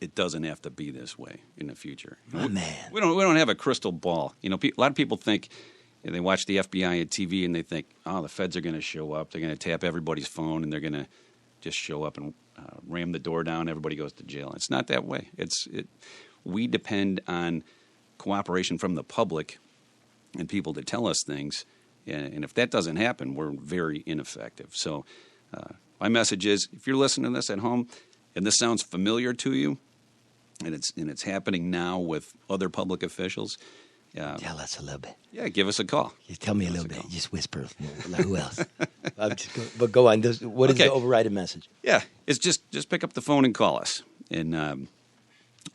it doesn't have to be this way in the future. Oh, man. We don't have a crystal ball. You know, a lot of people think, and they watch the FBI on TV and they think, oh, the feds are going to show up. They're going to tap everybody's phone and they're going to just show up and ram the door down. Everybody goes to jail. It's not that way. We depend on cooperation from the public and people to tell us things. And if that doesn't happen, we're very ineffective. So my message is, if you're listening to this at home and this sounds familiar to you, and it's happening now with other public officials, Tell us a little bit. yeah, give us a call. Just tell me a little bit. Just whisper. Like, who else? But go on. What is the overriding message? Yeah, it's just pick up the phone and call us, and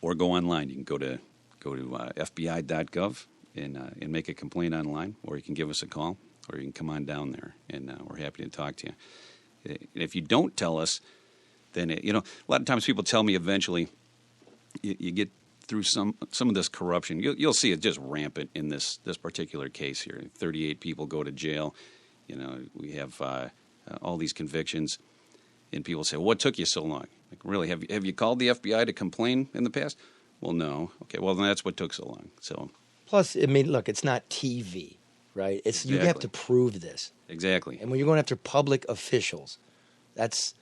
or go online. You can go to FBI.gov and make a complaint online, or you can give us a call, or you can come on down there, and we're happy to talk to you. And if you don't tell us, then a lot of times people tell me eventually you get through some of this corruption. You'll see it just rampant in this particular case here. 38 people go to jail. You know, we have all these convictions, and people say, "What took you so long?" Like, really, have you called the FBI to complain in the past? Well, no. Okay, well then that's what took so long. So Plus, I mean, look, it's not TV, right? It's You have to prove this. exactly. And when you're going after public officials, that's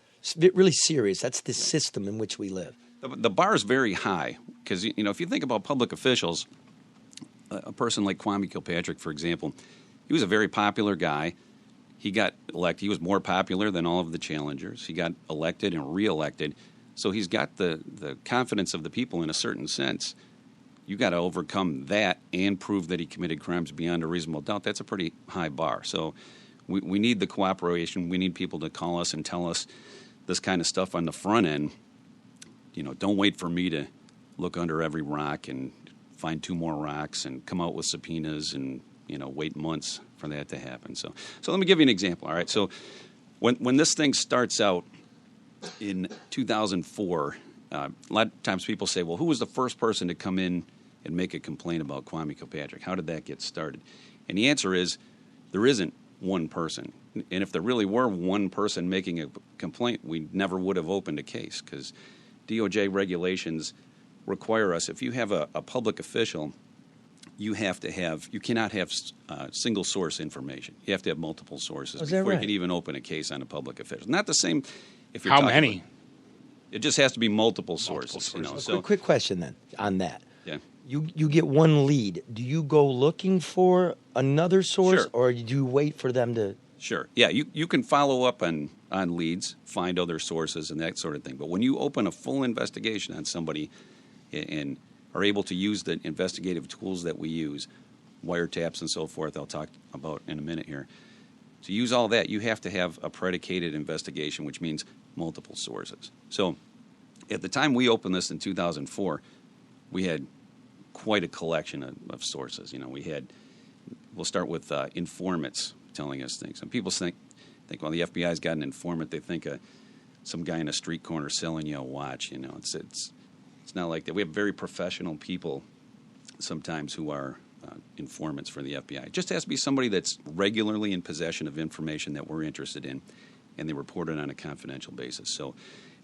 really serious. That's the system in which we live. The bar is very high because, if you think about public officials, a person like Kwame Kilpatrick, for example, he was a very popular guy. He got elected. He was more popular than all of the challengers. He got elected and reelected. So he's got the confidence of the people in a certain sense. You got to overcome that and prove that he committed crimes beyond a reasonable doubt. That's a pretty high bar. So we need the cooperation. We need people to call us and tell us this kind of stuff on the front end. Don't wait for me to look under every rock and find 2 more rocks and come out with subpoenas and, wait months for that to happen. So let me give you an example, all right? So when this thing starts out in 2004, a lot of times people say, well, who was the first person to come in and make a complaint about Kwame Kilpatrick? How did that get started? And the answer is there isn't one person. And if there really were one person making a complaint, we never would have opened a case because DOJ regulations require us, if you have a public official, you cannot have single source information. You have to have multiple sources before you can even open a case on a public official. Not the same if you're How talking many? about- it just has to be multiple sources. Quick question then on that. Yeah. You get one lead. Do you go looking for another source, Sure. or do you wait for them to? Sure. Yeah, you can follow up on leads, find other sources, and that sort of thing. But when you open a full investigation on somebody and are able to use the investigative tools that we use, wiretaps and so forth, I'll talk about in a minute here. To use all that, you have to have a predicated investigation, which means multiple sources. So at the time we opened this in 2004, we had quite a collection of sources. We'll start with informants telling us things. And people think, well, the FBI's got an informant. They think some guy in a street corner selling you a watch. It's not like that. We have very professional people sometimes who are informants for the FBI. It just has to be somebody that's regularly in possession of information that we're interested in, and they report it on a confidential basis. So,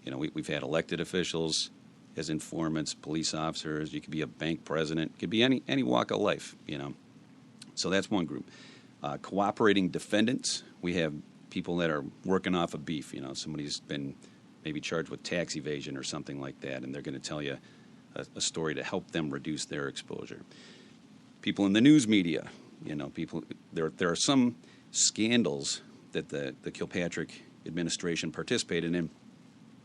we've had elected officials as informants, police officers. You could be a bank president. It could be any walk of life. So that's one group. Cooperating defendants. We have people that are working off of beef. Somebody's been maybe charged with tax evasion or something like that, and they're going to tell you a story to help them reduce their exposure. People in the news media. There are some scandals that the Kilpatrick administration participated in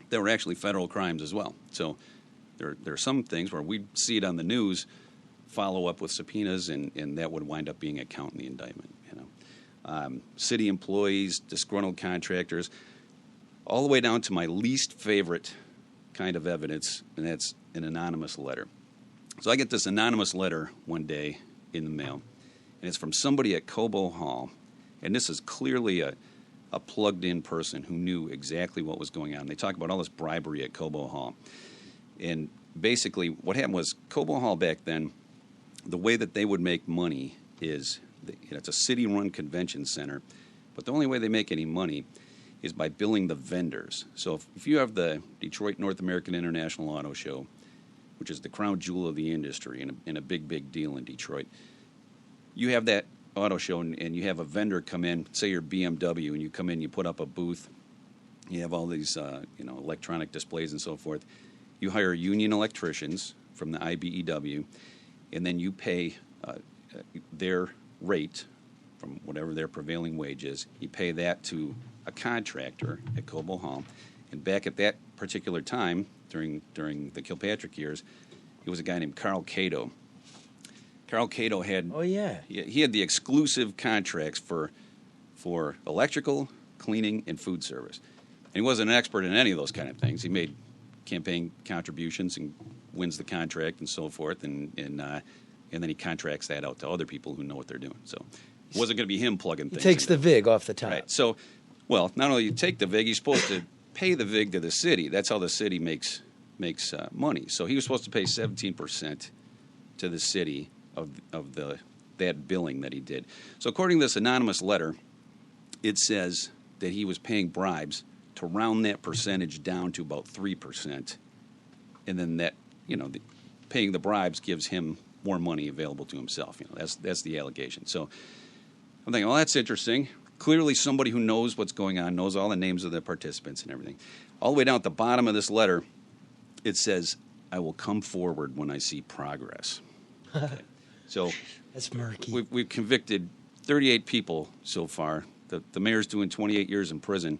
that were actually federal crimes as well. So there are some things where we see it on the news, follow up with subpoenas, and that would wind up being a count in the indictment. City employees, disgruntled contractors, all the way down to my least favorite kind of evidence, and that's an anonymous letter. So I get this anonymous letter one day in the mail, and it's from somebody at Cobo Hall, and this is clearly a plugged-in person who knew exactly what was going on. They talk about all this bribery at Cobo Hall. And basically what happened was Cobo Hall back then, the way that they would make money is, it's a city-run convention center, but the only way they make any money is by billing the vendors. So if you have the Detroit North American International Auto Show, which is the crown jewel of the industry and a big, big deal in Detroit. You have that auto show and you have a vendor come in, say you're BMW, and you come in, you put up a booth, you have all these electronic displays and so forth. You hire union electricians from the IBEW, and then you pay their rate from whatever their prevailing wage is. You pay that to a contractor at Cobo Hall. And back at that particular time, during the Kilpatrick years, it was a guy named Carl Cato. Carl Cato had he had the exclusive contracts for electrical, cleaning, and food service. And he wasn't an expert in any of those kind of things. He made campaign contributions and wins the contract and so forth, and then he contracts that out to other people who know what they're doing. So it wasn't going to be him plugging things. He takes the VIG off the top. Right. So, well, not only you take the VIG, you're supposed to pay the VIG to the city. That's how the city makes money. So he was supposed to pay 17% to the city of that billing that he did. So according to this anonymous letter, it says that he was paying bribes to round that percentage down to about 3%, and then that paying the bribes gives him more money available to himself. That's the allegation. So I'm thinking, well, that's interesting. Clearly somebody who knows what's going on, knows all the names of the participants and everything. All the way down at the bottom of this letter, it says, "I will come forward when I see progress." Okay. So that's murky. We've convicted 38 people so far. The mayor's doing 28 years in prison.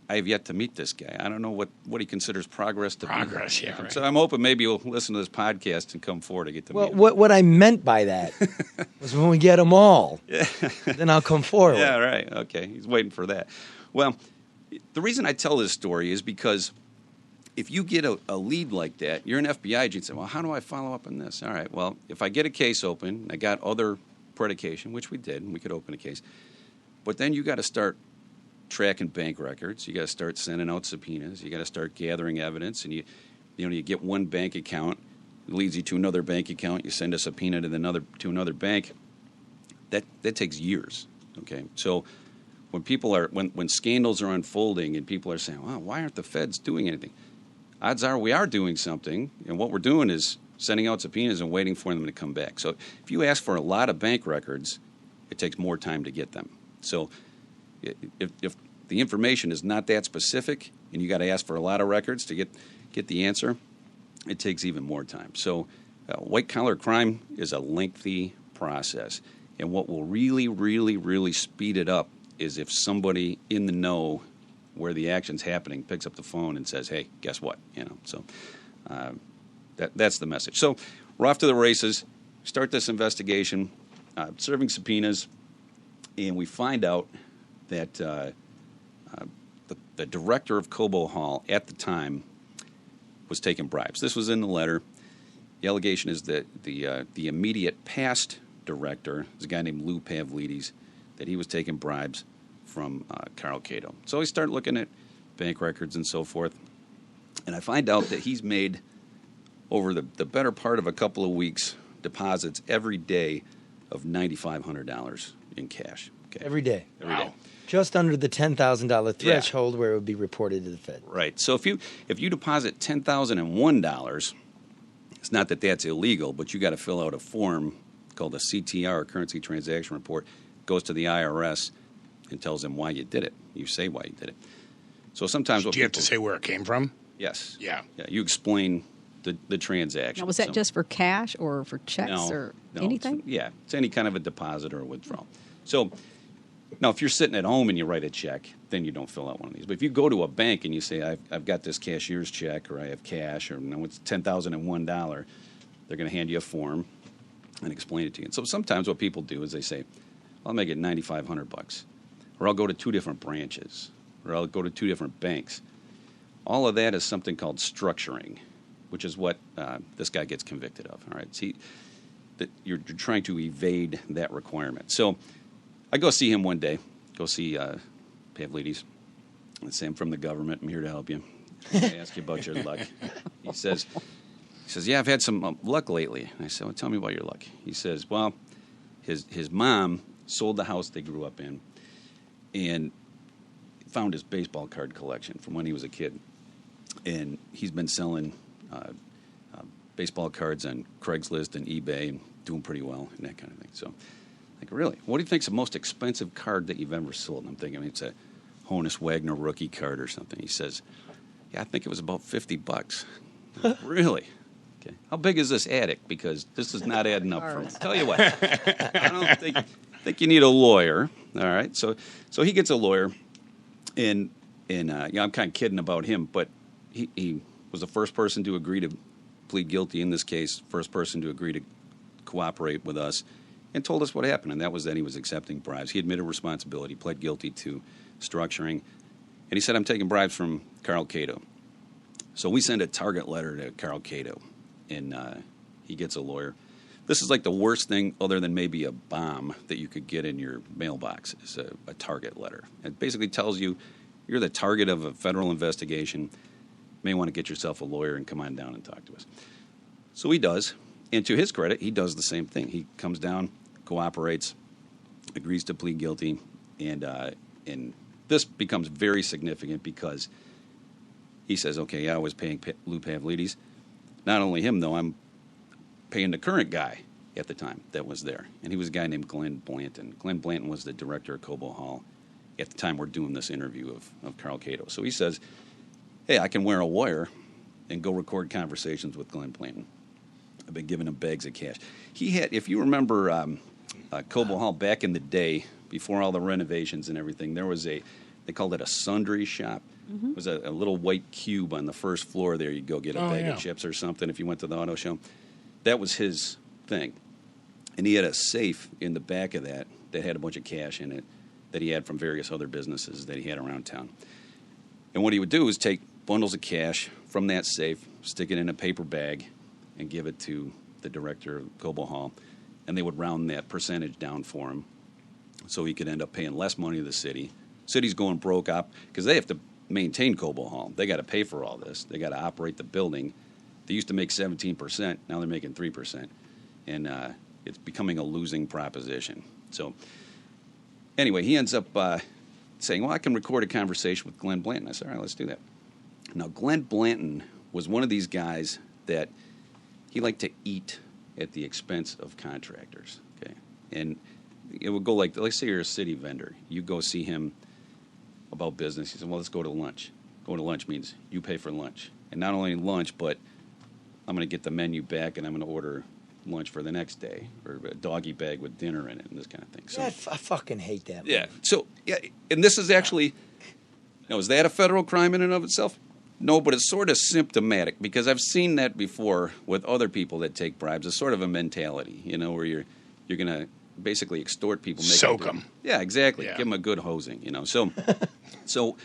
I have yet to meet this guy. I don't know what he considers progress to be. Progress, yeah, right. So I'm hoping maybe he'll listen to this podcast and come forward to get to meet him. What I meant by that was when we get them all, then I'll come forward. Yeah, right. Okay, he's waiting for that. Well, the reason I tell this story is because if you get a lead like that, you're an FBI agent, say, well, how do I follow up on this? All right, well, if I get a case open, I got other predication, which we did, and we could open a case, but then you got to start tracking bank records. You got to start sending out subpoenas. You got to start gathering evidence, and you get one bank account, it leads you to another bank account. You send a subpoena to another bank. That takes years. Okay, so when scandals are unfolding and people are saying, "Wow, why aren't the feds doing anything?" Odds are we are doing something, and what we're doing is sending out subpoenas and waiting for them to come back. So if you ask for a lot of bank records, it takes more time to get them. So if the information is not that specific and you got to ask for a lot of records to get the answer, it takes even more time. So white-collar crime is a lengthy process. And what will really, really, really speed it up is if somebody in the know where the action's happening picks up the phone and says, hey, guess what? So that's the message. So we're off to the races, start this investigation, serving subpoenas, and we find out that the director of Cobo Hall at the time was taking bribes. This was in the letter. The allegation is that the immediate past director is a guy named Lou Pavlidis, that he was taking bribes from Carl Cato. So I start looking at bank records and so forth, and I find out that he's made, over the better part of a couple of weeks, deposits every day of $9,500 in cash. Okay. Every day. Every day. Just under the $10,000 threshold where it would be reported to the Fed. Right. So if you deposit $10,001, it's not that that's illegal, but you got to fill out a form called a CTR, Currency Transaction Report. It goes to the IRS and tells them why you did it. You say why you did it. So sometimes do you have to say where it came from? Yes. Yeah. You explain the transaction. Now, was that just for cash or for checks or anything? It's any kind of a deposit or a withdrawal. So now, if you're sitting at home and you write a check, then you don't fill out one of these. But if you go to a bank and you say, I've got this cashier's check, or I have cash, or it's $10,001, they're going to hand you a form and explain it to you. And so sometimes what people do is they say, I'll make it $9,500, or I'll go to 2 different branches, or I'll go to 2 different banks. All of that is something called structuring, which is what this guy gets convicted of. All right, see, that you're trying to evade that requirement. So I go see him one day. Go see Pavlidis. I say, I'm from the government. I'm here to help you. I ask you about your luck. He says, yeah, I've had some luck lately. I said, well, tell me about your luck. He says, well, his mom sold the house they grew up in and found his baseball card collection from when he was a kid. And he's been selling baseball cards on Craigslist and eBay and doing pretty well and that kind of thing. So, like, really, what do you think's the most expensive card that you've ever sold? And I'm thinking it's a Honus Wagner rookie card or something. He says, yeah, I think it was about $50. Really? Okay. How big is this attic? Because this is not adding up for me. Tell you what, I don't think you need a lawyer. All right. So he gets a lawyer, and I'm kind of kidding about him, but he was the first person to agree to plead guilty in this case, first person to agree to cooperate with us, and told us what happened, and that was that he was accepting bribes. He admitted responsibility, pled guilty to structuring, and he said, I'm taking bribes from Carl Cato. So we send a target letter to Carl Cato, and he gets a lawyer. This is like the worst thing, other than maybe a bomb, that you could get in your mailbox, is a target letter. It basically tells you you're the target of a federal investigation. You may want to get yourself a lawyer and come on down and talk to us. So he does, and to his credit, he does the same thing. He comes down, cooperates, agrees to plead guilty, and this becomes very significant because he says, okay, yeah, I was paying Lou Pavlidis. Not only him, though, I'm paying the current guy at the time that was there. And he was a guy named Glenn Blanton. Glenn Blanton was the director of Cobo Hall at the time we're doing this interview of Carl Cato. So he says, hey, I can wear a wire and go record conversations with Glenn Blanton. I've been giving him bags of cash. He had, if you remember Cobo Hall back in the day, before all the renovations and everything, there was they called it a sundry shop. Mm-hmm. It was a little white cube on the first floor there. You'd go get a bag of chips or something if you went to the auto show. That was his thing. And he had a safe in the back of that had a bunch of cash in it that he had from various other businesses that he had around town. And what he would do is take bundles of cash from that safe, stick it in a paper bag, and give it to the director of Cobo Hall. And they would round that percentage down for him so he could end up paying less money to the city. City's going broke up because they have to maintain Cobo Hall. They got to pay for all this. They got to operate the building. They used to make 17%. Now they're making 3%. And it's becoming a losing proposition. So anyway, he ends up saying, well, I can record a conversation with Glenn Blanton. I said, all right, let's do that. Now, Glenn Blanton was one of these guys that he liked to eat at the expense of contractors. Okay, and it would go like, let's say you're a city vendor. You go see him about business. He said, well, let's go to lunch. Going to lunch means you pay for lunch. And not only lunch, but I'm going to get the menu back and I'm going to order lunch for the next day, or a doggy bag with dinner in it and this kind of thing. So, yeah, I fucking hate that. Yeah. So, yeah, and this is actually, now, is that a federal crime in and of itself? No, but it's sort of symptomatic because I've seen that before with other people that take bribes. It's sort of a mentality, where you're going to basically extort people. Soak them. Yeah, exactly. Yeah. Give them a good hosing, So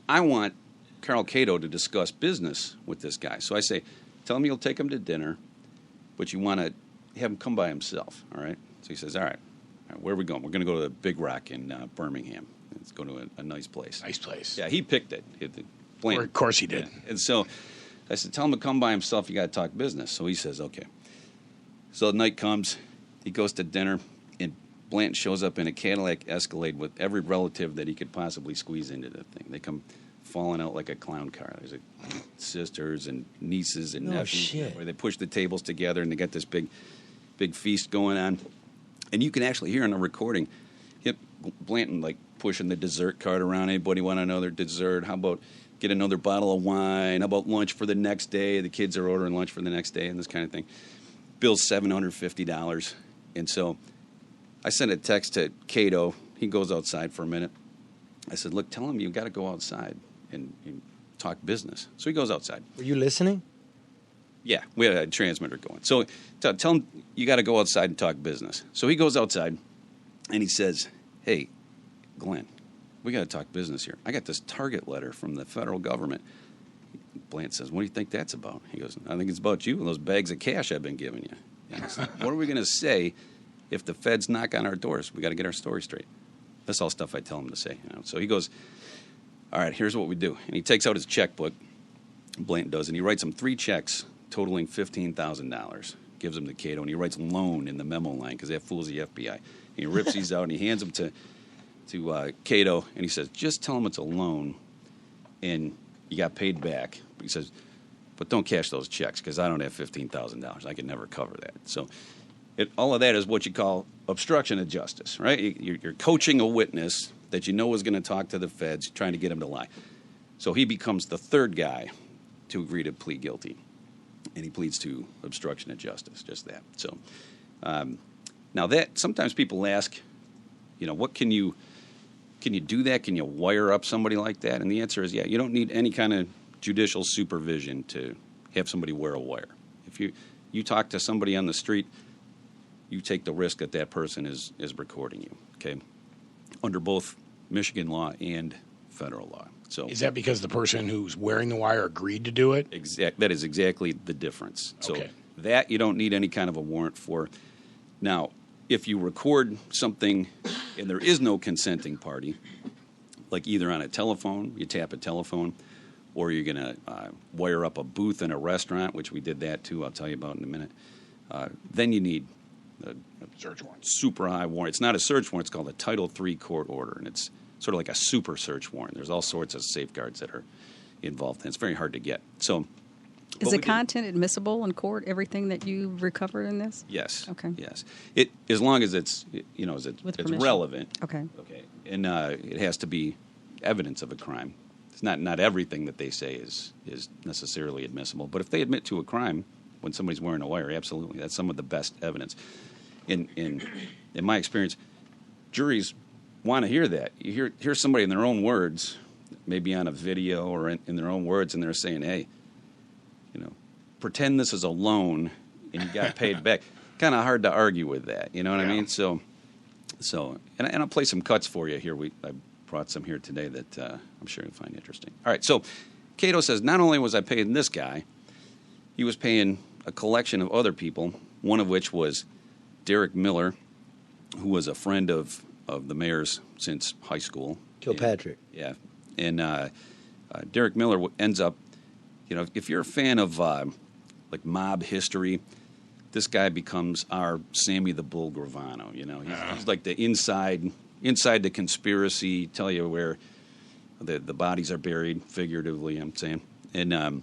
I want Carl Cato to discuss business with this guy. So I say, tell him you'll take him to dinner, but you want to have him come by himself, all right? So he says, all right, where are we going? We're going to go to the Big Rock in Birmingham. Let's go to a nice place. Nice place. Yeah, he picked it. Of course he did. Yeah. And so I said, tell him to come by himself. You got to talk business. So he says, okay. So the night comes. He goes to dinner, and Blanton shows up in a Cadillac Escalade with every relative that he could possibly squeeze into the thing. They come falling out like a clown car. There's sisters and nieces and nephews where they push the tables together, and they got this big feast going on. And you can actually hear on the recording Blanton like pushing the dessert cart around. Anybody want another dessert? How about get another bottle of wine? How about lunch for the next day? The kids are ordering lunch for the next day and this kind of thing. Bill's $750. And so I sent a text to Cato. He goes outside for a minute. I said, look, tell him you got to go outside and talk business. So he goes outside. Were you listening? Yeah, we had a transmitter going. So tell him you got to go outside and talk business. So he goes outside, and he says, hey, Glenn, we got to talk business here. I got this target letter from the federal government. Blanton says, what do you think that's about? He goes, I think it's about you and those bags of cash I've been giving you. And I said, what are we going to say if the feds knock on our doors? We got to get our story straight. That's all stuff I tell him to say. So he goes, all right, here's what we do. And he takes out his checkbook, Blanton does, and he writes him 3 checks totaling $15,000, gives them to Cato, and he writes loan in the memo line because that fools the FBI. And he rips these out, and he hands them to Cato, and he says, just tell him it's a loan, and you got paid back. He says, but don't cash those checks because I don't have $15,000. I can never cover that. So all of that is what you call obstruction of justice, right? You're coaching a witness that you know is going to talk to the feds, trying to get him to lie. So he becomes the third guy to agree to plead guilty, and he pleads to obstruction of justice, just that. So now that sometimes people ask, what can you do that? Can you wire up somebody like that? And the answer is, yeah, you don't need any kind of judicial supervision to have somebody wear a wire. If you talk to somebody on the street, you take the risk that that person is recording you, okay, under both Michigan law and federal law. So is that because the person who's wearing the wire agreed to do it? That is exactly the difference. So okay. That you don't need any kind of a warrant for. Now, if you record something and there is no consenting party, like either on a telephone, you tap a telephone, or you're going to wire up a booth in a restaurant, which we did that too, I'll tell you about in a minute, then you need a search warrant. Super high warrant. It's not a search warrant. It's called a Title III court order, and it's sort of like a super search warrant. There's all sorts of safeguards that are involved, and it's very hard to get. So, is the content admissible in court? Everything that you recovered in this? Yes. Okay. Yes. As long as it's it's relevant. Okay. Okay. And it has to be evidence of a crime. It's not everything that they say is necessarily admissible, but if they admit to a crime when somebody's wearing a wire, absolutely, that's some of the best evidence. In my experience, juries want to hear that. You hear somebody in their own words, maybe on a video or in their own words, and they're saying, "Hey, pretend this is a loan and you got paid back." Kind of hard to argue with that. You know what I mean? So, and I'll play some cuts for you here. I brought some here today that I'm sure you'll find interesting. All right, so Cato says, not only was I paying this guy, he was paying a collection of other people, one of which was Derek Miller, who was a friend of the mayor's since high school. Kilpatrick. And Derek Miller ends up, if you're a fan of like mob history, this guy becomes our Sammy the Bull Gravano. He's like the inside the conspiracy, tell you where the bodies are buried, figuratively, I'm saying. And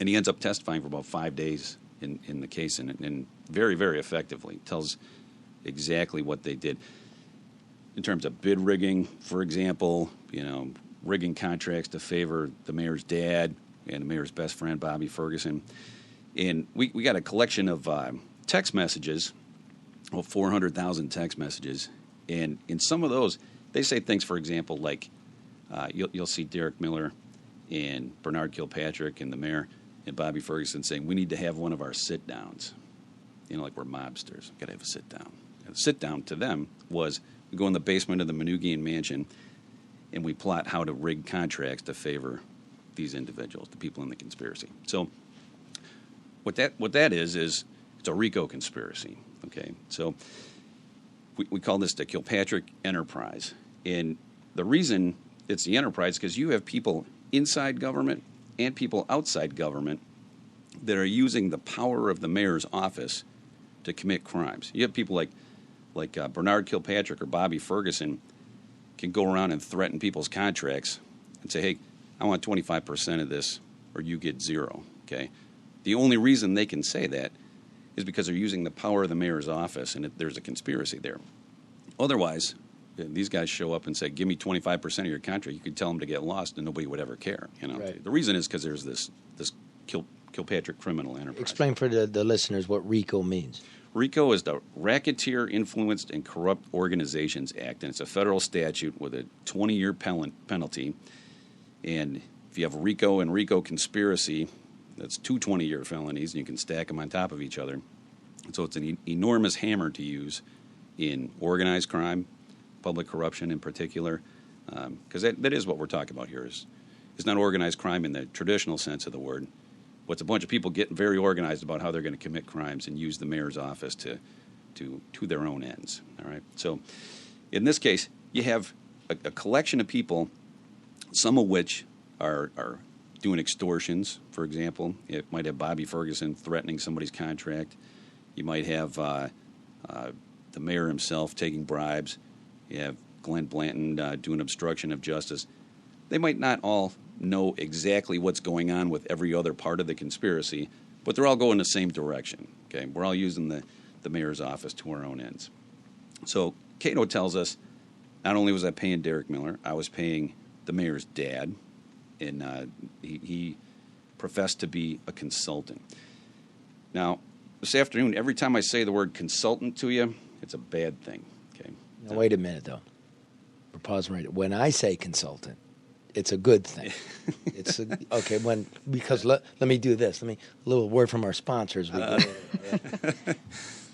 he ends up testifying for about 5 days in the case, and very, very effectively tells exactly what they did. In terms of bid rigging, for example, rigging contracts to favor the mayor's dad and the mayor's best friend, Bobby Ferguson. And we got a collection of text messages, 400,000 text messages. And in some of those, they say things, for example, like you'll see Derek Miller and Bernard Kilpatrick and the mayor and Bobby Ferguson saying, we need to have one of our sit-downs. Like we're mobsters. We've got to have a sit-down. And the sit-down to them was we go in the basement of the Manugian mansion and we plot how to rig contracts to favor these individuals, the people in the conspiracy. So what that is it's a RICO conspiracy. Okay, so we call this the Kilpatrick Enterprise. And the reason it's the enterprise is because you have people inside government and people outside government that are using the power of the mayor's office to commit crimes. You have people like Bernard Kilpatrick or Bobby Ferguson can go around and threaten people's contracts and say, hey, I want 25% of this or you get zero. Okay, the only reason they can say that is because they're using the power of the mayor's office, and there's a conspiracy there. Otherwise, these guys show up and say, give me 25% of your contract. You could tell them to get lost, and nobody would ever care. Right. The reason is because there's this Kilpatrick criminal enterprise. Explain for the listeners what RICO means. RICO is the Racketeer Influenced and Corrupt Organizations Act, and it's a federal statute with a 20-year penalty. And if you have RICO and RICO conspiracy, that's two 20-year felonies, and you can stack them on top of each other. So it's an enormous hammer to use in organized crime, public corruption in particular, because that is what we're talking about here. It's not organized crime in the traditional sense of the word, but it's a bunch of people getting very organized about how they're going to commit crimes and use the mayor's office to their own ends. All right. So in this case, you have a collection of people, some of which are doing extortions, for example. It might have Bobby Ferguson threatening somebody's contract. You might have the mayor himself taking bribes. You have Glenn Blanton doing obstruction of justice. They might not all know exactly what's going on with every other part of the conspiracy, but they're all going the same direction. Okay, we're all using the mayor's office to our own ends. So Cato tells us, not only was I paying Derek Miller, I was paying the mayor's dad, and he professed to be a consultant. Now, this afternoon, every time I say the word consultant to you, it's a bad thing. Okay. Now, wait a minute, though. We're pausing right. When I say consultant, it's a good thing. It's okay. Because let me do this. A little word from our sponsors.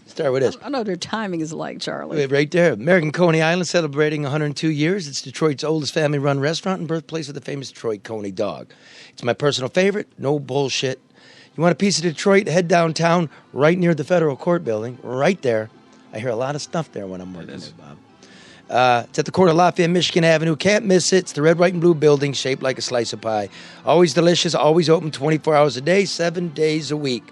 Start with this. I know what their timing is like, Charlie. Right there. American Coney Island celebrating 102 years. It's Detroit's oldest family-run restaurant and birthplace of the famous Detroit Coney dog. It's my personal favorite. No bullshit. You want a piece of Detroit? Head downtown, right near the federal court building, right there. I hear a lot of stuff there when I'm working there, Bob. It's at the corner of Lafayette, Michigan Avenue. Can't miss it. It's the red, white, and blue building shaped like a slice of pie. Always delicious, always open 24 hours a day, 7 days a week.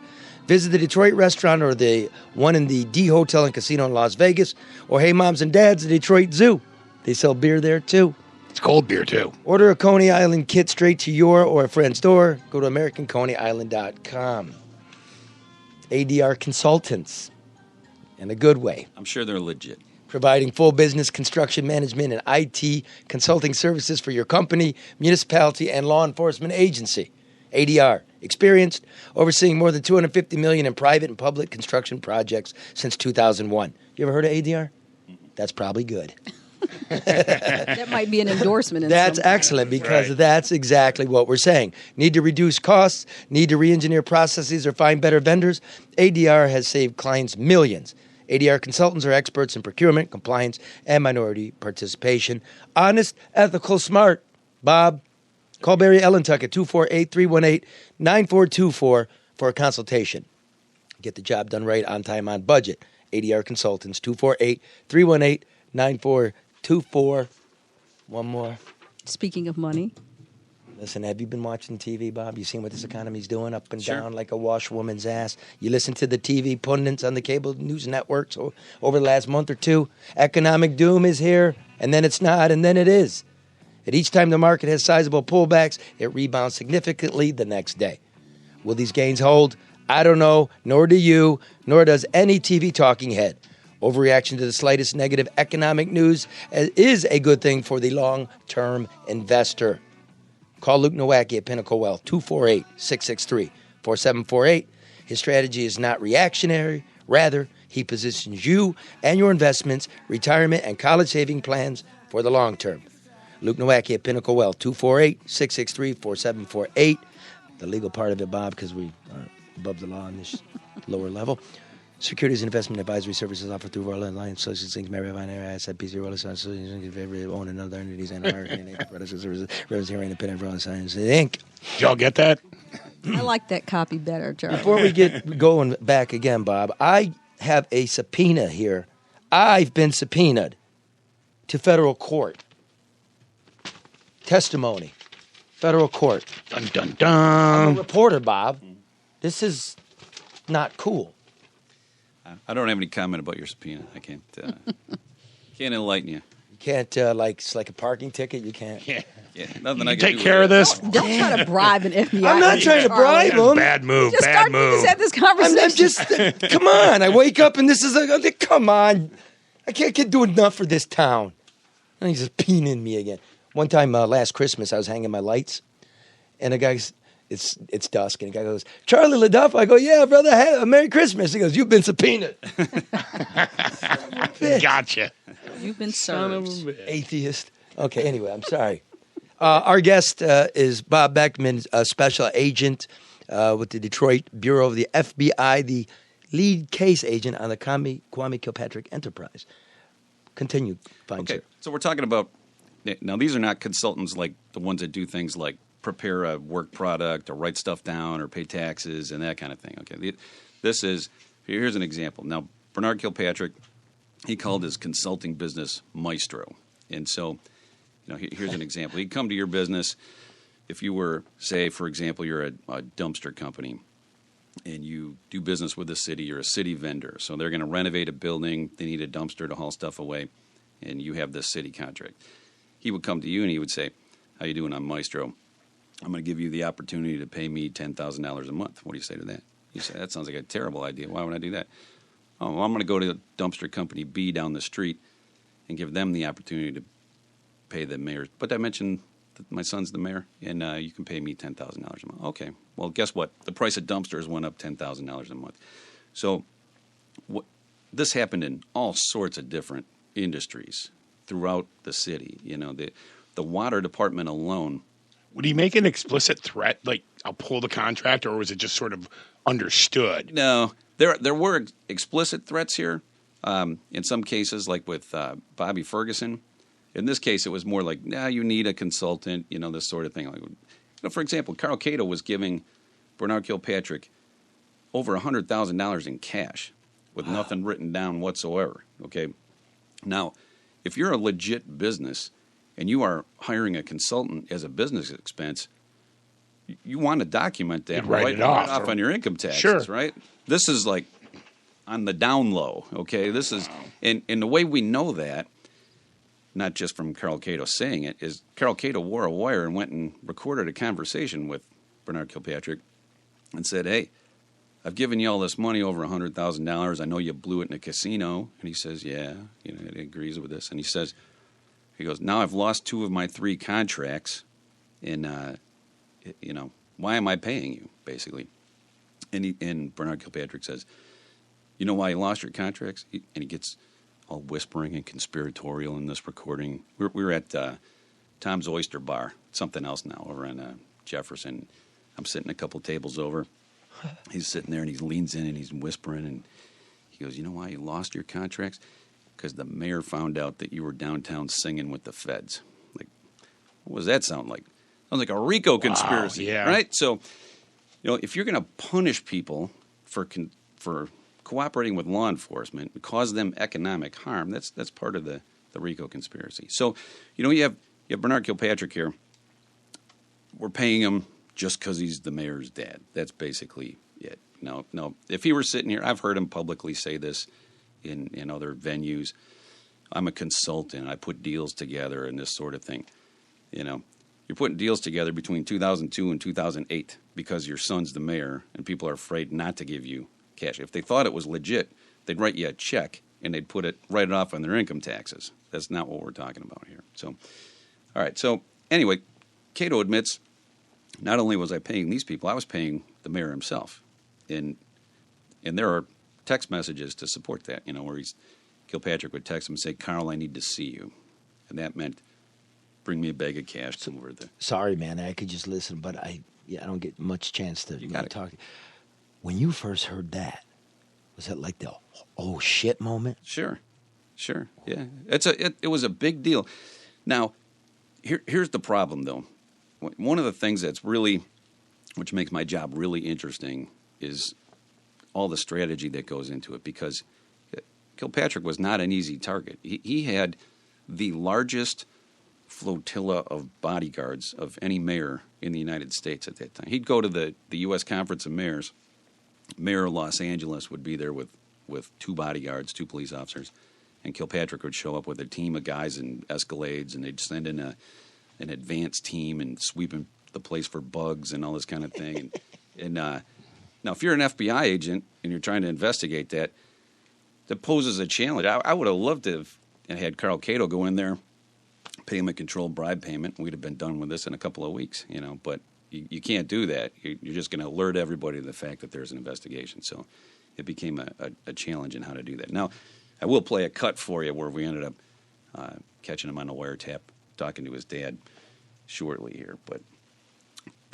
Visit the Detroit restaurant or the one in the D Hotel and Casino in Las Vegas. Or, hey, moms and dads, the Detroit Zoo. They sell beer there, too. It's cold beer, too. Order a Coney Island kit straight to your or a friend's door. Go to AmericanConeyIsland.com. ADR Consultants. In a good way. I'm sure they're legit. Providing full business construction management and IT consulting services for your company, municipality, and law enforcement agency. ADR, experienced, overseeing more than $250 million in private and public construction projects since 2001. You ever heard of ADR? That's probably good. That might be an endorsement. That's excellent because that's exactly what we're saying. Need to reduce costs, need to re-engineer processes or find better vendors? ADR has saved clients millions. ADR consultants are experts in procurement, compliance, and minority participation. Honest, ethical, smart. Bob, call Barry Ellentuck at 248-318-9424 for a consultation. Get the job done right, on time, on budget. ADR Consultants, 248-318-9424. One more. Speaking of money. Listen, have you been watching TV, Bob? You seen what this economy's doing up and down like a washwoman's ass? You listen to the TV pundits on the cable news networks over the last month or two. Economic doom is here, and then it's not, and then it is. And each time the market has sizable pullbacks, it rebounds significantly the next day. Will these gains hold? I don't know, nor do you, nor does any TV talking head. Overreaction to the slightest negative economic news is a good thing for the long-term investor. Call Luke Nowacki at Pinnacle Wealth, 248-663-4748. His strategy is not reactionary. Rather, he positions you and your investments, retirement, and college saving plans for the long term. Luke Nowacki at Pinnacle Wealth, 248-663-4748. The legal part of it, Bob, because we are above the law on this lower level. Securities and investment advisory services offered through Royal Alliance Associates Inc. Mary Vine Asset PC Royal Associates own and other entities and American Products Services represents here independent Royal Science Inc. Did y'all get that? I like that copy better, Charlie. Before we get going back again, Bob, I have a subpoena here. I've been subpoenaed to federal court. Testimony. Federal court. Dun, dun, I'm dun. a reporter, Bob. This is not cool. I don't have any comment about your subpoena. I can't enlighten you. You can't, it's like a parking ticket. You can't. Yeah, nothing I You can take do care of with this? Don't try to bribe an FBI. I'm not trying to bribe Charlie. them. Bad move. Just Bad start, we move. just had this conversation. I'm just, come on. I wake up and this is, come on. I can't do enough for this town. And he's just peeing me again. One time last Christmas, I was hanging my lights, and a guy's, it's dusk, and the guy goes, Charlie LeDuff? I go, yeah, brother, hey, Merry Christmas. He goes, you've been subpoenaed. Gotcha. You've been served. Atheist. Okay, anyway, I'm sorry. Our guest is Bob Beeckman, a special agent with the Detroit Bureau of the FBI, the lead case agent on the Kwame Kilpatrick enterprise. Continue, fine, Okay, sir. so we're talking about, now these are not consultants like the ones that do things like prepare a work product or write stuff down or pay taxes and that kind of thing. Okay, this is, here's an example. Now, Bernard Kilpatrick, he called his consulting business Maestro. And so, here's an example. He'd come to your business if you were, say, for example, you're a dumpster company and you do business with the city, you're a city vendor. So they're going to renovate a building, they need a dumpster to haul stuff away, and you have this city contract. He would come to you and he would say, how you doing? I'm Maestro. I'm going to give you the opportunity to pay me $10,000 a month. What do you say to that? You say, that sounds like a terrible idea. Why would I do that? Oh, well, I'm going to go to dumpster company B down the street and give them the opportunity to pay the mayor. But I mentioned that my son's the mayor, and you can pay me $10,000 a month. Okay. Well, guess what? The price of dumpsters went up $10,000 a month. So this happened in all sorts of different industries throughout the city. You know, the water department alone. Would he make an explicit threat, like I'll pull the contract, or was it just sort of understood? No, there were explicit threats here. In some cases, like with Bobby Ferguson. In this case, it was more like, you need a consultant, this sort of thing. Like, for example, Carl Cato was giving Bernard Kilpatrick over $100,000 in cash with nothing written down whatsoever. Okay, now, if you're a legit business and you are hiring a consultant as a business expense, you want to document that right off on your income taxes, sure. right? This is like on the down low, okay? This is, and the way we know that, not just from Carl Cato saying it, is Carl Cato wore a wire and went and recorded a conversation with Bernard Kilpatrick and said, hey, I've given you all this money, over $100,000. I know you blew it in a casino. And he says, yeah, he agrees with this. And he goes, now I've lost 2 of my 3 contracts, and, why am I paying you, basically? And Bernard Kilpatrick says, you know why you lost your contracts? And he gets all whispering and conspiratorial in this recording. We were at Tom's Oyster Bar, something else now, over on Jefferson. I'm sitting a couple tables over. He's sitting there, and he leans in, and he's whispering, and he goes, you know why you lost your contracts? Because the mayor found out that you were downtown singing with the feds. Like, what does that sound like? Sounds like a RICO conspiracy, right? So, if you're going to punish people for cooperating with law enforcement and cause them economic harm, that's part of the RICO conspiracy. So, you have Bernard Kilpatrick here. We're paying him just because he's the mayor's dad. That's basically it. No. If he were sitting here, I've heard him publicly say this in other venues. I'm a consultant. I put deals together and this sort of thing. You're putting deals together between 2002 and 2008 because your son's the mayor and people are afraid not to give you cash. If they thought it was legit, they'd write you a check and they'd write it off on their income taxes. That's not what we're talking about here. So, all right. So anyway, Cato admits, not only was I paying these people, I was paying the mayor himself. And there are text messages to support that, where Kilpatrick would text him and say, Carl, I need to see you. And that meant bring me a bag of cash to over the... Sorry, man, I could just listen, but I don't get much chance to talk. When you first heard that, was that like the oh shit moment? Sure, yeah. It was a big deal. Now, here's the problem, though. One of the things which makes my job really interesting is all the strategy that goes into it, because Kilpatrick was not an easy target. He had the largest flotilla of bodyguards of any mayor in the United States at that time. He'd go to the U.S. Conference of Mayors. Mayor of Los Angeles would be there with 2 bodyguards, 2 police officers, and Kilpatrick would show up with a team of guys in Escalades, and they'd send in an advanced team and sweeping the place for bugs and all this kind of thing. And now, if you're an FBI agent and you're trying to investigate that poses a challenge. I would have loved to have had Carl Cato go in there, pay him a controlled bribe payment, and we'd have been done with this in a couple of weeks, but you can't do that. You're just going to alert everybody to the fact that there's an investigation. So it became a challenge in how to do that. Now, I will play a cut for you where we ended up catching him on a wiretap, talking to his dad shortly here. But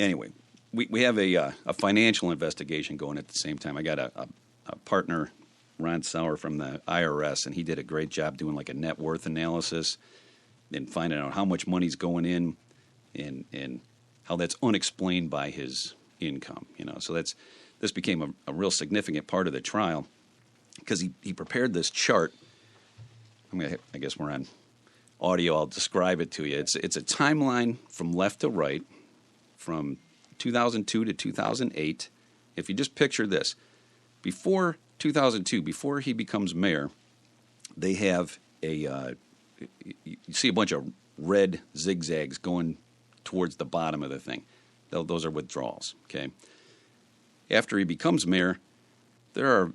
anyway, we have a financial investigation going at the same time. I got a partner, Ron Sauer from the IRS, and he did a great job doing like a net worth analysis and finding out how much money's going in and how that's unexplained by his income. So this became a real significant part of the trial because he prepared this chart. I guess we're on audio. I'll describe it to you. It's a timeline from left to right, from 2002 to 2008. If you just picture this, before 2002, before he becomes mayor, they have you see a bunch of red zigzags going towards the bottom of the thing. Those are withdrawals, okay? After he becomes mayor, there are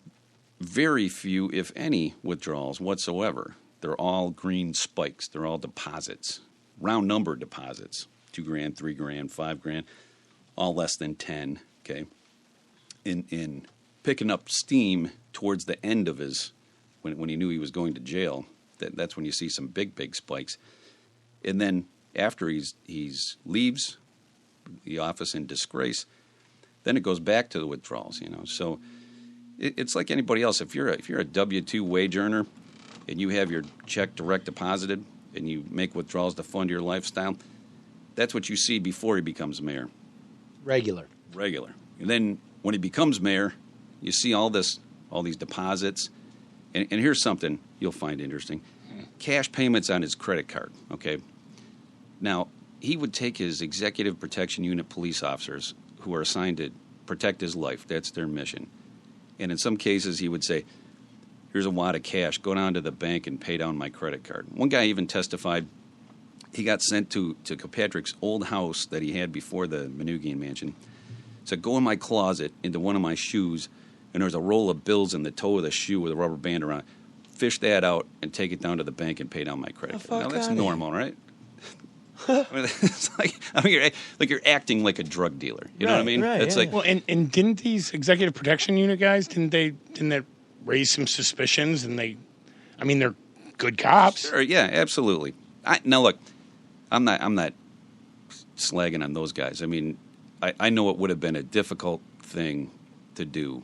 very few, if any, withdrawals whatsoever. They're all green spikes. They're all deposits, round number deposits, $2,000, $3,000, $5,000, all less than 10, okay? In picking up steam towards the end of his, when he knew he was going to jail, that's when you see some big spikes. And then after he's leaves the office in disgrace, then it goes back to the withdrawals, So it's like anybody else. If you're a W-2 wage earner and you have your check direct deposited and you make withdrawals to fund your lifestyle, that's what you see before he becomes mayor. Regular. And then when he becomes mayor, you see all these deposits. And here's something you'll find interesting. Cash payments on his credit card, okay? Now, he would take his Executive Protection Unit police officers who are assigned to protect his life. That's their mission. And in some cases, he would say, here's a wad of cash. Go down to the bank and pay down my credit card. One guy even testified he got sent to Kilpatrick's old house that he had before the Manoogian mansion. Said, go in my closet into one of my shoes, and there's a roll of bills in the toe of the shoe with a rubber band around it. Fish that out and take it down to the bank and pay down my credit card. Now, that's normal, right? It's you're acting like a drug dealer. You know what I mean? Right, it's like, Well, and didn't these Executive Protection Unit guys, didn't that raise some suspicions? And they're good cops. sure, yeah, absolutely. Now look, I'm not slagging on those guys. I mean, I know it would have been a difficult thing to do,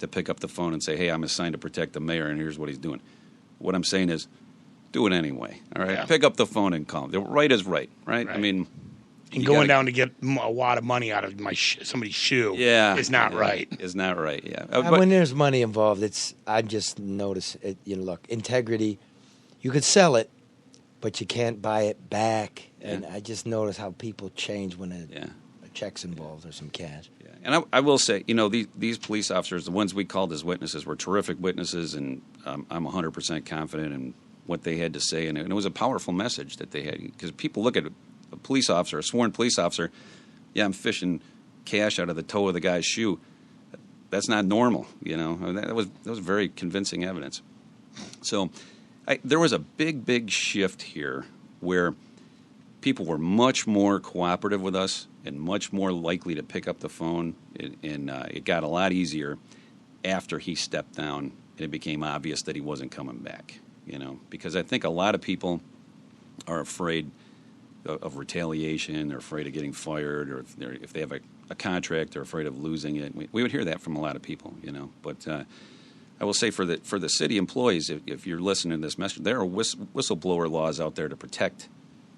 to pick up the phone and say, hey, I'm assigned to protect the mayor, and here's what he's doing. What I'm saying is, do it anyway, all right? Yeah. Pick up the phone and call him. The right is right? I mean... And going down to get a wad of money out of somebody's shoe is not right. It's not right, yeah. When there's money involved, I just notice it. Look, integrity. You could sell it, but you can't buy it back. And I just notice how people change when a check's involved or some cash. Yeah. And I will say, these police officers, the ones we called as witnesses, were terrific witnesses, and I'm 100% confident in what they had to say. And it was a powerful message that they had, because people look at a police officer, a sworn police officer, I'm fishing cash out of the toe of the guy's shoe. That's not normal, That was very convincing evidence. So there was a big shift here where people were much more cooperative with us and much more likely to pick up the phone, and it got a lot easier after he stepped down and it became obvious that he wasn't coming back, because I think a lot of people are afraid of retaliation. They're afraid of getting fired, or if they have a contract, they're afraid of losing it. We would hear that from a lot of people, But I will say for the city employees, if you're listening to this message, there are whistleblower laws out there to protect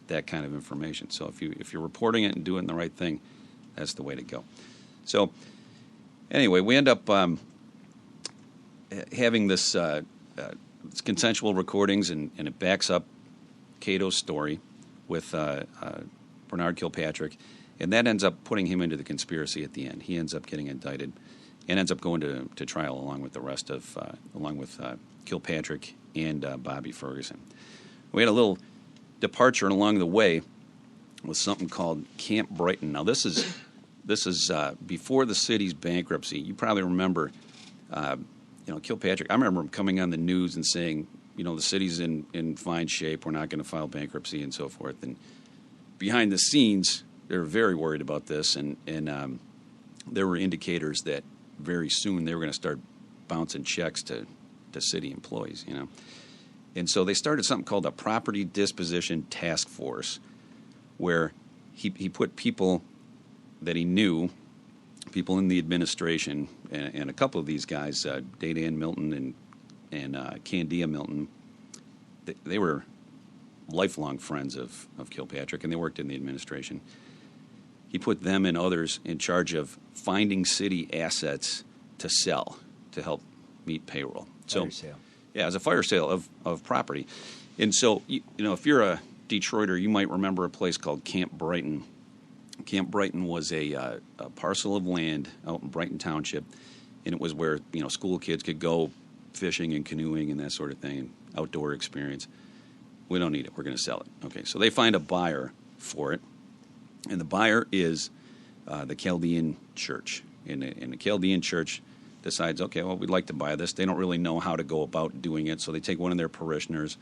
that kind of information. So if you're reporting it and doing the right thing, that's the way to go. So anyway, we end up having this consensual recordings, and it backs up Cato's story with Bernard Kilpatrick, and that ends up putting him into the conspiracy at the end. He ends up getting indicted and ends up going to trial along with the rest of, Kilpatrick and Bobby Ferguson. We had a little departure along the way with something called Camp Brighton. Now this is before the city's bankruptcy. You probably remember, Kilpatrick. I remember him coming on the news and saying, the city's in fine shape. We're not going to file bankruptcy and so forth. And behind the scenes, they were very worried about this, and there were indicators that very soon they were going to start bouncing checks to city employees. And so they started something called a Property Disposition Task Force, where he put people that he knew, people in the administration, and a couple of these guys, Data Ann Milton and Candia Milton, they were lifelong friends of Kilpatrick, and they worked in the administration. He put them and others in charge of finding city assets to sell to help meet payroll. Fire sale. Yeah, as a fire sale of property. And so, if you're a Detroiter, you might remember a place called Camp Brighton. Camp Brighton was a parcel of land out in Brighton Township, and it was where, school kids could go fishing and canoeing and that sort of thing, outdoor experience. We don't need it. We're going to sell it. Okay, so they find a buyer for it, and the buyer is the Chaldean church. And the Chaldean church decides, okay, well, we'd like to buy this. They don't really know how to go about doing it, so they take one of their parishioners,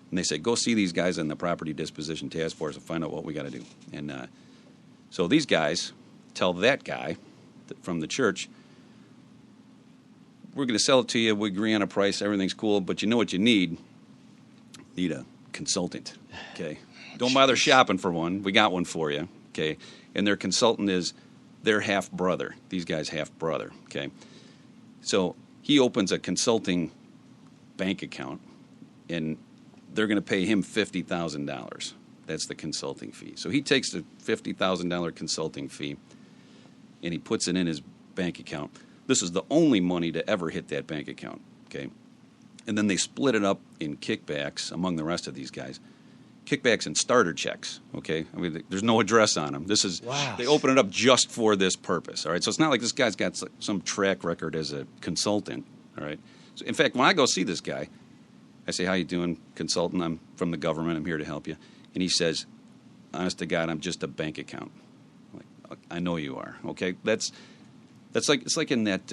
and they say, go see these guys in the property disposition task force and find out what we got to do. And so these guys tell that guy from the church, we're going to sell it to you. We agree on a price. Everything's cool. But you know what you need? You need a consultant. Okay. Don't bother shopping for one. We got one for you. Okay. And their consultant is their half-brother. These guys' half-brother. Okay. So he opens a consulting bank account, and they're going to pay him $50,000. That's the consulting fee. So he takes the $50,000 consulting fee, and he puts it in his bank account. This is the only money to ever hit that bank account, okay? And then they split it up in kickbacks among the rest of these guys. Kickbacks and starter checks, okay? I mean, there's no address on them. This is, wow. They open it up just for this purpose, all right? So it's not like this guy's got some track record as a consultant, all right? So in fact, when I go see this guy, I say, how you doing, consultant? I'm from the government. I'm here to help you. And he says, honest to God, I'm just a bank account. I'm like, I know you are, okay? That's like, it's like in that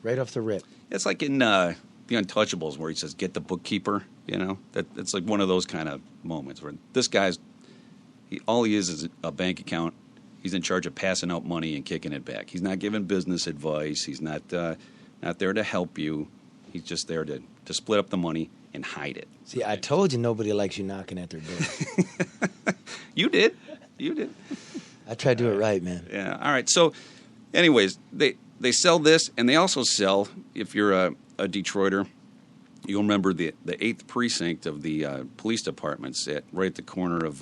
right off the rip. It's like in The Untouchables where he says, "Get the bookkeeper." You know, it's like one of those kind of moments where this guy's all he is a bank account. He's in charge of passing out money and kicking it back. He's not giving business advice. He's not there to help you. He's just there to split up the money and hide it. See, I told you nobody likes you knocking at their door. You did. I try to do it right, man. Yeah. All right. So, anyways, they sell this, and they also sell, if you're a Detroiter, you'll remember the 8th precinct of the police departments right at the corner of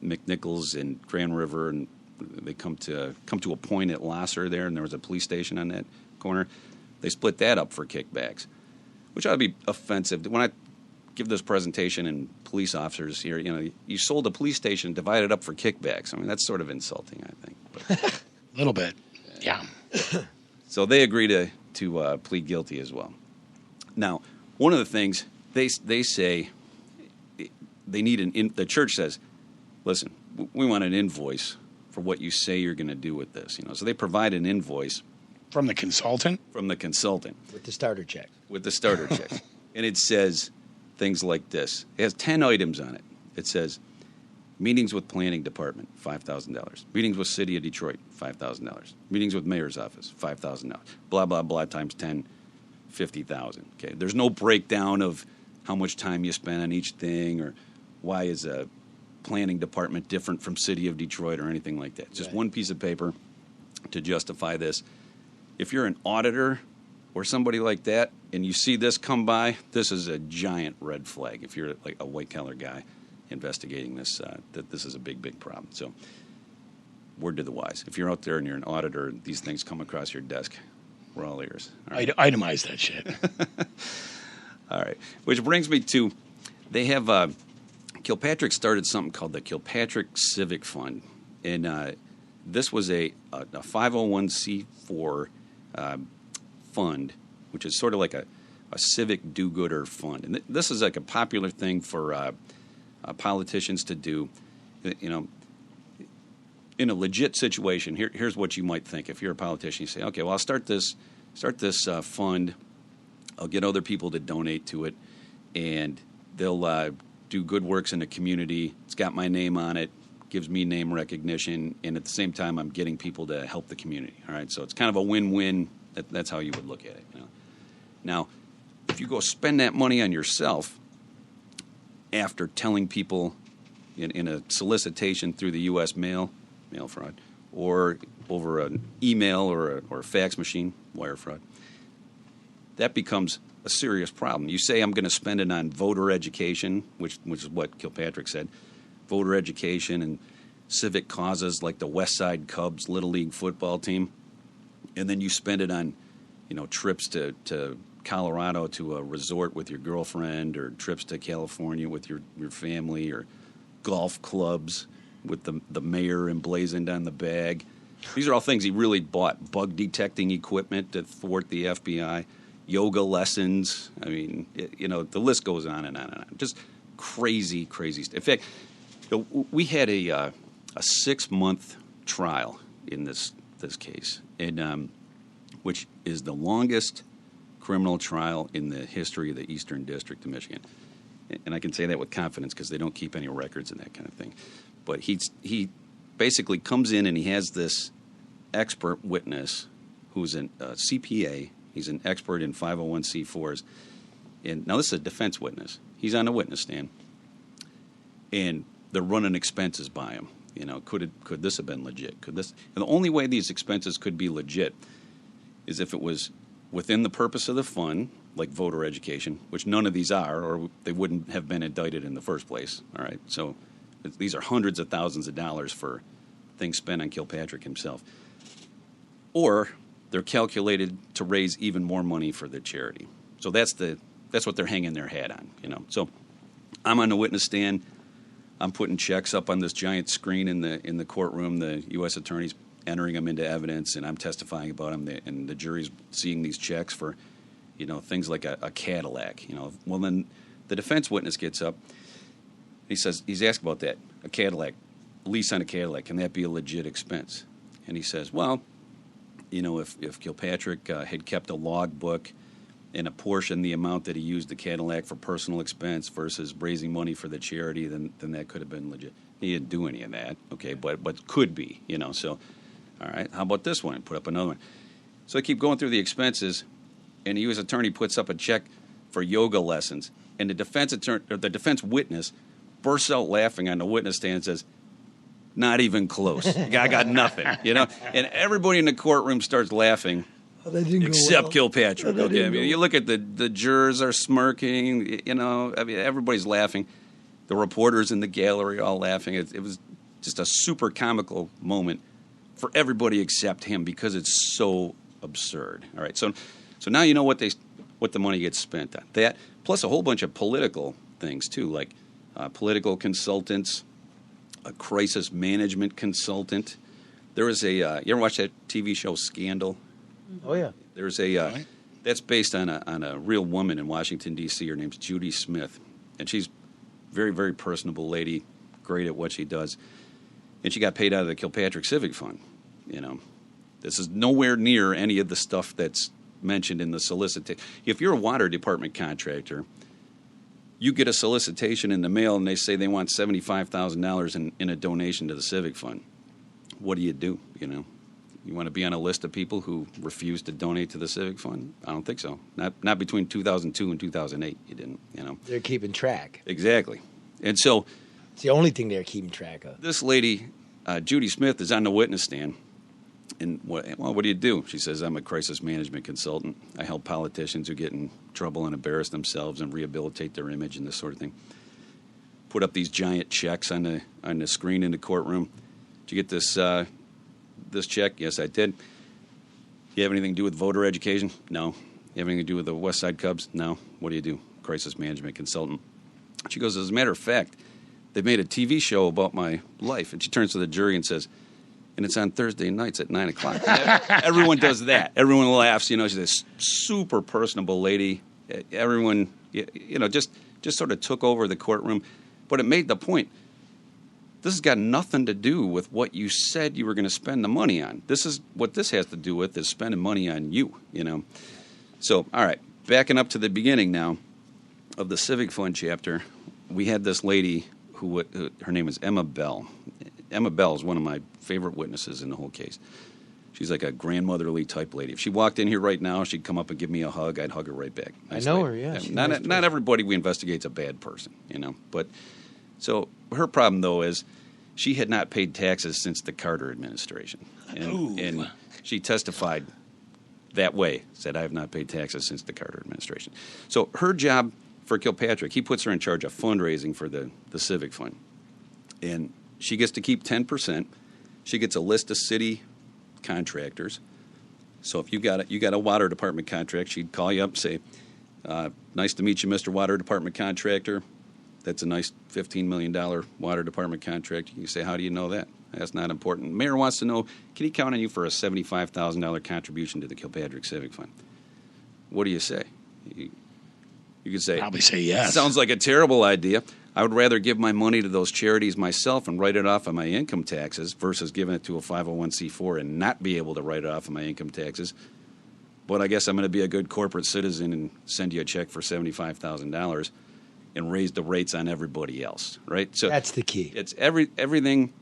McNichols and Grand River, and they come to a point at Lasser there, and there was a police station on that corner. They split that up for kickbacks, which ought to be offensive. When I give this presentation and police officers here, you sold a police station, divided up for kickbacks. I mean, that's sort of insulting, I think. But, a little bit, yeah. So they agree to plead guilty as well. Now, one of the things they say they need the church says, listen, we want an invoice for what you say you're going to do with this. So they provide an invoice from the consultant. With the starter check. And it says things like this. It has 10 items on it. It says, meetings with planning department, $5,000. Meetings with city of Detroit, $5,000. Meetings with mayor's office, $5,000. Blah, blah, blah, times 10, $50,000. Okay. There's no breakdown of how much time you spend on each thing or why is a planning department different from city of Detroit or anything like that. Just one piece of paper to justify this. If you're an auditor or somebody like that and you see this come by, this is a giant red flag. If you're like a white-collar guy investigating this, that this is a big, big problem. So, word to the wise. If you're out there and you're an auditor and these things come across your desk, we're all ears. All right. Itemize that shit. All right. Which brings me to, they have, Kilpatrick started something called the Kilpatrick Civic Fund. And this was a 501c4 fund, which is sort of like a civic do-gooder fund. And this is like a popular thing for politicians to do. In a legit situation, here's what you might think. If you're a politician, you say, okay, well, I'll start this fund. I'll get other people to donate to it, and they'll do good works in the community. It's got my name on it, gives me name recognition, and at the same time, I'm getting people to help the community. All right, so it's kind of a win-win. That's how you would look at it. Now, if you go spend that money on yourself after telling people in a solicitation through the U.S. mail fraud, or over an email or a fax machine, wire fraud, that becomes a serious problem. You say, I'm going to spend it on voter education, which is what Kilpatrick said, voter education and civic causes like the West Side Cubs Little League football team, and then you spend it on, trips to Colorado to a resort with your girlfriend, or trips to California with your family, or golf clubs with the mayor emblazoned on the bag. These are all things he really bought. Bug detecting equipment to thwart the FBI, yoga lessons. I mean, the list goes on and on and on. Just crazy, crazy stuff. In fact, we had a 6-month trial in this this case, and which is the longest criminal trial in the history of the Eastern District of Michigan. And I can say that with confidence because they don't keep any records and that kind of thing. But he basically comes in and he has this expert witness who's a CPA. He's an expert in 501c4s. And now this is a defense witness. He's on the witness stand. And they're running expenses by him. You know, could this have been legit? Could this? And the only way these expenses could be legit is if it was within the purpose of the fund, like voter education, which none of these are, or they wouldn't have been indicted in the first place. All right, so these are hundreds of thousands of dollars for things spent on Kilpatrick himself. Or they're calculated to raise even more money for the charity. So that's what they're hanging their hat on, you know. So I'm on the witness stand. I'm putting checks up on this giant screen in the courtroom. The U.S. attorney's entering them into evidence, and I'm testifying about them. And the jury's seeing these checks for, you know, things like a Cadillac. You know, well then the defense witness gets up. He's asked about that, a Cadillac, lease on a Cadillac. Can that be a legit expense? And he says, well, you know, if Kilpatrick had kept a log book and apportioned the amount that he used the Cadillac for personal expense versus raising money for the charity, then that could have been legit. He didn't do any of that, okay, but could be, you know. So, all right, how about this one? Put up another one. So I keep going through the expenses, and the U.S. attorney puts up a check for yoga lessons, and the defense witness bursts out laughing on the witness stand and says, "Not even close. I got nothing," you know. And everybody in the courtroom starts laughing. Except Kilpatrick. Okay, I mean, you look at the jurors are smirking. You know, I mean, everybody's laughing. The reporters in the gallery are all laughing. It was just a super comical moment for everybody except him because it's so absurd. All right, so now you know what the money gets spent on. That plus a whole bunch of political things too, like political consultants, a crisis management consultant. There was you ever watch that TV show Scandal? Oh yeah. There's a that's based on a real woman in Washington D.C. Her name's Judy Smith, and she's very, very personable lady, great at what she does, and she got paid out of the Kilpatrick Civic Fund. You know, this is nowhere near any of the stuff that's mentioned in the solicitation. If you're a water department contractor, you get a solicitation in the mail, and they say they want $75,000 in a donation to the Civic Fund. What do? You know. You want to be on a list of people who refused to donate to the Civic Fund? I don't think so. Not between 2002 and 2008. You didn't, you know. They're keeping track. Exactly. And so it's the only thing they're keeping track of. This lady, Judy Smith, is on the witness stand. And what do you do? She says, I'm a crisis management consultant. I help politicians who get in trouble and embarrass themselves and rehabilitate their image and this sort of thing. Put up these giant checks on the screen in the courtroom. Did you get this check? Yes, I did. You have anything to do with voter education? No. You have anything to do with the West Side Cubs? No. What do you do? Crisis management consultant. She goes, as a matter of fact, they made a TV show about my life. And she turns to the jury and says, and it's on Thursday nights at 9 o'clock. Everyone does that. Everyone laughs. You know, she's this super personable lady. Everyone, you know, just sort of took over the courtroom. But it made the point. This has got nothing to do with what you said you were going to spend the money on. This is what this has to do with is spending money on you, you know. So, all right, backing up to the beginning now of the Civic Fund chapter, we had this lady who her name is Emma Bell. Emma Bell is one of my favorite witnesses in the whole case. She's like a grandmotherly type lady. If she walked in here right now, she'd come up and give me a hug. I'd hug her right back. Nice I know lady. Her, yeah. Not everybody we investigate's a bad person, you know, but... So her problem, though, is she had not paid taxes since the Carter administration. And she testified that way, said, I have not paid taxes since the Carter administration. So her job for Kilpatrick, he puts her in charge of fundraising for the Civic Fund. And she gets to keep 10%. She gets a list of city contractors. So if you got a water department contract, she'd call you up and say, nice to meet you, Mr. Water Department Contractor. That's a nice $15 million water department contract. You say, how do you know that? That's not important. The mayor wants to know, can he count on you for a $75,000 contribution to the Kilpatrick Civic Fund? What do you say? You could say, probably say yes. Sounds like a terrible idea. I would rather give my money to those charities myself and write it off on my income taxes versus giving it to a 501c4 and not be able to write it off on my income taxes. But I guess I'm going to be a good corporate citizen and send you a check for $75,000 and raise the rates on everybody else, right? So That's the key. It's everything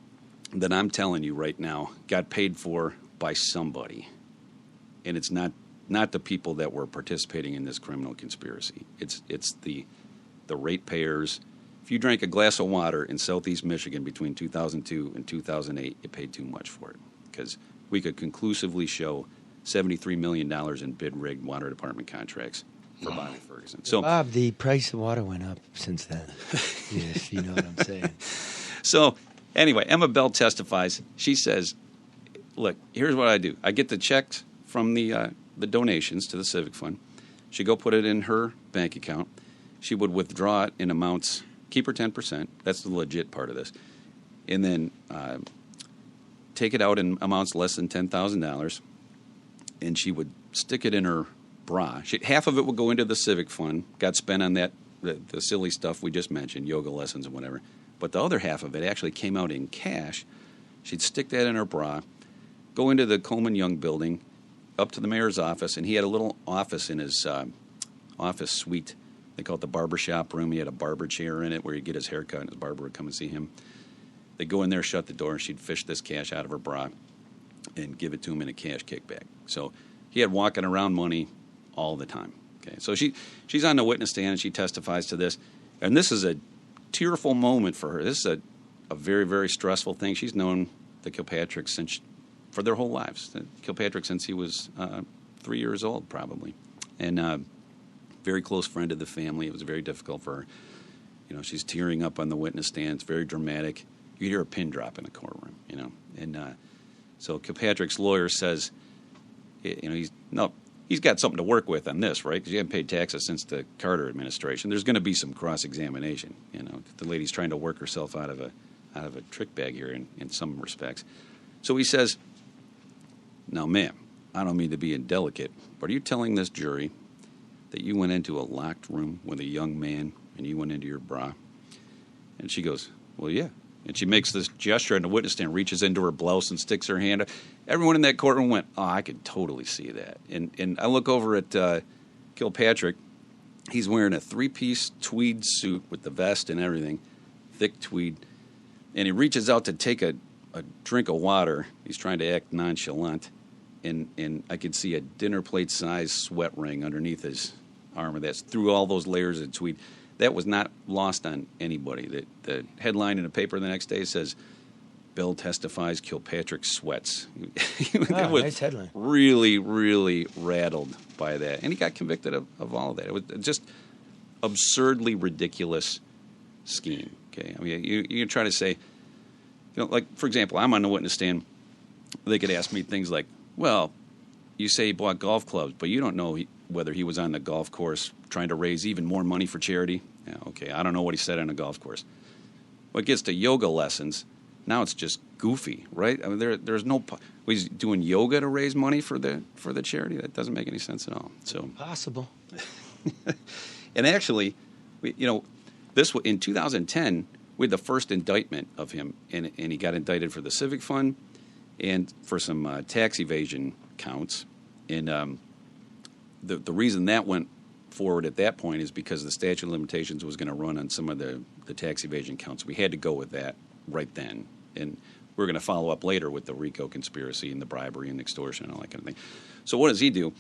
that I'm telling you right now got paid for by somebody, and it's not the people that were participating in this criminal conspiracy. It's the ratepayers. If you drank a glass of water in Southeast Michigan between 2002 and 2008, you paid too much for it, because we could conclusively show $73 million in bid-rigged water department contracts for Bobby Ferguson. So, Bob, the price of water went up since then. Yes, you know what I'm saying. So anyway, Emma Bell testifies. She says, look, here's what I do. I get the checks from the donations to the Civic Fund. She'd go put it in her bank account. She would withdraw it in amounts, keep her 10%. That's the legit part of this. And then take it out in amounts less than $10,000. And she would stick it in her bra. Half of it would go into the Civic Fund, got spent on that, the silly stuff we just mentioned, yoga lessons and whatever. But the other half of it actually came out in cash. She'd stick that in her bra, go into the Coleman Young building, up to the mayor's office, and he had a little office in his office suite. They call it the barbershop room. He had a barber chair in it where he'd get his hair cut, and his barber would come and see him. They'd go in there, shut the door, and she'd fish this cash out of her bra and give it to him in a cash kickback. So he had walking around money all the time. Okay, so she's on the witness stand, and she testifies to this. And this is a tearful moment for her. This is a very, very stressful thing. She's known the Kilpatricks for their whole lives. Kilpatrick since he was 3 years old, probably. And very close friend of the family. It was very difficult for her. You know, she's tearing up on the witness stand. It's very dramatic. You hear a pin drop in the courtroom, you know. And so Kilpatrick's lawyer says, you know, he's got something to work with on this, right? Because you haven't paid taxes since the Carter administration. There's going to be some cross-examination. You know, the lady's trying to work herself out of a trick bag here in some respects. So he says, now, ma'am, I don't mean to be indelicate, but are you telling this jury that you went into a locked room with a young man and you went into your bra? And she goes, well, yeah. And she makes this gesture on the witness stand, reaches into her blouse and sticks her hand up. Everyone in that courtroom went, oh, I could totally see that. And I look over at Kilpatrick. He's wearing a three-piece tweed suit with the vest and everything, thick tweed. And he reaches out to take a drink of water. He's trying to act nonchalant. And I could see a dinner plate-sized sweat ring underneath his arm. That's through all those layers of tweed. That was not lost on anybody. The headline in the paper the next day says, Bill testifies Kilpatrick sweats. Was nice headline. Really, really rattled by that. And he got convicted of all of that. It was just absurdly ridiculous scheme. Okay, I mean, you try to say, you know, like, for example, I'm on the witness stand. They could ask me things like, well, you say he bought golf clubs, but you don't know whether he was on the golf course trying to raise even more money for charity. Yeah, okay, I don't know what he said on a golf course. When it gets to yoga lessons, now it's just goofy, right? I mean, there's no. He's doing yoga to raise money for the charity. That doesn't make any sense at all. So Possible. And actually, this in 2010 we had the first indictment of him, and he got indicted for the Civic Fund and for some tax evasion counts. And the reason that went forward at that point is because the statute of limitations was going to run on some of the tax evasion counts. We had to go with that right then. And we're going to follow up later with the RICO conspiracy and the bribery and extortion and all that kind of thing. So what does he do?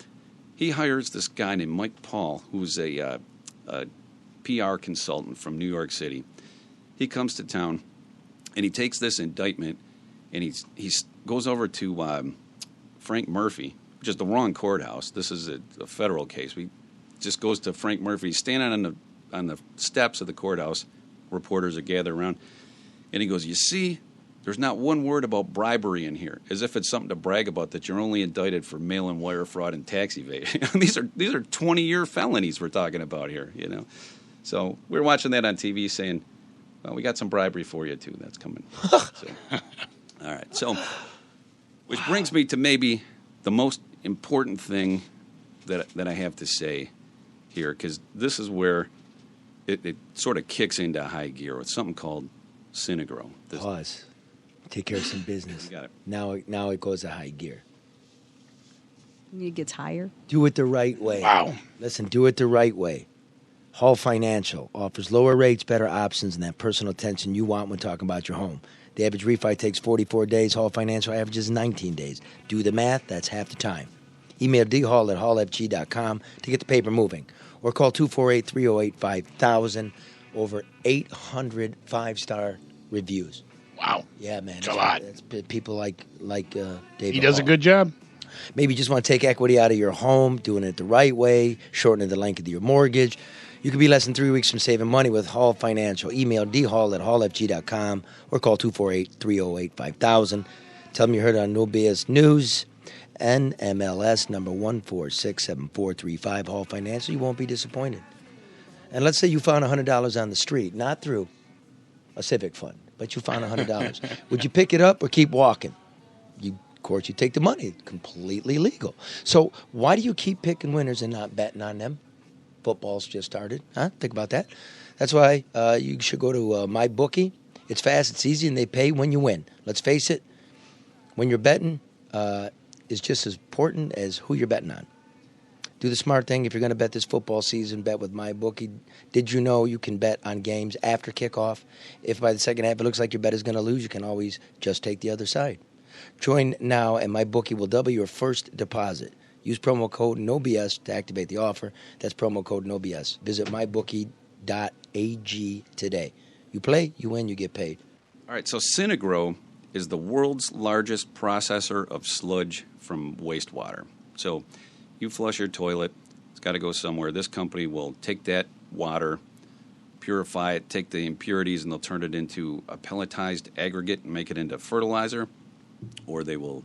He hires this guy named Mike Paul, who's a PR consultant from New York City. He comes to town, and he takes this indictment, and he goes over to Frank Murphy, which is the wrong courthouse. This is a federal case. He just goes to Frank Murphy. He's standing on the steps of the courthouse. Reporters are gathered around. And he goes, you see, there's not one word about bribery in here, as if it's something to brag about that you're only indicted for mail-in wire fraud and tax evasion. These are 20-year felonies we're talking about here, you know. So we're watching that on TV saying, well, we got some bribery for you, too. That's coming. All right. So, which brings me to maybe the most important thing that I have to say here, because this is where it sort of kicks into high gear with something called Synagro. Pause. Take care of some business. You got it. Now it goes to high gear. It gets higher. Do it the right way. Wow. Listen, do it the right way. Hall Financial offers lower rates, better options, and that personal attention you want when talking about your home. The average refi takes 44 days. Hall Financial averages 19 days. Do the math. That's half the time. Email dhall@hallfg.com to get the paper moving. Or call 248-308-5000. Over 800 five-star reviews. Wow. Yeah, man. It's a lot. It's people like David He does a Hall. good job. Maybe you just want to take equity out of your home, doing it the right way, shortening the length of your mortgage. You could be less than 3 weeks from saving money with Hall Financial. Email dhall@hallfg.com or call 248-308-5000. Tell them you heard it on No BS News, NMLS number 1467435, Hall Financial. You won't be disappointed. And let's say you found $100 on the street, not through a civic fund, but you found $100. Would you pick it up or keep walking? Of course, you take the money. It's completely legal. So why do you keep picking winners and not betting on them? Football's just started. Huh? Think about that. That's why you should go to MyBookie. It's fast, it's easy, and they pay when you win. Let's face it, when you're betting, is just as important as who you're betting on. Do the smart thing. If you're going to bet this football season, bet with MyBookie. Did you know you can bet on games after kickoff? If by the second half it looks like your bet is going to lose, you can always just take the other side. Join now, and MyBookie will double your first deposit. Use promo code NOBS to activate the offer. That's promo code NOBS. Visit mybookie.ag today. You play, you win, you get paid. All right, so Synagro is the world's largest processor of sludge from wastewater. So you flush your toilet, it's got to go somewhere. This company will take that water, purify it, take the impurities, and they'll turn it into a pelletized aggregate and make it into fertilizer, or they will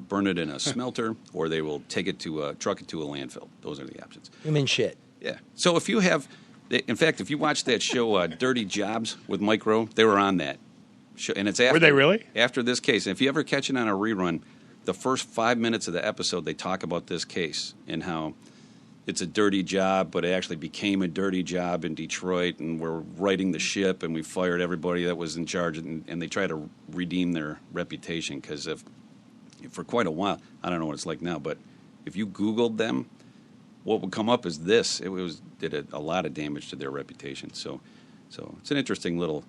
burn it in a smelter, or they will take it to truck it to a landfill. Those are the options. You mean shit. Yeah. So if you have, in fact, if you watch that show Dirty Jobs with Mike Rowe, they were on that show, and it's after. Were they really? After this case. And if you ever catch it on a rerun, the first 5 minutes of the episode, they talk about this case and how it's a dirty job, but it actually became a dirty job in Detroit, and we're righting the ship, and we fired everybody that was in charge, and they try to redeem their reputation, because if for quite a while, I don't know what it's like now, but if you Googled them, what would come up is this. It did a lot of damage to their reputation. So it's an interesting little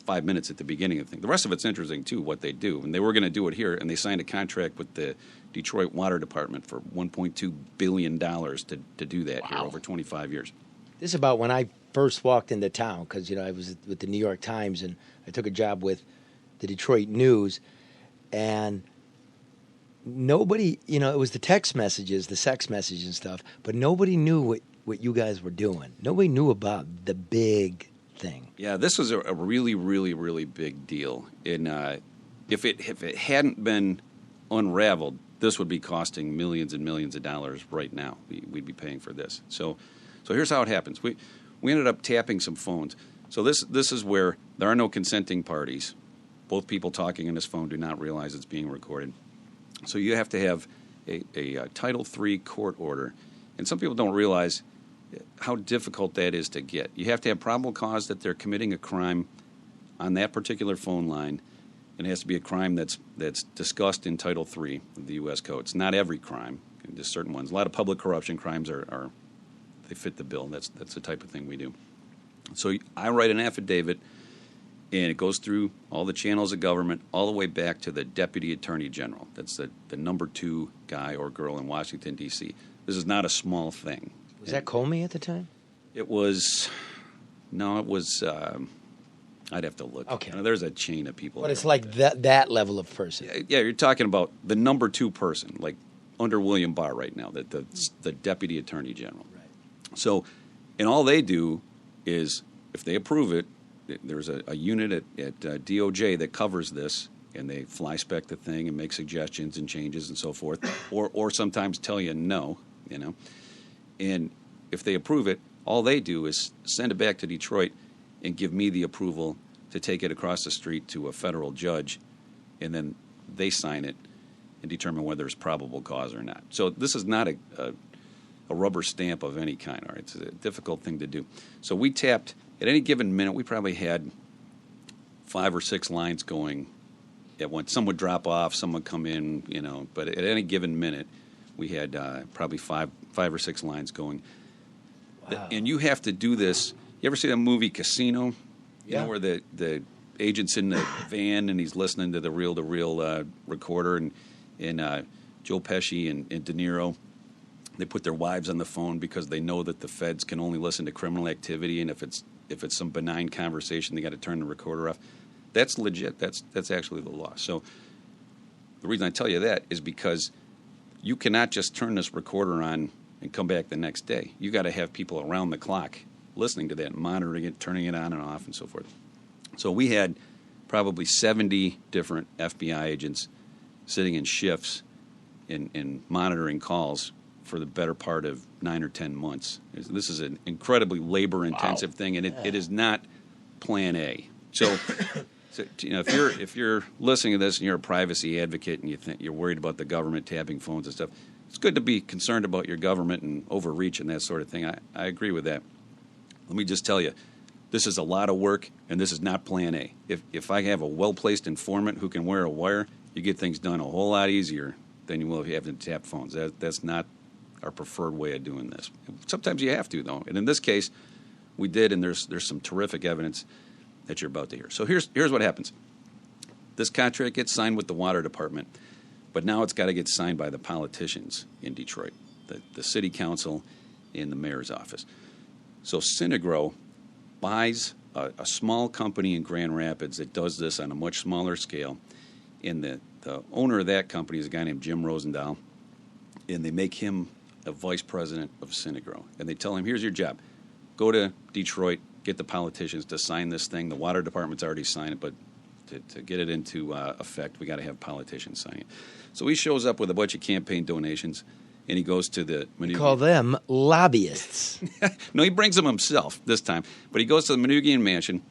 5 minutes at the beginning of the thing. The rest of it's interesting, too, what they do. And they were going to do it here, and they signed a contract with the Detroit Water Department for $1.2 billion to do that here over 25 years. This is about when I first walked into town, because I was with the New York Times, and I took a job with the Detroit News, and nobody, it was the text messages, the sex messages and stuff, but nobody knew what you guys were doing. Nobody knew about the big thing. Yeah, this was a really, really, really big deal. And if it hadn't been unraveled, this would be costing millions and millions of dollars right now. We'd be paying for this. So here's how it happens. We ended up tapping some phones. So this is where there are no consenting parties. Both people talking on this phone do not realize it's being recorded. So you have to have a Title III court order. And some people don't realize how difficult that is to get. You have to have probable cause that they're committing a crime on that particular phone line. It has to be a crime that's discussed in Title III of the U.S. Code. It's not every crime, just certain ones. A lot of public corruption crimes they fit the bill. That's the type of thing we do. So I write an affidavit, and it goes through all the channels of government, all the way back to the Deputy Attorney General. That's the number 2 guy or girl in Washington, D.C. This is not a small thing. Was that Comey at the time? It was, I'd have to look. Okay. There's a chain of people. But it's like that level of person. Yeah, you're talking about the number 2 person, like under William Barr right now, the Deputy Attorney General. Right. So, and all they do is, if they approve it, there's a unit at DOJ that covers this, and they fly spec the thing and make suggestions and changes and so forth, or sometimes tell you no, And if they approve it, all they do is send it back to Detroit and give me the approval to take it across the street to a federal judge, and then they sign it and determine whether it's probable cause or not. So this is not a a rubber stamp of any kind. All right, it's a difficult thing to do. So we tapped at any given minute. We probably had 5 or 6 lines going at once. Some would drop off, some would come in, But at any given minute, we had probably five or 6 lines going. Wow. And you have to do this. You ever see that movie Casino? Yeah. Where the agent's in the van and he's listening to the reel-to-reel recorder, and Joe Pesci and De Niro, they put their wives on the phone because they know that the feds can only listen to criminal activity, and if it's some benign conversation, they got to turn the recorder off. That's legit. That's actually the law. So the reason I tell you that is because you cannot just turn this recorder on and come back the next day. You got to have people around the clock listening to that, monitoring it, turning it on and off, and so forth. So we had probably 70 different FBI agents sitting in shifts and monitoring calls for the better part of 9 or 10 months. This is an incredibly labor-intensive thing, and it is not Plan A. So, if you're listening to this and you're a privacy advocate and you think you're worried about the government tapping phones and stuff, it's good to be concerned about your government and overreach and that sort of thing. I agree with that. Let me just tell you, this is a lot of work, and this is not Plan A. If I have a well-placed informant who can wear a wire, you get things done a whole lot easier than you will if you have to tap phones. That's not our preferred way of doing this. Sometimes you have to, though. And in this case, we did, and there's some terrific evidence that you're about to hear. So here's what happens. This contract gets signed with the water department, but now it's got to get signed by the politicians in Detroit, the city council and the mayor's office. So Synagro buys a small company in Grand Rapids that does this on a much smaller scale, and the owner of that company is a guy named Jim Rosendahl, and they make him a vice president of Synagro. And they tell him, here's your job. Go to Detroit, get the politicians to sign this thing. The water department's already signed it, but to get it into effect, we got to have politicians sign it. So he shows up with a bunch of campaign donations, and he goes to the... We call them lobbyists. No, he brings them himself this time. But he goes to the Manugian Mansion,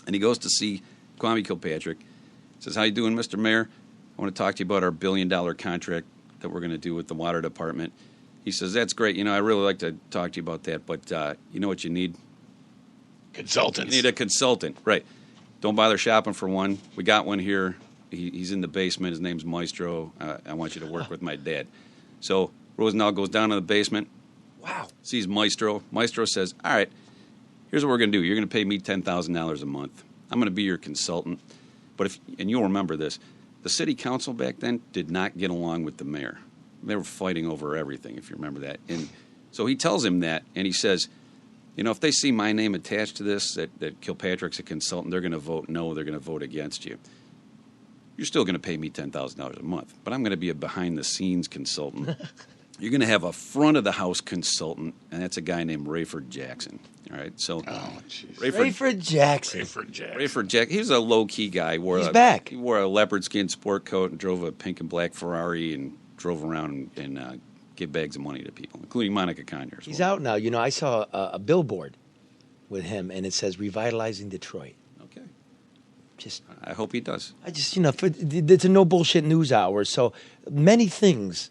and he goes to see Kwame Kilpatrick. He says, how you doing, Mr. Mayor? I want to talk to you about our $1 billion contract that we're going to do with the water department. He says, that's great. I really like to talk to you about that, but you know what you need? Consultants. You need a consultant. Right. Don't bother shopping for one. We got one here. He's in the basement. His name's Maestro. I want you to work with my dad. So Rosendahl goes down to the basement. Wow. Sees Maestro. Maestro says, all right, here's what we're going to do. You're going to pay me $10,000 a month. I'm going to be your consultant. But and you'll remember this, the city council back then did not get along with the mayor. They were fighting over everything, if you remember that. And so he tells him that, and he says, if they see my name attached to this, that Kilpatrick's a consultant, they're going to vote no, they're going to vote against you. You're still going to pay me $10,000 a month, but I'm going to be a behind-the-scenes consultant. You're going to have a front-of-the-house consultant, and that's a guy named Rayford Jackson. All right, so Rayford Jackson. Rayford Jackson. He was a low-key guy. He's back. He wore a leopard skin sport coat and drove a pink and black Ferrari and drove around and gave bags of money to people, including Monica Conyers. He's out now. I saw a billboard with him, and it says "Revitalizing Detroit." Okay. I hope he does. It's a no bullshit news hour, so many things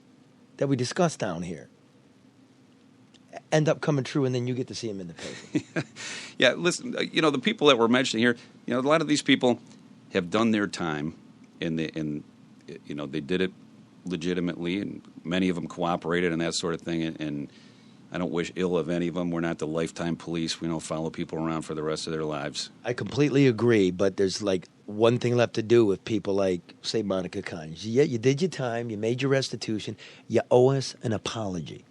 that we discuss down here end up coming true, and then you get to see them in the paper. Yeah, listen, the people that we're mentioning here, a lot of these people have done their time, and they did it legitimately, and many of them cooperated and that sort of thing, and I don't wish ill of any of them. We're not the lifetime police. We don't follow people around for the rest of their lives. I completely agree, but there's one thing left to do with people like, say, Monica Conyers. Yeah, you did your time. You made your restitution. You owe us an apology.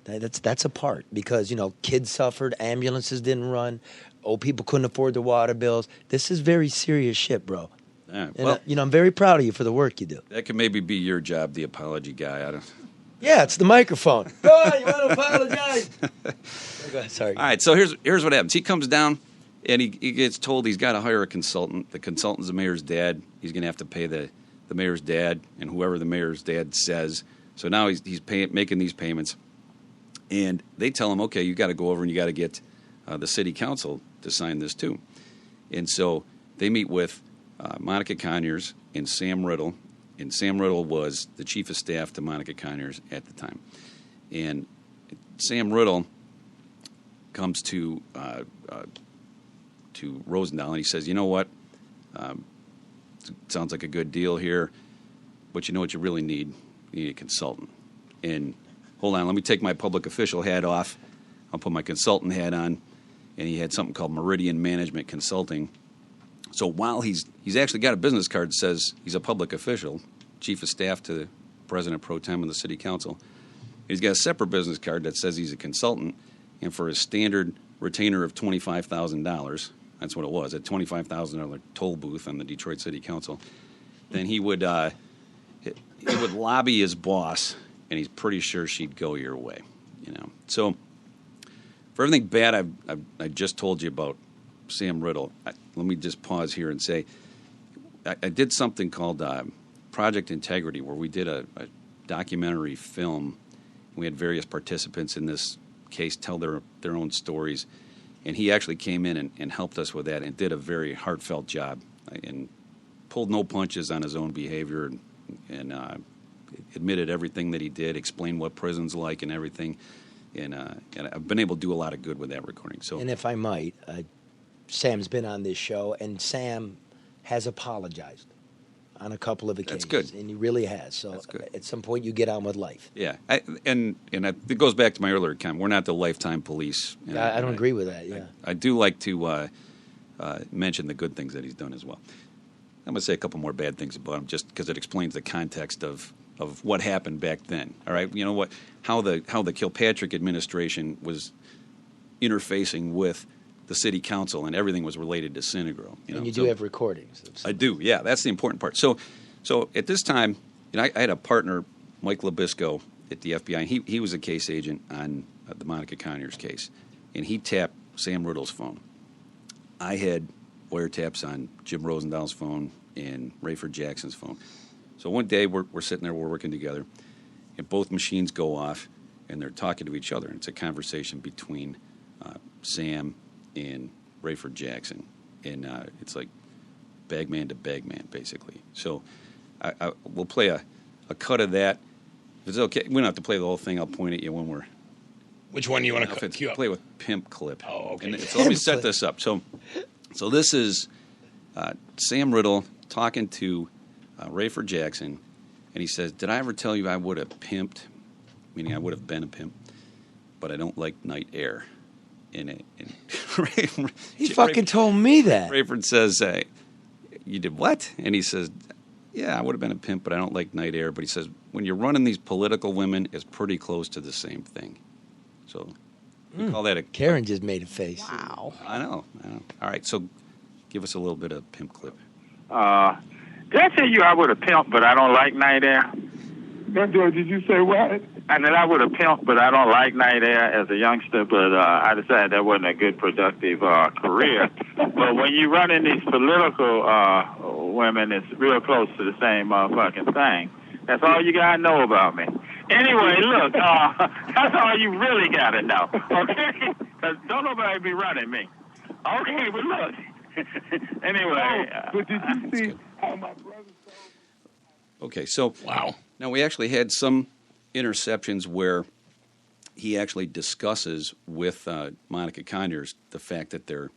Yeah. That's a part because, kids suffered, ambulances didn't run, old people couldn't afford the water bills. This is very serious shit, bro. Yeah, well, I'm very proud of you for the work you do. That could maybe be your job, the apology guy. Yeah, it's the microphone. Oh, you want to apologize? Go ahead, sorry. All right, so here's what happens. He comes down, and he gets told he's got to hire a consultant. The consultant's the mayor's dad. He's going to have to pay the mayor's dad and whoever the mayor's dad says. So now he's making these payments. And they tell him, okay, you got to go over and you got to get the city council to sign this too. And so they meet with Monica Conyers and Sam Riddle. And Sam Riddle was the chief of staff to Monica Conyers at the time. And Sam Riddle comes to Rosendahl and he says, you know what? Sounds like a good deal here, but you know what you really need? You need a consultant. And hold on, let me take my public official hat off. I'll put my consultant hat on. And he had something called Meridian Management Consulting. So while he's actually got a business card that says he's a public official, chief of staff to the president pro tem of the city council, he's got a separate business card that says he's a consultant, and for his standard retainer of $25,000, that's what it was, a $25,000 toll booth on the Detroit City Council, then he would lobby his boss, and he's pretty sure she'd go your way, you know. So for everything bad I just told you about Sam Riddle, let me just pause here and say I did something called Project Integrity, where we did a documentary film. We had various participants in this case tell their own stories, and he actually came in and helped us with that and did a very heartfelt job and pulled no punches on his own behavior and admitted everything that he did, explained what prison's like and everything. And I've been able to do a lot of good with that recording. So, and if I might, Sam's been on this show, and Sam has apologized on a couple of occasions. That's good. And he really has. So That's good. At some point, you get on with life. Yeah, it goes back to my earlier comment. We're not the lifetime police. I don't agree with that, yeah. I do like to mention the good things that he's done as well. I'm going to say a couple more bad things about him just because it explains the context of what happened back then. All right, you know what? How the Kilpatrick administration was interfacing with the city council, and everything was related to Synagro. And you do have recordings. I do, yeah. That's the important part. So at this time, I had a partner, Mike Labisco, at the FBI, and he was a case agent on the Monica Conyers case, and he tapped Sam Riddle's phone. I had wiretaps on Jim Rosendahl's phone and Rayford Jackson's phone. So one day we're sitting there, we're working together, and both machines go off, and they're talking to each other. And it's a conversation between Sam and Rayford Jackson, and it's like bagman to bagman, basically. So we'll play a cut of that. If it's okay, we don't have to play the whole thing. I'll point at you when we're. Which one you want to If play with Pimp Clip. Oh, okay. And so let me set this up. So this is Sam Riddle talking to Rayford Jackson, and he says, "Did I ever tell you I would have pimped? Meaning I would have been a pimp, but I don't like night air." And He fucking told me that. Rayford says, "You did what?" And he says, "Yeah, I would have been a pimp, but I don't like night air." But he says, "When you're running these political women, it's pretty close to the same thing." So we call that a... Karen just made a face. Wow. I know. All right, so give us a little bit of Pimp Clip. Did I tell you I would have pimped, but I don't like night air? Did you say what? And then I would have pimped, but I don't like night air as a youngster, but I decided that wasn't a good, productive career. But when you run in these political women, it's real close to the same motherfucking thing. That's all you got to know about me. Anyway, look, that's all you really got to know, okay? Because don't nobody be running me. Okay, but look. Anyway. But did you see how my brother... Okay, so... Wow. Now, we actually had some interceptions where he actually discusses with Monica Conyers the fact that they're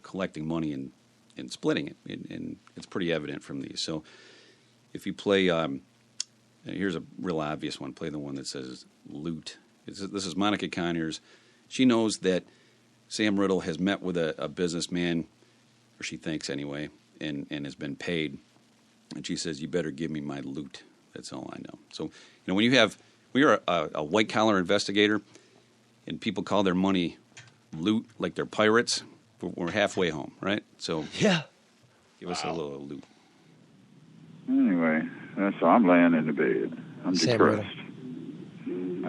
collecting money and splitting it, and it's pretty evident from these. So if you play, here's a real obvious one. Play the one that says loot. This is Monica Conyers. She knows that Sam Riddle has met with a businessman, or she thinks anyway, and has been paid. And she says, "You better give me my loot." That's all I know. So, when you're a white-collar investigator and people call their money loot like they're pirates, we're halfway home, right? So, Yeah. give us a little loot. Anyway, that's all. I'm laying in the bed. I'm Sam depressed. You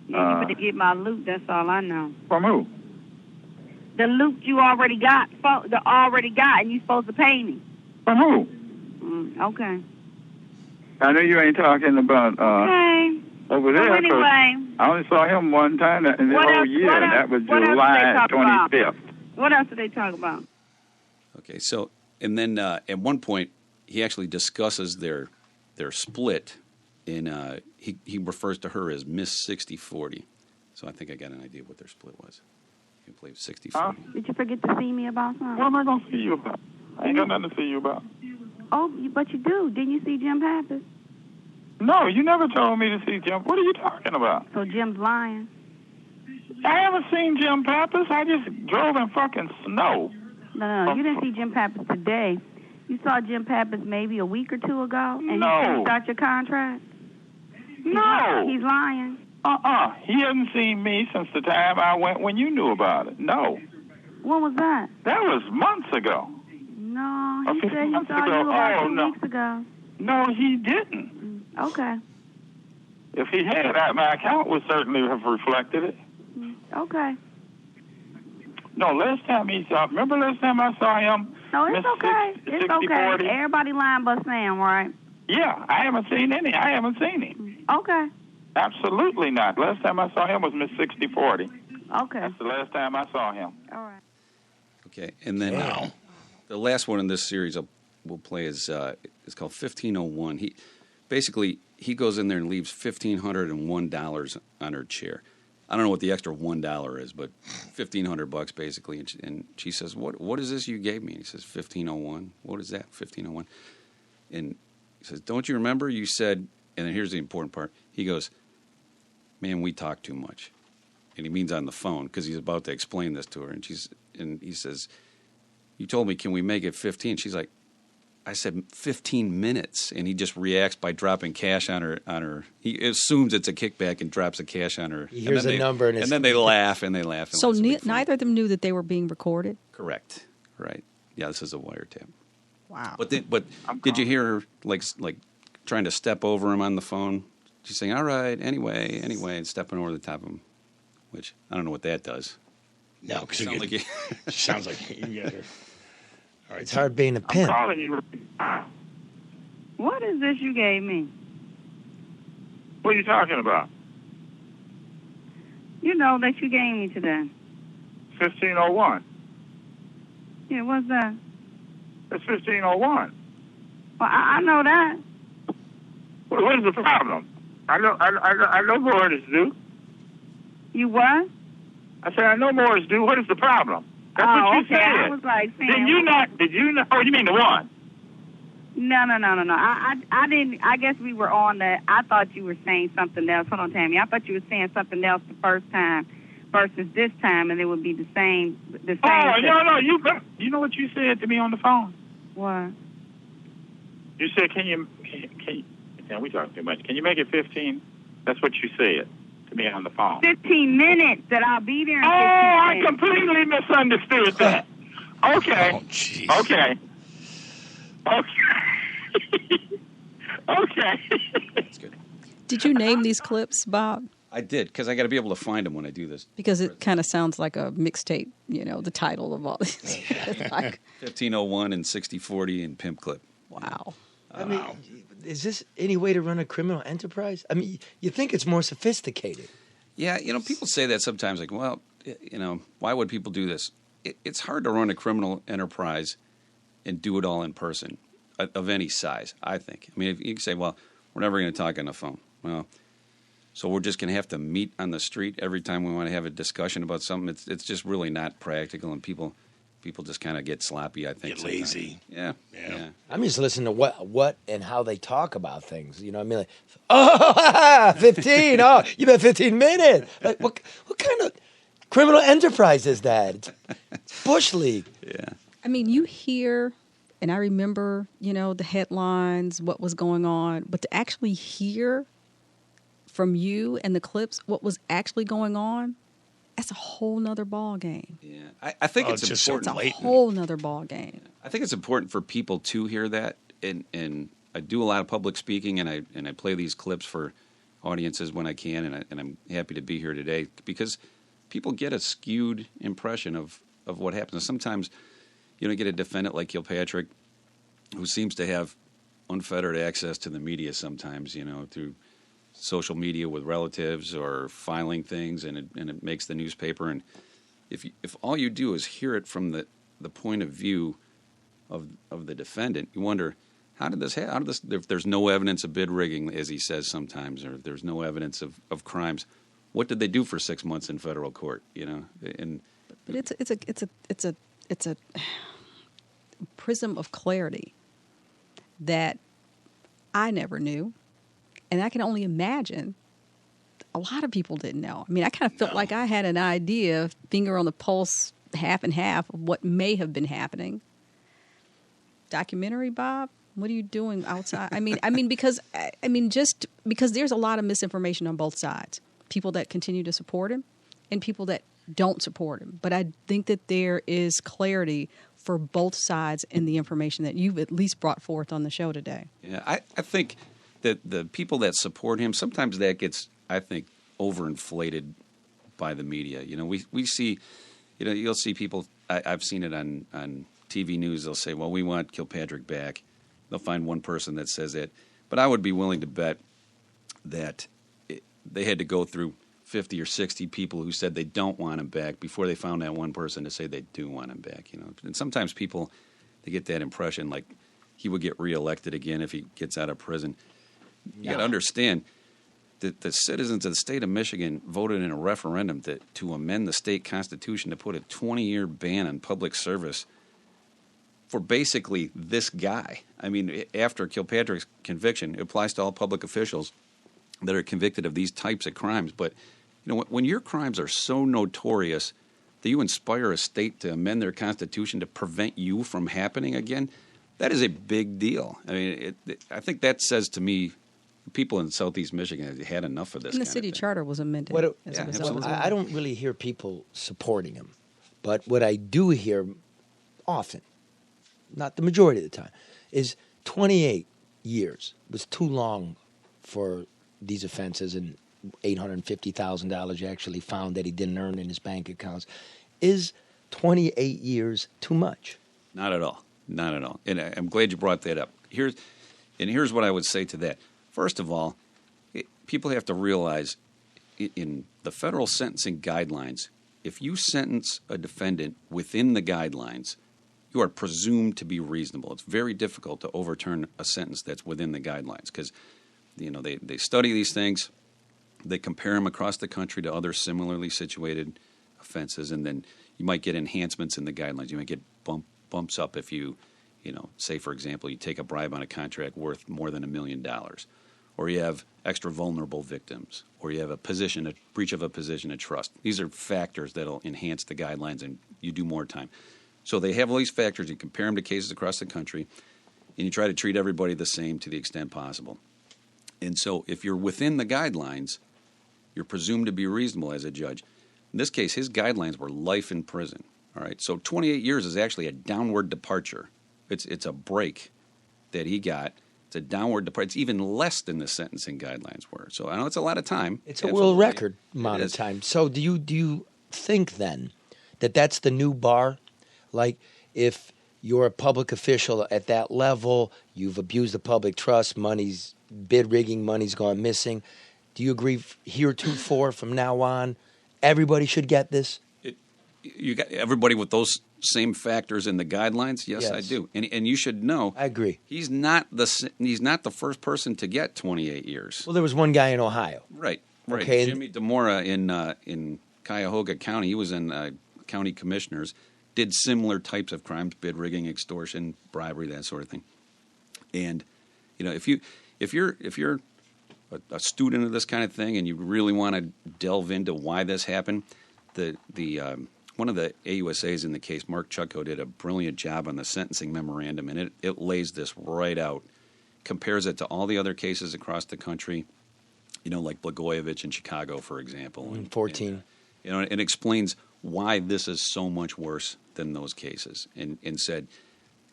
better get my loot. That's all I know. From who? The loot you already got, and you supposed to pay me. From who? Okay. I know you ain't talking about Okay. over there. So anyway, I only saw him one time in the whole year, and that was July 25th. What else did they talk about? Okay, so, and then at one point, he actually discusses their split and he refers to her as Miss 60-40. So I think I got an idea what their split was. You play 60-40. Did you forget to see me about something? What am I going to see you about? I ain't got nothing to see you about. Oh, but you do. Didn't you see Jim Pappas? No, you never told me to see Jim. What are you talking about? So Jim's lying. I haven't seen Jim Pappas. I just drove in fucking snow. No, you didn't see Jim Pappas today. You saw Jim Pappas maybe a week or two ago, and No. he finished out your contract? No. He's lying. He hasn't seen me since the time I went when you knew about it. No. When was that? That was months ago. No, A he few said he months saw ago. you about Oh, 2 no. weeks ago. No, he didn't. Okay. If he had, my account would certainly have reflected it. Okay. No, last time remember last time I saw him? No, it's okay. It's 60, okay. 40? Everybody lying but Sam, right? Yeah, I haven't seen him. Okay. Absolutely not. Last time I saw him was Miss 60-40. Okay. That's the last time I saw him. All right. Okay, and then the last one in this series we'll play is called 1501. He goes in there and leaves $1,501 on her chair. I don't know what the extra $1 is, but $1,500 basically. And she says, "What is this you gave me?" And he says, 1501. What is that? 1501. And he says, "Don't you remember? You said." And then here's the important part. He goes, "Man, we talk too much," and he means on the phone because he's about to explain this to her. And he says, "You told me, can we make it 15?" She's like, "I said 15 minutes," and he just reacts by dropping cash on her. He assumes it's a kickback and drops the cash on her. He hears a number, and then they laugh and they laugh. So neither of them knew that they were being recorded? Correct. Right. Yeah, this is a wiretap. Wow. But did you hear her like trying to step over him on the phone? She's saying, "All right, anyway," and stepping over the top of him, which I don't know what that does. No, because it sounds like you guys are. All right, it's hard being a pimp. I'm calling you. What is this you gave me? What are you talking about? You know that you gave me today. 1501. Yeah, what's that? It's 1501. Well, I know that. What is the problem? I know more is due. You what? I said I know more is due. What is the problem? That's what you okay. said. I was like, Sam, Did you not? Oh, you mean the one? No. I didn't. I guess we were on that. I thought you were saying something else. Hold on, Tammy. I thought you were saying something else the first time versus this time, and it would be the same. Oh, no. You know what you said to me on the phone? What? You said, can you? Yeah, we talk too much. Can you make it 15? That's what you said to me on the phone. 15 minutes that I'll be there in 15 I minutes. completely misunderstood that. Okay. Oh, jeez. Okay. Okay. That's good. Did you name these clips, Bob? I did, because I got to be able to find them when I do this. Because it kind of sounds like a mixtape, the title of all these. Like, 1501 and 60-40 and Pimp Clip. wow. I mean, is this any way to run a criminal enterprise? I mean, you think it's more sophisticated. Yeah, people say that sometimes, like, well, why would people do this? It's hard to run a criminal enterprise and do it all in person of any size, I think. I mean, if you can say, well, we're never going to talk on the phone. Well, so we're just going to have to meet on the street every time we want to have a discussion about something. It's just really not practical, and people just kind of get sloppy, I think. Get lazy. Yeah. I'm just listening to what and how they talk about things. You know what I mean? Like, 15. Oh, you bet 15 minutes. Like, what kind of criminal enterprise is that? It's Bush League. Yeah. I mean, you hear, and I remember, the headlines, what was going on, but to actually hear from you and the clips what was actually going on, that's a whole nother ball game. Yeah, I think it's just important. so It's a whole nother ball game. I think it's important for people to hear that, and I do a lot of public speaking, and I play these clips for audiences when I can, and I'm happy to be here today because people get a skewed impression of what happens. Sometimes you get a defendant like Kilpatrick who seems to have unfettered access to the media sometimes, through social media with relatives or filing things, and it makes the newspaper. And if all you do is hear it from the point of view of the defendant, you wonder, how did this happen? How did this? If there's no evidence of bid rigging, as he says sometimes, or if there's no evidence of crimes, what did they do for 6 months in federal court? And But it's a prism of clarity that I never knew, and I can only imagine a lot of people didn't know. I mean, I kind of felt like I had an idea, finger on the pulse, half and half of what may have been happening. Documentary, Bob? What are you doing outside? Just because there's a lot of misinformation on both sides. People that continue to support him and people that don't support him. But I think that there is clarity for both sides in the information that you've at least brought forth on the show today. Yeah, I think that the people that support him, sometimes that gets, I think, overinflated by the media. We see, you'll see people, I've seen it on TV news, they'll say, well, we want Kilpatrick back. They'll find one person that says it. But I would be willing to bet that they had to go through 50 or 60 people who said they don't want him back before they found that one person to say they do want him back. And sometimes people, they get that impression like he would get reelected again if he gets out of prison. You got to understand that the citizens of the state of Michigan voted in a referendum to amend the state constitution to put a 20-year ban on public service for basically this guy. I mean, after Kilpatrick's conviction, it applies to all public officials that are convicted of these types of crimes. But, when your crimes are so notorious that you inspire a state to amend their constitution to prevent you from happening again, that is a big deal. I mean, I think that says to me, people in Southeast Michigan have had enough of this. And the city charter was amended. I don't really hear people supporting him. But what I do hear often, not the majority of the time, is 28 years was too long for these offenses, and $850,000 you actually found that he didn't earn in his bank accounts. Is 28 years too much? Not at all. Not at all. And I'm glad you brought that up. Here's what I would say to that. First of all, people have to realize in the federal sentencing guidelines, if you sentence a defendant within the guidelines, you are presumed to be reasonable. It's very difficult to overturn a sentence that's within the guidelines because, they study these things, they compare them across the country to other similarly situated offenses, and then you might get enhancements in the guidelines. You might get bumps up if you say, for example, you take a bribe on a contract worth more than $1 million, or you have extra vulnerable victims, or you have a breach of a position of trust. These are factors that'll enhance the guidelines and you do more time. So they have all these factors. You compare them to cases across the country, and you try to treat everybody the same to the extent possible. And so if you're within the guidelines, you're presumed to be reasonable as a judge. In this case, his guidelines were life in prison. All right, so 28 years is actually a downward departure. It's a break that he got. It's a downward departure. It's even less than the sentencing guidelines were. So I know it's a lot of time. It's a world record amount of time. So do you think then that that's the new bar? Like if you're a public official at that level, you've abused the public trust, bid rigging money's gone missing. Do you agree heretofore from now on, everybody should get this? You got everybody with those same factors in the guidelines? Yes, I do. And you should know. I agree. He's not the first person to get 28 years. Well, there was one guy in Ohio. Right. Okay, Jimmy DeMora in Cuyahoga County, he was in county commissioners, did similar types of crimes, bid rigging, extortion, bribery, that sort of thing. And if you're a student of this kind of thing and you really want to delve into why this happened, the one of the AUSAs in the case, Mark Chutko, did a brilliant job on the sentencing memorandum, and it lays this right out, compares it to all the other cases across the country, like Blagojevich in Chicago, for example. 14. And it explains why this is so much worse than those cases, and said,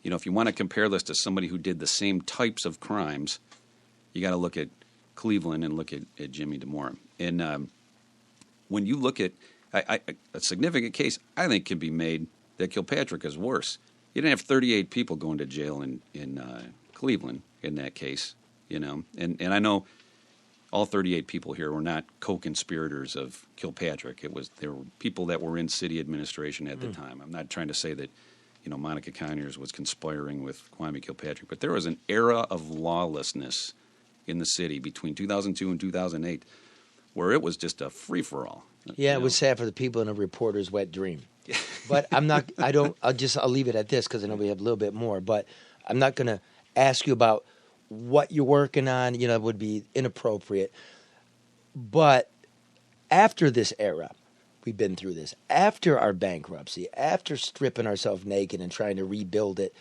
if you want to compare this to somebody who did the same types of crimes, you got to look at Cleveland and look at Jimmy DeMora. And when you look at a significant case, I think can be made that Kilpatrick is worse. You didn't have 38 people going to jail in Cleveland in that case, And I know all 38 people here were not co-conspirators of Kilpatrick. There were people that were in city administration at the time. I'm not trying to say that, Monica Conyers was conspiring with Kwame Kilpatrick, but there was an era of lawlessness in the city between 2002 and 2008 where it was just a free-for-all. Yeah, it was sad for the people in a reporter's wet dream. But I'll leave it at this because I know we have a little bit more, but I'm not going to ask you about what you're working on, it would be inappropriate. But after this era, we've been through this, after our bankruptcy, after stripping ourselves naked and trying to rebuild it,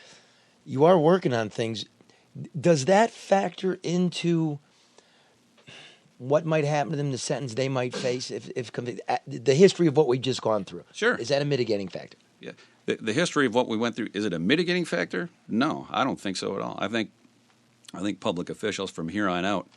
you are working on things. Does that factor into what might happen to them, the sentence they might face, if the history of what we've just gone through? Sure. Is that a mitigating factor? Yeah. The history of what we went through, is it a mitigating factor? No, I don't think so at all. I think public officials from here on out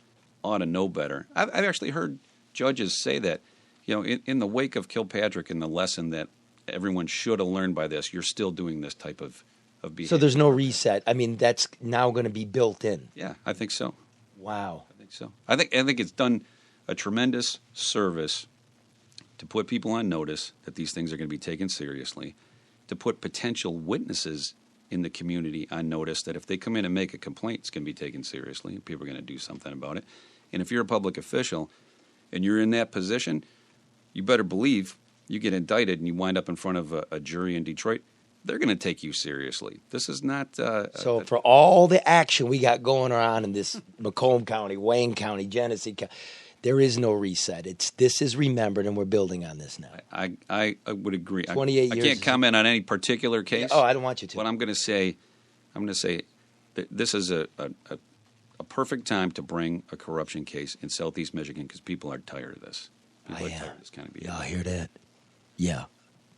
ought to know better. I've actually heard judges say that, in the wake of Kilpatrick and the lesson that everyone should have learned by this, you're still doing this type of behavior. So there's no reset. I mean, that's now going to be built in. Yeah, I think so. Wow. I think so. I think it's done a tremendous service to put people on notice that these things are going to be taken seriously, to put potential witnesses in the community on notice that if they come in and make a complaint, it's going to be taken seriously and people are going to do something about it. And if you're a public official and you're in that position, you better believe you get indicted and you wind up in front of a jury in Detroit, they're going to take you seriously. This is not... So for all the action we got going on in this Macomb County, Wayne County, Genesee County, there is no reset. This is remembered, and we're building on this now. I would agree. 28 years. I can't comment on any particular case. Oh, I don't want you to. But I'm going to say that this is a perfect time to bring a corruption case in Southeast Michigan because people are tired of this. People are tired of this kind of behavior. Y'all hear that? Yeah.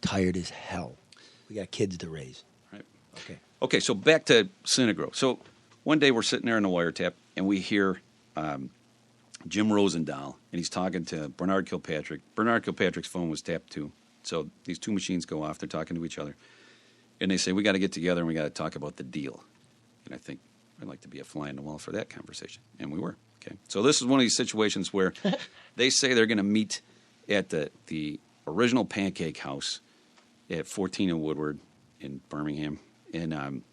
Tired as hell. We got kids to raise. Right. Okay, so back to Synagro. So one day we're sitting there in the wiretap, and we hear Jim Rosendahl, and he's talking to Bernard Kilpatrick. Bernard Kilpatrick's phone was tapped too. So these two machines go off. They're talking to each other. And they say, we got to get together and we got to talk about the deal. And I think I'd like to be a fly on the wall for that conversation. And we were. Okay. So this is one of these situations where they say they're going to meet at the original Pancake House at 14 and Woodward in Birmingham in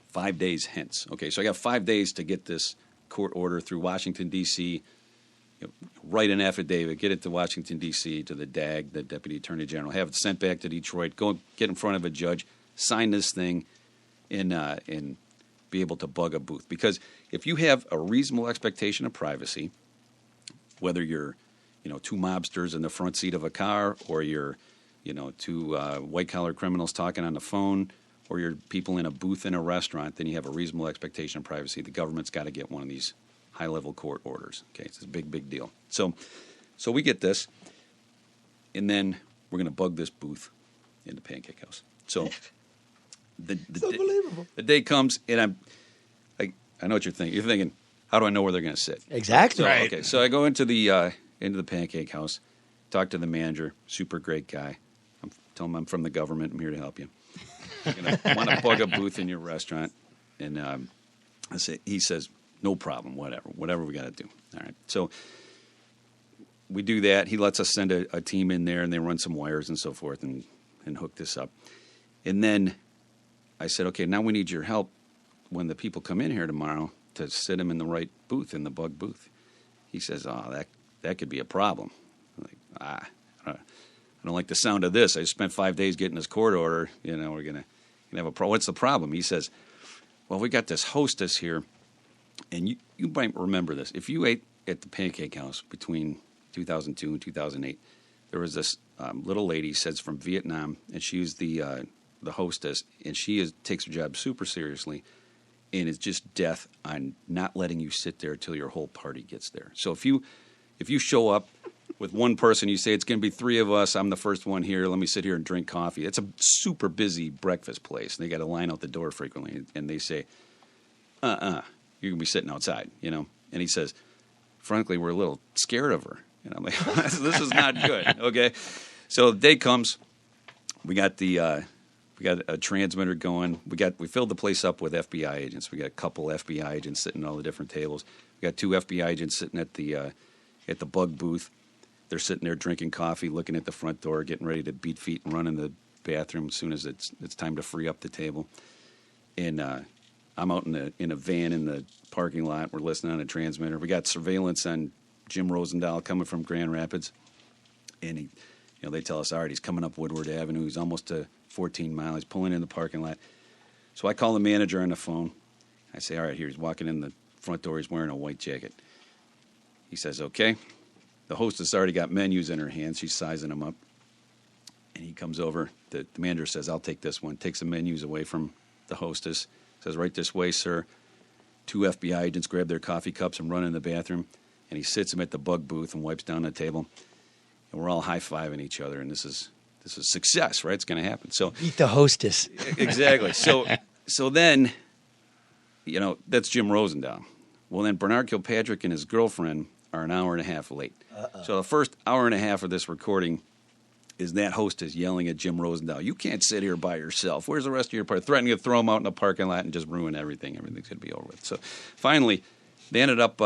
5 days hence. Okay, so I got 5 days to get this court order through Washington, D.C., write an affidavit, get it to Washington, D.C., to the DAG, the Deputy Attorney General, have it sent back to Detroit, go get in front of a judge, sign this thing, and be able to bug a booth. Because if you have a reasonable expectation of privacy, whether you're, two mobsters in the front seat of a car, or you're, two white-collar criminals talking on the phone, or you're people in a booth in a restaurant, then you have a reasonable expectation of privacy. The government's got to get one of these high-level court orders. Okay, it's a big, big deal. So we get this, and then we're going to bug this booth in the Pancake House. So the day comes, and I know what you're thinking. You're thinking, how do I know where they're going to sit? Exactly. Right. Okay, so I go into the Pancake House, talk to the manager, super great guy. Tell him I'm from the government. I'm here to help you. I'm going to want to bug a booth in your restaurant. And he says, no problem, whatever we got to do. All right. So we do that. He lets us send a team in there, and they run some wires and so forth and hook this up. And then I said, okay, now we need your help when the people come in here tomorrow to sit them in the right booth, in the bug booth. He says, oh, that could be a problem. I'm like, I don't like the sound of this. I spent 5 days getting this court order. We're going to have a problem. What's the problem? He says, well, we got this hostess here, and you might remember this. If you ate at the Pancake House between 2002 and 2008, there was this little lady, says from Vietnam, and she was the hostess, and she takes her job super seriously, and is just death on not letting you sit there till your whole party gets there. So if you show up with one person, you say, it's going to be three of us, I'm the first one here, let me sit here and drink coffee. It's a super busy breakfast place. They got to line out the door frequently, and they say, you're going to be sitting outside, And he says, frankly, we're a little scared of her. And I'm like, this is not good, okay? So the day comes, we got a transmitter going. We filled the place up with FBI agents. We got a couple FBI agents sitting at all the different tables. We got two FBI agents sitting at the bug booth. They're sitting there drinking coffee, looking at the front door, getting ready to beat feet and run in the bathroom as soon as it's time to free up the table. And I'm out in a van in the parking lot. We're listening on a transmitter. We got surveillance on Jim Rosendahl coming from Grand Rapids. And they tell us, all right, he's coming up Woodward Avenue. He's almost to 14 Mile. He's pulling in the parking lot. So I call the manager on the phone. I say, all right, here, he's walking in the front door. He's wearing a white jacket. He says, okay. The hostess already got menus in her hand. She's sizing them up. And he comes over. The manager says, I'll take this one. Takes the menus away from the hostess. Says, right this way, sir. 2 FBI agents grab their coffee cups and run in the bathroom. And he sits them at the bug booth and wipes down the table. And we're all high-fiving each other. And this is success, right? It's going to happen. So Eat the hostess. Exactly. So then, that's Jim Rosendahl. Well, then Bernard Kilpatrick and his girlfriend are an hour and a half late. So the first hour and a half of this recording is that hostess yelling at Jim Rosendahl, you can't sit here by yourself. Where's the rest of your party? Threatening to throw him out in the parking lot and just ruin everything. Everything's going to be over with. So finally, they ended up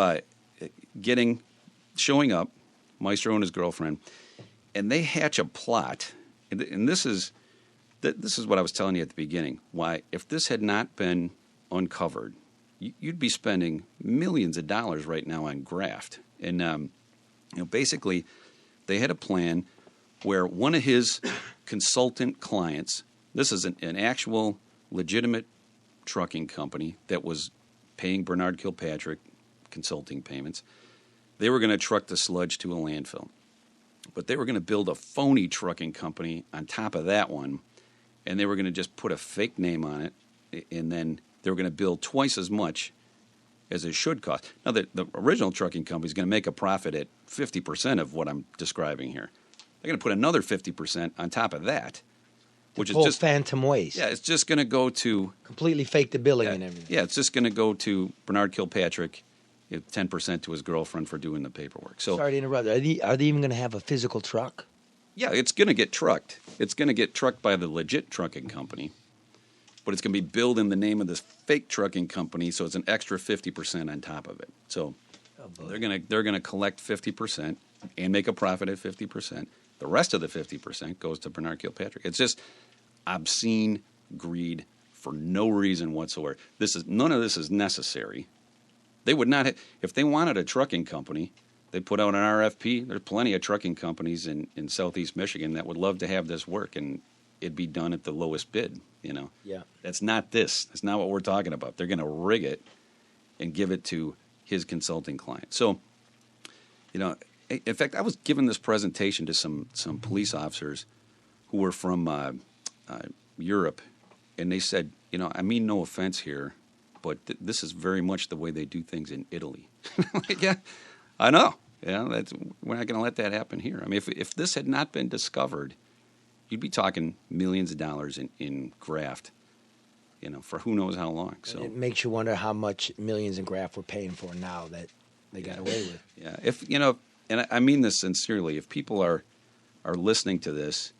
showing up, Maestro and his girlfriend, and they hatch a plot. And this is what I was telling you at the beginning. Why, if this had not been uncovered, you'd be spending millions of dollars right now on graft. And basically, they had a plan where one of his consultant clients, this is an actual legitimate trucking company that was paying Bernard Kilpatrick consulting payments. They were going to truck the sludge to a landfill. But they were going to build a phony trucking company on top of that one, and they were going to just put a fake name on it, and then they were going to build twice as much as it should cost. Now, the original trucking company is going to make a profit at 50% of what I'm describing here. They're going to put another 50% on top of that, which is just phantom waste. Yeah, it's just going to go to completely fake the billing and everything. Yeah, it's just going to go to Bernard Kilpatrick, 10% to his girlfriend for doing the paperwork. So, sorry to interrupt. Are they even going to have a physical truck? Yeah, it's going to get trucked. It's going to get trucked by the legit trucking company, but it's going to be billed in the name of this fake trucking company, so it's an extra 50% on top of it. So they're going to collect 50% and make a profit at 50%. The rest of the 50% goes to Bernard Kilpatrick. It's just obscene greed for no reason whatsoever. None of this is necessary. They would not if they wanted a trucking company, they put out an RFP. There's plenty of trucking companies in Southeast Michigan that would love to have this work, and it'd be done at the lowest bid. Yeah. That's not this. That's not what we're talking about. They're going to rig it and give it to his consulting client. So, in fact, I was giving this presentation to some police officers who were from Europe, and they said, I mean no offense here, but this is very much the way they do things in Italy. Yeah, I know. Yeah, we're not going to let that happen here. I mean, if this had not been discovered, you'd be talking millions of dollars in graft, for who knows how long. So and it makes you wonder how much millions in graft we're paying for now that they got away with. Yeah, and I mean this sincerely, if people are listening to this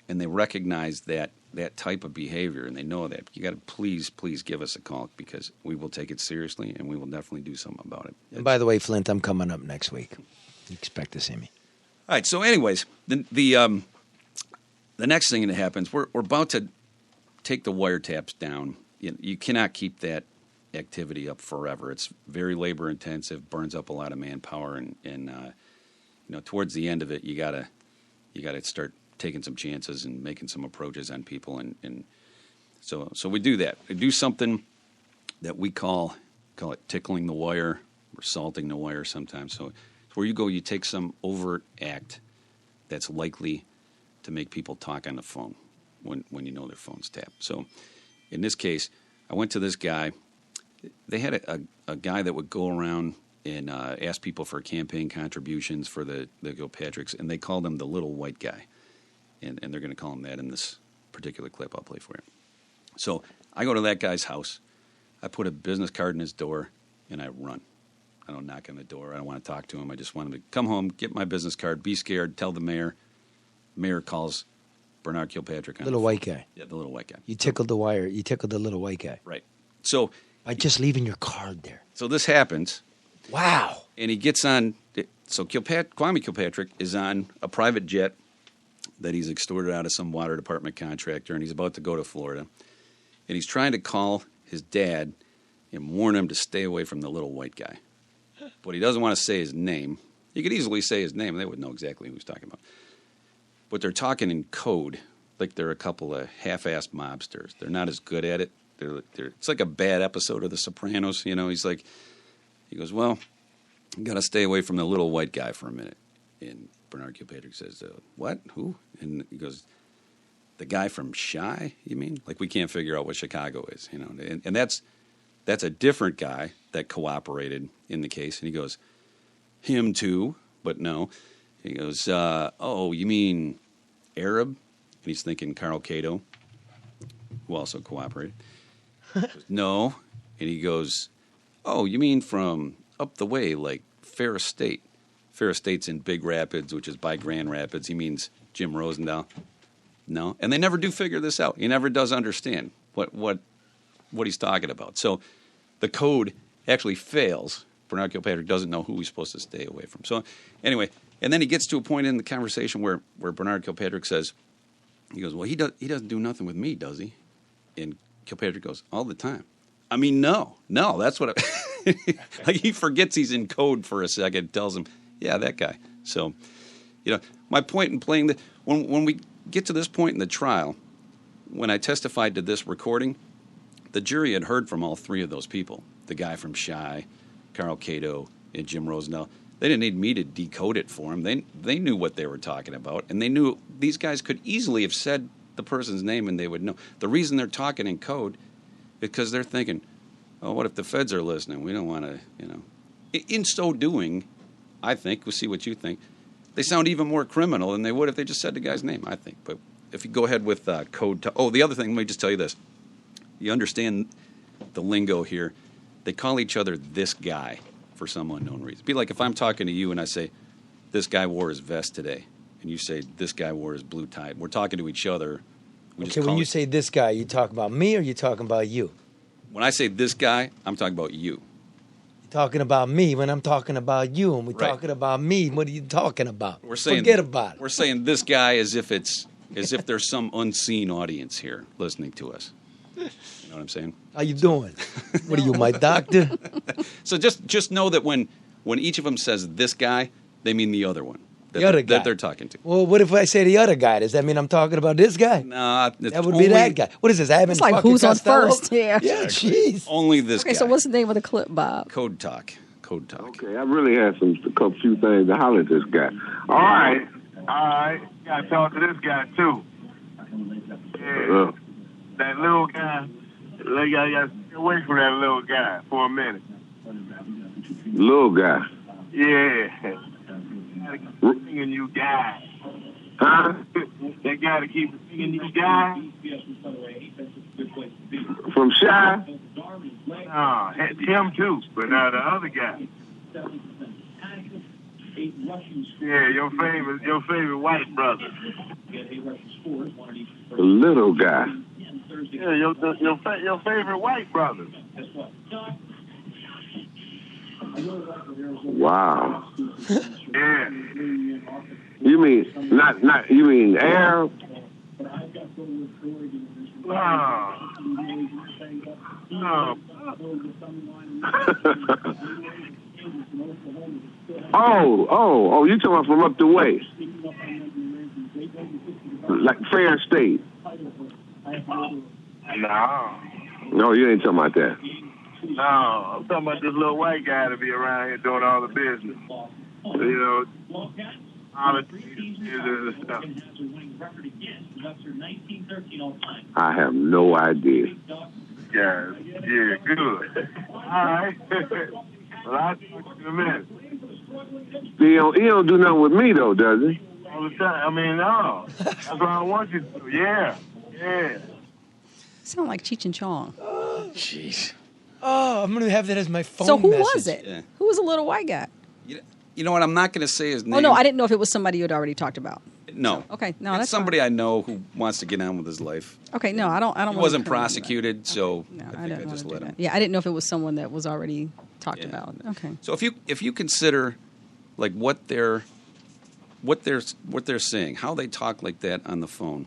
and they recognize that type of behavior and they know that, you got to please give us a call, because we will take it seriously and we will definitely do something about it. And by the way, Flint, I'm coming up next week. You expect to see me. All right. So, anyways, the next thing that happens, we're about to take the wiretaps down. You cannot keep that activity up forever. It's very labor intensive, burns up a lot of manpower, and towards the end of it, you gotta start taking some chances and making some approaches on people, and so we do that. We do something that we call it tickling the wire or salting the wire sometimes. So it's where you take some overt act that's likely to make people talk on the phone when their phone's tapped. So in this case, I went to this guy. They had a guy that would go around and ask people for campaign contributions for the Kilpatricks, and they called him the little white guy. And they're going to call him that in this particular clip I'll play for you. So I go to that guy's house. I put a business card in his door, and I run. I don't knock on the door. I don't want to talk to him. I just want him to come home, get my business card, be scared, tell the mayor. Mayor calls Bernard Kilpatrick. Little white guy. Yeah, the little white guy. You tickled the wire. You tickled the little white guy. Right. So by just leaving your card there. So this happens. Wow. And he gets on. So Kwame Kilpatrick is on a private jet that he's extorted out of some water department contractor, and he's about to go to Florida. And he's trying to call his dad and warn him to stay away from the little white guy. But he doesn't want to say his name. He could easily say his name. They would know exactly who he's talking about. But they're talking in code like they're a couple of half-assed mobsters. They're not as good at it. It's like a bad episode of The Sopranos. You know, he goes, well, you got to stay away from the little white guy for a minute. And Bernard Kilpatrick says, what? Who? And he goes, the guy from Chi, you mean? Like, we can't figure out what Chicago is, you know. And that's a different guy that cooperated in the case. And he goes, him too, but no. He goes, oh, you mean Arab? And he's thinking Carl Cato, who also cooperated. He goes, no. And he goes, oh, you mean from up the way, like Fair Estate. Fair Estate's in Big Rapids, which is by Grand Rapids. He means Jim Rosendahl. No. And they never do figure this out. He never does understand what he's talking about. So the code actually fails. Bernard Kilpatrick doesn't know who he's supposed to stay away from. So anyway, and then he gets to a point in the conversation where Bernard Kilpatrick says, he goes, well, he doesn't do nothing with me, does he? And Kilpatrick goes, all the time. I mean, no, that's what like he forgets he's in code for a second, tells him, yeah, that guy. So, you know, my point in playing when we get to this point in the trial, when I testified to this recording, the jury had heard from all three of those people, the guy from Chi, Carl Cato, and Jim Rosendahl. They didn't need me to decode it for them. They knew what they were talking about, and they knew these guys could easily have said the person's name and they would know. The reason they're talking in code is because they're thinking, oh, what if the feds are listening? We don't want to, you know. In so doing, I think, we'll see what you think, they sound even more criminal than they would if they just said the guy's name, I think. But if you go ahead with code. The other thing, let me just tell you this. You understand the lingo here. They call each other this guy for some unknown reason. It'd be like if I'm talking to you and I say, this guy wore his vest today. And you say, this guy wore his blue tie. We're talking to each other. Okay, when you say this guy, you talking about me or you talking about you? When I say this guy, I'm talking about you. You're talking about me when I'm talking about you, and we're talking about me. What are you talking about? Forget about it. We're saying this guy as if there's some unseen audience here listening to us. You know what I'm saying? How you doing? What are you, my doctor? So just know that when each of them says this guy, they mean the other one. The other guy that they're talking to. Well, what if I say the other guy? Does that mean I'm talking about this guy? No, that would be that guy. What is this? I haven't. It's like who's on first? Yeah. Yeah. Jeez. Only this guy. Okay, so what's the name of the clip, Bob? Code talk. Okay, I really had a few things to holler at this guy. All right. Gotta talk to this guy too. Yeah. That little guy. You gotta stay away from that little guy for a minute. Little guy. Yeah. Singing you guys. Huh? That guy to keep singing you guys? From Chi? No, him too, but the other guy. Yeah, your favorite white brother. The little guy. Yeah, your favorite white brother. Wow. Yeah. You mean Arab? No. Oh, you talking about from up the way? Like Fair State? No, you ain't talking about that. No, I'm talking about this little white guy to be around here doing all the business. You know, all the stuff. I have no idea. Yeah, good. All right. Well, I'll talk to you in a minute. He don't do nothing with me, though, does he? All the time. I mean, no. That's what I want you to do. Yeah. Sound like Cheech and Chong. Jeez. Oh, I'm going to have that as my phone So who message. was it? Yeah. Who was the little white guy? You know what? I'm not going to say his name. Oh, no, I didn't know if it was somebody you had already talked about. No. Okay, no, It's that's somebody fine. I know who wants to get on with his life. Okay, no, I don't. He wasn't prosecuted, so No, I I think I didn't just want let to do him. that. Yeah, I didn't know if it was someone that was already talked Yeah. about. Okay. So if you consider like what what they're saying, how they talk like that on the phone,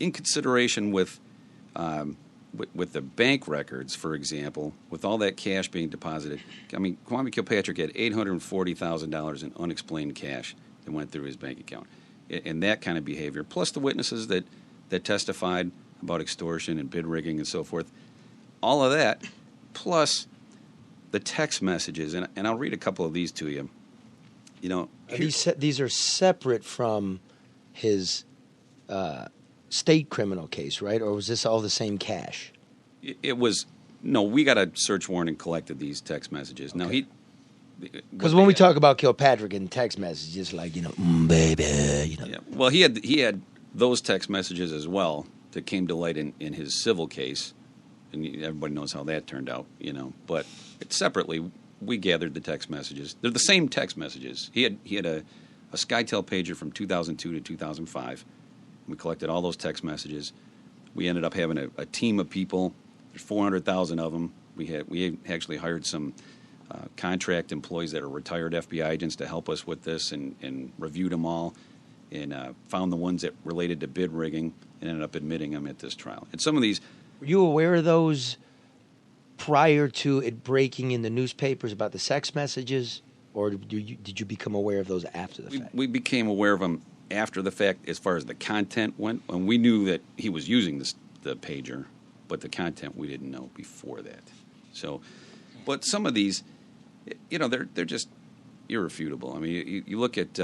in consideration with the bank records, for example, with all that cash being deposited. I mean, Kwame Kilpatrick had $840,000 in unexplained cash that went through his bank account, and that kind of behavior, plus the witnesses that testified about extortion and bid rigging and so forth, all of that, plus the text messages, and I'll read a couple of these to you. You know, these are separate from his state criminal case, right? Or was this all the same cash? It was no. We got a search warrant and collected these text messages. Okay. Now because when we talk about Kilpatrick and text messages, like baby, Yeah. Well, he had those text messages as well that came to light in his civil case, and everybody knows how that turned out, But separately, we gathered the text messages. They're the same text messages. He had a SkyTel pager from 2002 to 2005. We collected all those text messages. We ended up having a team of people. There's 400,000 of them. We actually hired some contract employees that are retired FBI agents to help us with this and reviewed them all and found the ones that related to bid rigging and ended up admitting them at this trial. And some of these... Were you aware of those prior to it breaking in the newspapers about the sex messages, or did you become aware of those after the fact? We became aware of them after the fact as far as the content went, and we knew that he was using the pager, but the content we didn't know before that. So, but some of these, they're just irrefutable. I mean, you look at,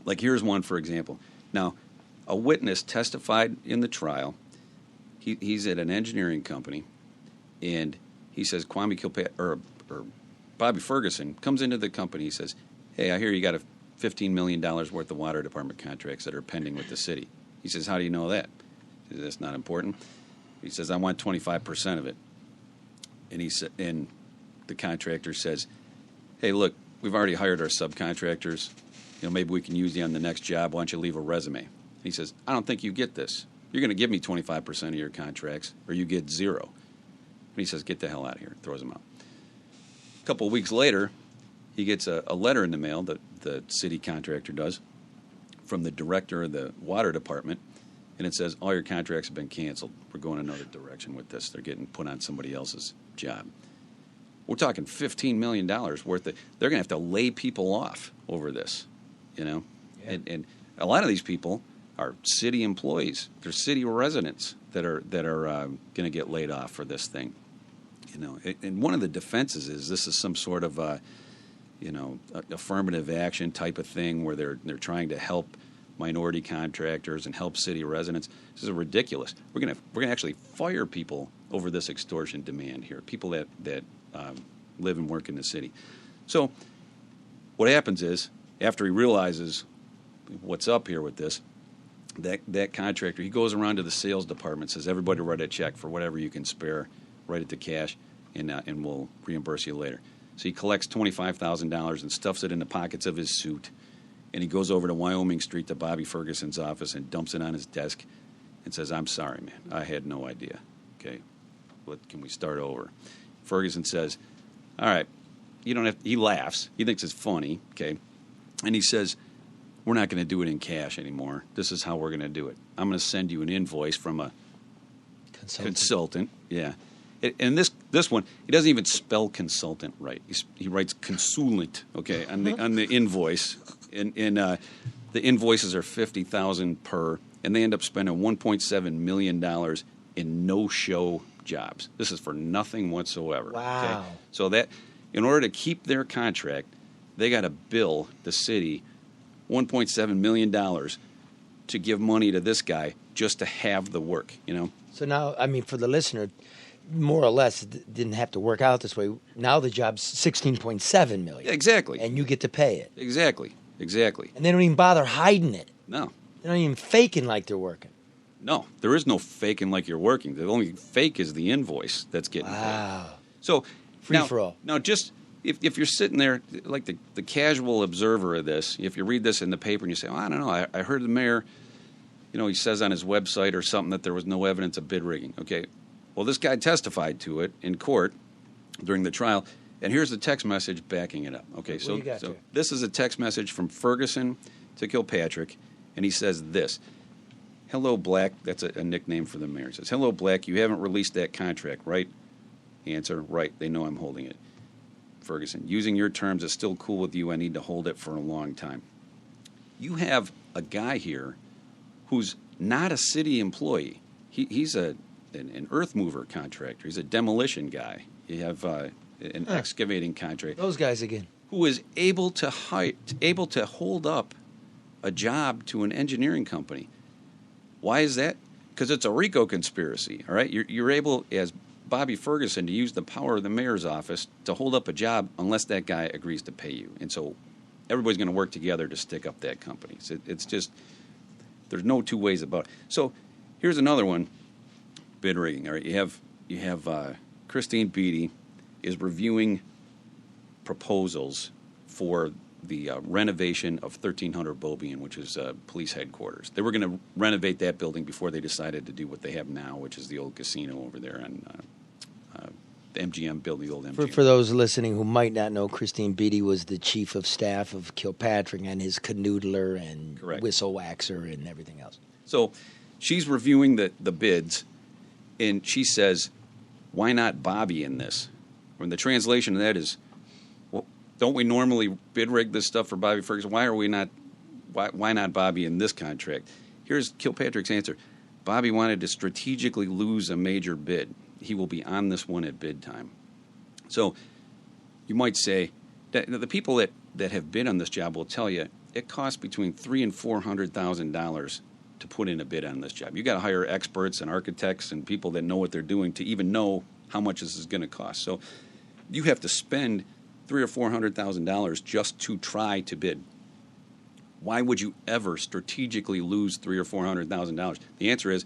like here's one, for example. Now, a witness testified in the trial. He's at an engineering company, and he says Kwame Kilpatrick or Bobby Ferguson comes into the company. He says, "Hey, I hear you got a $15 million worth of water department contracts that are pending with the city." He says, "How do you know that?" He says, "That's not important." He says, "I want 25% of it." And the contractor says, "Hey, look, we've already hired our subcontractors. Maybe we can use you on the next job. Why don't you leave a resume?" He says, "I don't think you get this. You're going to give me 25% of your contracts, or you get zero." And he says, "Get the hell out of here." Throws him out. A couple of weeks later, he gets a letter in the mail that the city contractor does from the director of the water department, and it says, "All your contracts have been canceled. We're going another direction with this. They're getting put on somebody else's job." We're talking $15 million worth of... They're going to have to lay people off over this, Yeah. And a lot of these people are city employees. They're city residents that are going to get laid off for this thing, And one of the defenses is this is some sort of affirmative action type of thing where they're trying to help minority contractors and help city residents. This is ridiculous. We're gonna actually fire people over this extortion demand here. People that live and work in the city. So what happens is after he realizes what's up here with this, that contractor, he goes around to the sales department, says, "Everybody write a check for whatever you can spare, write it to cash, and we'll reimburse you later." So he collects $25,000 and stuffs it in the pockets of his suit, and he goes over to Wyoming Street to Bobby Ferguson's office and dumps it on his desk and says, "I'm sorry, man. I had no idea. Okay, can we start over?" Ferguson says, "All right, you don't have to." He laughs. He thinks it's funny, okay? And he says, "We're not going to do it in cash anymore. This is how we're going to do it. I'm going to send you an invoice from a consultant." Yeah. And this one, he doesn't even spell consultant right. He writes consultant, okay, on the invoice. And the invoices are $50,000 per, and they end up spending $1.7 million in no-show jobs. This is for nothing whatsoever. Wow. Okay? So that, in order to keep their contract, they got to bill the city $1.7 million to give money to this guy just to have the work, So now, I mean, for the listener, more or less, it didn't have to work out this way. Now the job's $16.7 million. Exactly. And you get to pay it. Exactly. And they don't even bother hiding it. No. They're not even faking like they're working. No, there is no faking like you're working. The only fake is the invoice that's getting paid. So free for all. Now, just if you're sitting there like the casual observer of this, if you read this in the paper and you say, "Oh, I don't know, I heard the mayor, he says on his website or something that there was no evidence of bid rigging." Okay, well, this guy testified to it in court during the trial, And here's the text message backing it up. Okay, What so you got there? this is a text message from Ferguson to Kilpatrick, and he says this. Hello, Black. That's a nickname for the mayor. He says, hello, Black. You haven't released that contract, right? Answer, right. They know I'm holding it. Ferguson, using your terms is still cool with you. I need to hold it for a long time. You have a guy here who's not a city employee. He's an earth mover contractor. He's a demolition guy. You have an excavating contractor. Those guys again. Who is able to hold up a job to an engineering company. Why is that? Because it's a RICO conspiracy, all right? You're able, as Bobby Ferguson, to use the power of the mayor's office to hold up a job unless that guy agrees to pay you. And so everybody's going to work together to stick up that company. So it's just, there's no two ways about it. So here's another one, bid rigging. All right, you have Christine Beatty is reviewing proposals for the renovation of 1300 Beaubien, which is police headquarters. They were going to renovate that building before they decided to do what they have now, which is the old casino over there on the MGM building, the old MGM. For those listening who might not know, Christine Beatty was the chief of staff of Kilpatrick and his canoodler and Correct. whistle waxer and everything else. So she's reviewing the bids, and she says, why not Bobby in this? When the translation of that is, well, don't we normally bid rig this stuff for Bobby Ferguson? Why not Bobby in this contract? Here's Kilpatrick's answer. Bobby wanted to strategically lose a major bid. He will be on this one at bid time. So you might say that the people that have bid on this job will tell you it costs between $300,000 and $400,000 to put in a bid on this job. You got to hire experts and architects and people that know what they're doing to even know how much this is going to cost. So you have to spend $300,000 or $400,000 just to try to bid. Why would you ever strategically lose $300,000 or $400,000? The answer is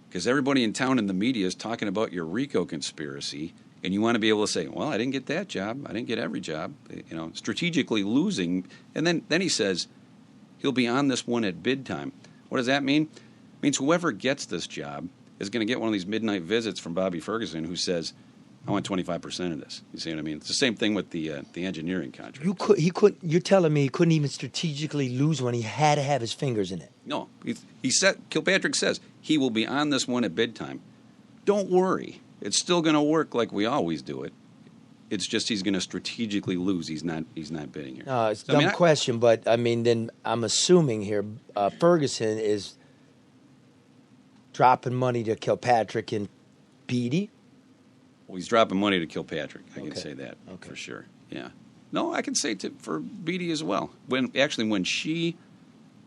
because everybody in town and the media is talking about your RICO conspiracy, and you want to be able to say, well, I didn't get that job. I didn't get every job. You know, strategically losing. And then he says he'll be on this one at bid time. What does that mean? It means whoever gets this job is going to get one of these midnight visits from Bobby Ferguson who says, I want 25% of this. You see what I mean? It's the same thing with the engineering contract. You're telling me he couldn't even strategically lose one. He had to have his fingers in it. No, he said. Kilpatrick says he will be on this one at bid time. Don't worry, it's still going to work like we always do it. It's just he's going to strategically lose. He's not bidding here. No, it's a dumb question, but I mean, then I'm assuming here Ferguson is dropping money to Kilpatrick and Beatty. Well, he's dropping money to Kilpatrick. I can say that for sure. Yeah. No, I can say for Beatty as well. When she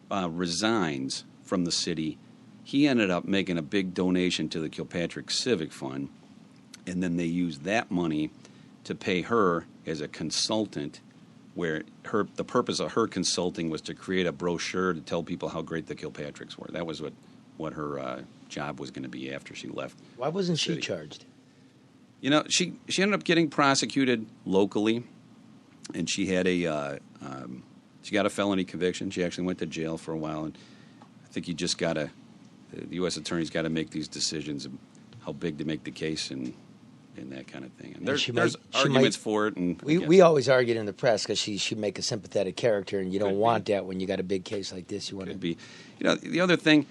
resigns from the city, he ended up making a big donation to the Kilpatrick Civic Fund, and then they used that money to pay her as a consultant, where the purpose of her consulting was to create a brochure to tell people how great the Kilpatricks were. That was what her job was going to be after she left. Why wasn't she charged? You know, she ended up getting prosecuted locally, and she had she got a felony conviction. She actually went to jail for a while, and I think the U.S. attorney's got to make these decisions of how big to make the case and that kind of thing. And there's arguments for it. And we always argued in the press because she should make a sympathetic character, and you don't want that when you got a big case like this. You want to be. You know, the other thing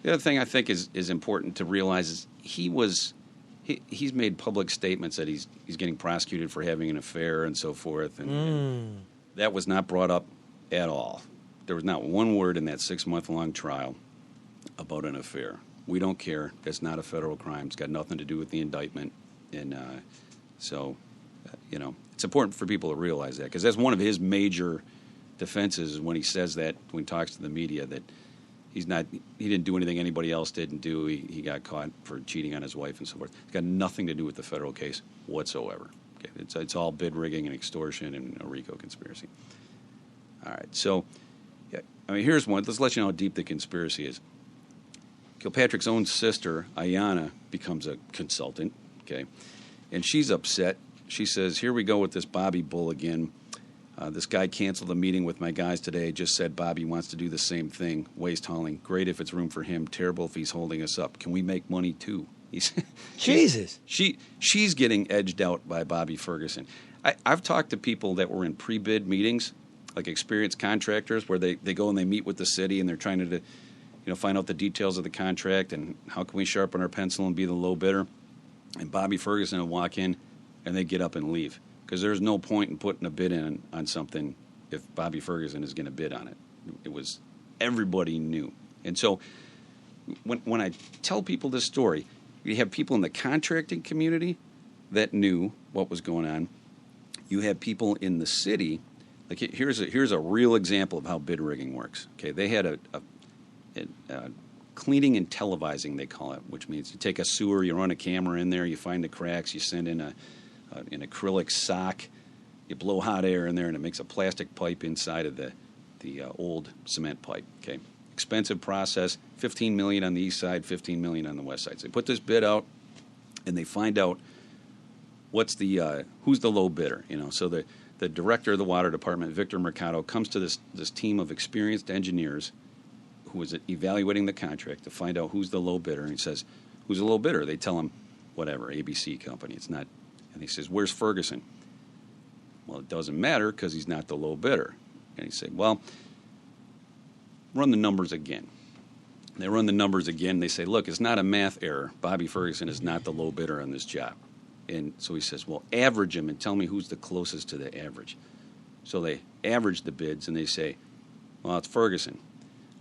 I think is important to realize is he's made public statements that he's getting prosecuted for having an affair and so forth, and that was not brought up at all. There was not one word in that 6-month-long trial about an affair. We don't care. That's not a federal crime. It's got nothing to do with the indictment, and so it's important for people to realize that, because that's one of his major defenses when he says that when he talks to the media that he didn't do anything anybody else didn't do. He got caught for cheating on his wife and so forth. It's got nothing to do with the federal case whatsoever. Okay? It's all bid rigging and extortion and a RICO conspiracy. All right, so here's one. Let's let you know how deep the conspiracy is. Kilpatrick's own sister, Ayanna, becomes a consultant, okay? And she's upset. She says, here we go with this Bobby bull again. This guy canceled a meeting with my guys today. Just said Bobby wants to do the same thing. Waste hauling. Great if it's room for him. Terrible if he's holding us up. Can we make money too? Jesus. She's getting edged out by Bobby Ferguson. I've talked to people that were in pre-bid meetings, like experienced contractors, where they go and they meet with the city and they're trying to find out the details of the contract and how can we sharpen our pencil and be the low bidder. And Bobby Ferguson will walk in and they get up and leave because there's no point in putting a bid in on something if Bobby Ferguson is going to bid on it. It was everybody knew. And so when I tell people this story, you have people in the contracting community that knew what was going on. You have people in the city. Like here's a real example of how bid rigging works. Okay, they had a cleaning and televising, they call it, which means you take a sewer, you run a camera in there, you find the cracks, you send in an acrylic sock, you blow hot air in there, and it makes a plastic pipe inside of the old cement pipe. Okay, expensive process. $15 million on the east side, $15 million on the west side. So they put this bid out, and they find out who's the low bidder. So the director of the water department, Victor Mercado, comes to this team of experienced engineers who was evaluating the contract to find out who's the low bidder. And he says, "Who's the low bidder?" They tell him, "Whatever, ABC company." It's not. And he says, "Where's Ferguson?" Well, it doesn't matter because he's not the low bidder. And he said, "Well, run the numbers again." They run the numbers again. They say, "Look, it's not a math error. Bobby Ferguson is not the low bidder on this job." And so he says, "Well, average them and tell me who's the closest to the average." So they average the bids and they say, "Well, it's Ferguson.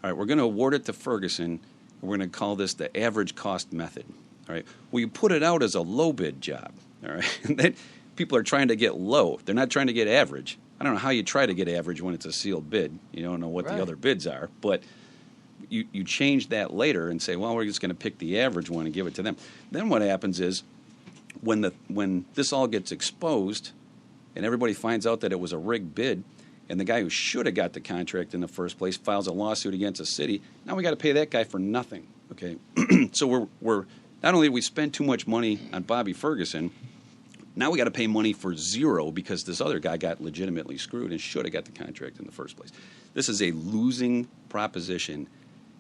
All right, we're going to award it to Ferguson, and we're going to call this the average cost method. All right, well, you put it out as a low bid job. All right, and then people are trying to get low. They're not trying to get average. I don't know how you try to get average when it's a sealed bid. You don't know what the other bids are, but you change that later and say, well, we're just going to pick the average one and give it to them. Then what happens is when this all gets exposed and everybody finds out that it was a rigged bid, and the guy who should have got the contract in the first place files a lawsuit against the city, now we got to pay that guy for nothing. Okay, so we're not only did we spend too much money on Bobby Ferguson, now we got to pay money for zero because this other guy got legitimately screwed and should have got the contract in the first place. This is a losing proposition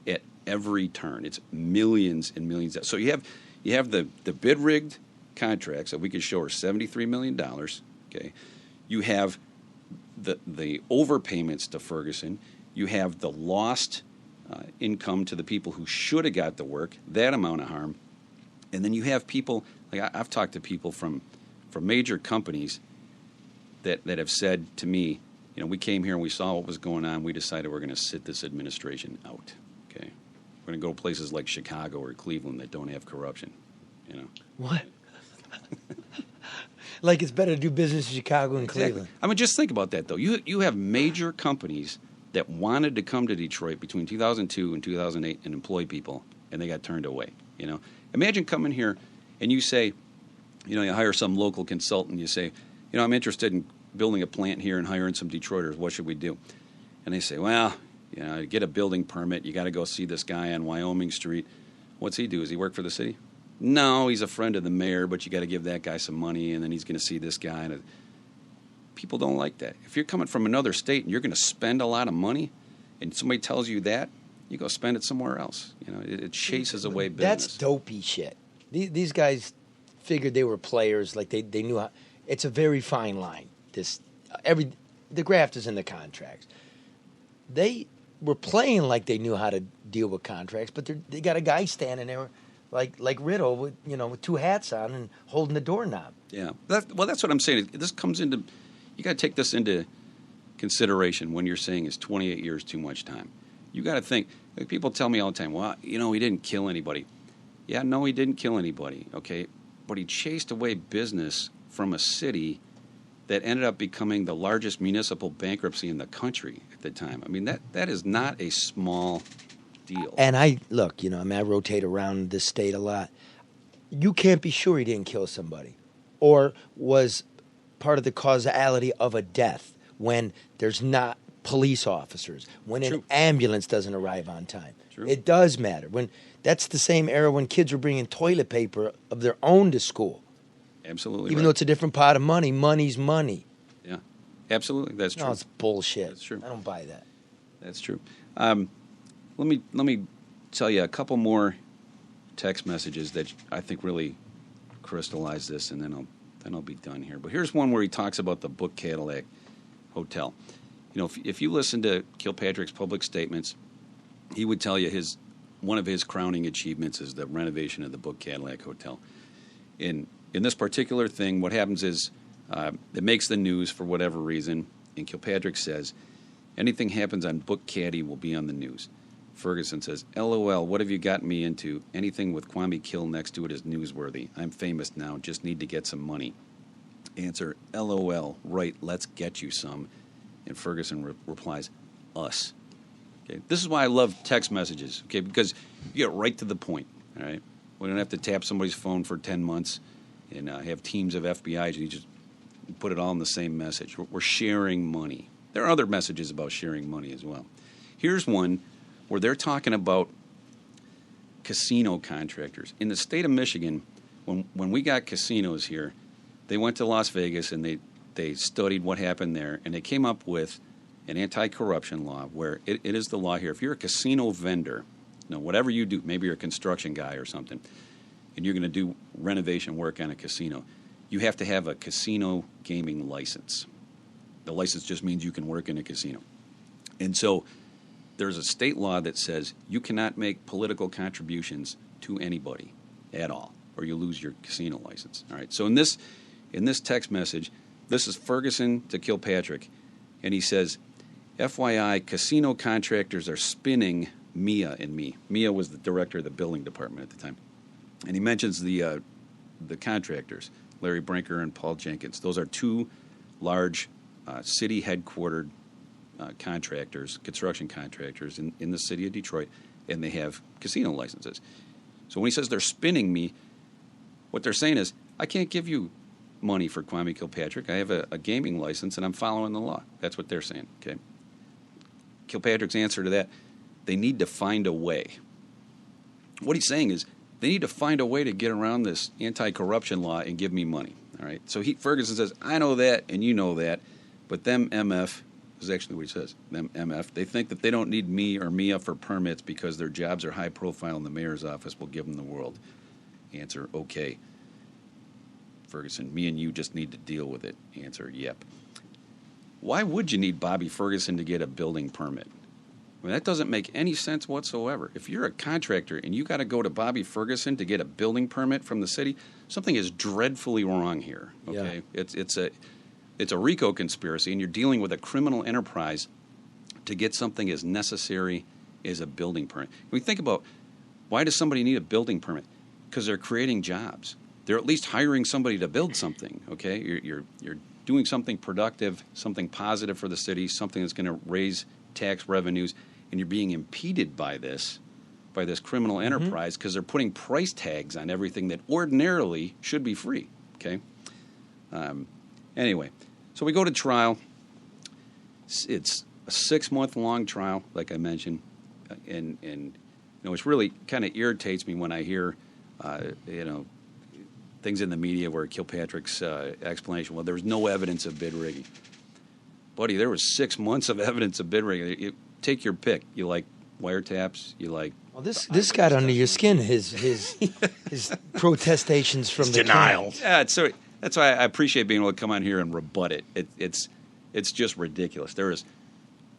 at every turn. It's millions and millions. So you have the bid rigged contracts that we could show are $73 million. Okay, you have the overpayments to Ferguson. You have the lost income to the people who should have got the work, that amount of harm. And then you have people, like I've talked to people from major companies that have said to me, we came here and we saw what was going on. We decided we're going to sit this administration out. Okay, we're going to go to places like Chicago or Cleveland that don't have corruption. What? Like it's better to do business in Chicago and Exactly. Cleveland. I mean, just think about that, though. You have major companies that wanted to come to Detroit between 2002 and 2008 and employ people, and they got turned away. Imagine coming here and you say, you hire some local consultant. You say, I'm interested in building a plant here and hiring some Detroiters. What should we do? And they say, well, to get a building permit, you got to go see this guy on Wyoming Street. What's he do? Does he work for the city? No, he's a friend of the mayor, but you got to give that guy some money, and then he's going to see this guy. And people don't like that. If you're coming from another state and you're going to spend a lot of money, and somebody tells you that, you go spend it somewhere else. It chases away business. That's dopey shit. These guys figured they were players, like they knew how. It's a very fine line. The graft is in the contracts. They were playing like they knew how to deal with contracts, but they got a guy standing there like Riddle with two hats on and holding the doorknob. Yeah. That's what I'm saying. This comes into, you got to take this into consideration when you're saying is 28 years too much time. You got to think, people tell me all the time, well, he didn't kill anybody. Yeah, no, he didn't kill anybody, okay? But he chased away business from a city that ended up becoming the largest municipal bankruptcy in the country at the time. I mean, that is not a small deal. And I rotate around this state a lot. You can't be sure he didn't kill somebody or was part of the causality of a death when there's not police officers, when an ambulance doesn't arrive on time. True. It does matter. That's the same era when kids were bringing toilet paper of their own to school. Absolutely. Even though it's a different pot of money, money's money. Yeah, absolutely. That's true. No, it's bullshit. That's true. I don't buy that. That's true. Let me tell you a couple more text messages that I think really crystallize this, and then then I'll be done here. But here's one where he talks about the Book Cadillac Hotel. You know, if you listen to Kilpatrick's public statements, he would tell you one of his crowning achievements is the renovation of the Book Cadillac Hotel. In this particular thing, what happens is it makes the news for whatever reason, and Kilpatrick says, anything happens on Book Caddy will be on the news. Ferguson says, LOL, what have you gotten me into? Anything with Kwame Kill next to it is newsworthy. I'm famous now, just need to get some money. Answer, LOL, right, let's get you some. And Ferguson replies, us. Okay, this is why I love text messages, okay, because you get right to the point, all right? We don't have to tap somebody's phone for 10 months and have teams of FBI's. You just put it all in the same message. We're sharing money. There are other messages about sharing money as well. Here's one where they're talking about casino contractors. In the state of Michigan, when we got casinos here, they went to Las Vegas and they studied what happened there, and they came up with an anti-corruption law where it is the law here. If you're a casino vendor, you know, whatever you do, maybe you're a construction guy or something, and you're going to do renovation work on a casino, you have to have a casino gaming license. The license just means you can work in a casino. And so there's a state law that says you cannot make political contributions to anybody at all, or you lose your casino license. All right. So in this text message, this is Ferguson to Kilpatrick, and he says, FYI, casino contractors are spinning Mia and me. Mia was the director of the building department at the time. And he mentions the contractors, Larry Brinker and Paul Jenkins. Those are two large city headquartered contractors, construction contractors in the city of Detroit, and they have casino licenses. So when he says they're spinning me, what they're saying is, I can't give you money for Kwame Kilpatrick. I have a gaming license, and I'm following the law. That's what they're saying, okay? Kilpatrick's answer to that, they need to find a way. What he's saying is, they need to find a way to get around this anti-corruption law and give me money, all right? So Ferguson says, I know that, and you know that, but them MF, is actually what he says, them MF, they think that they don't need me or Mia for permits because their jobs are high profile and the mayor's office will give them the world. Answer, okay. Ferguson, me and you just need to deal with it. Answer, yep. Why would you need Bobby Ferguson to get a building permit? I mean, that doesn't make any sense whatsoever. If you're a contractor and you got to go to Bobby Ferguson to get a building permit from the city, something is dreadfully wrong here. Okay, yeah. It's a RICO conspiracy, and you're dealing with a criminal enterprise to get something as necessary as a building permit. When we think about why does somebody need a building permit? Because they're creating jobs. They're at least hiring somebody to build something. Okay, you're doing something productive, something positive for the city, something that's going to raise tax revenues, and you're being impeded by this criminal enterprise because they're putting price tags on everything that ordinarily should be free. Okay. Anyway, so we go to trial. It's a 6-month-long trial, like I mentioned, and you know, it's really kind of irritates me when I hear things in the media where Kilpatrick's explanation, well, there was no evidence of bid rigging. Buddy, there was 6 months of evidence of bid rigging. Take your pick. You like wiretaps? You like? Well, this got under your skin. His protestations from the denial. Yeah, that's why I appreciate being able to come on here and rebut it. It's just ridiculous. There is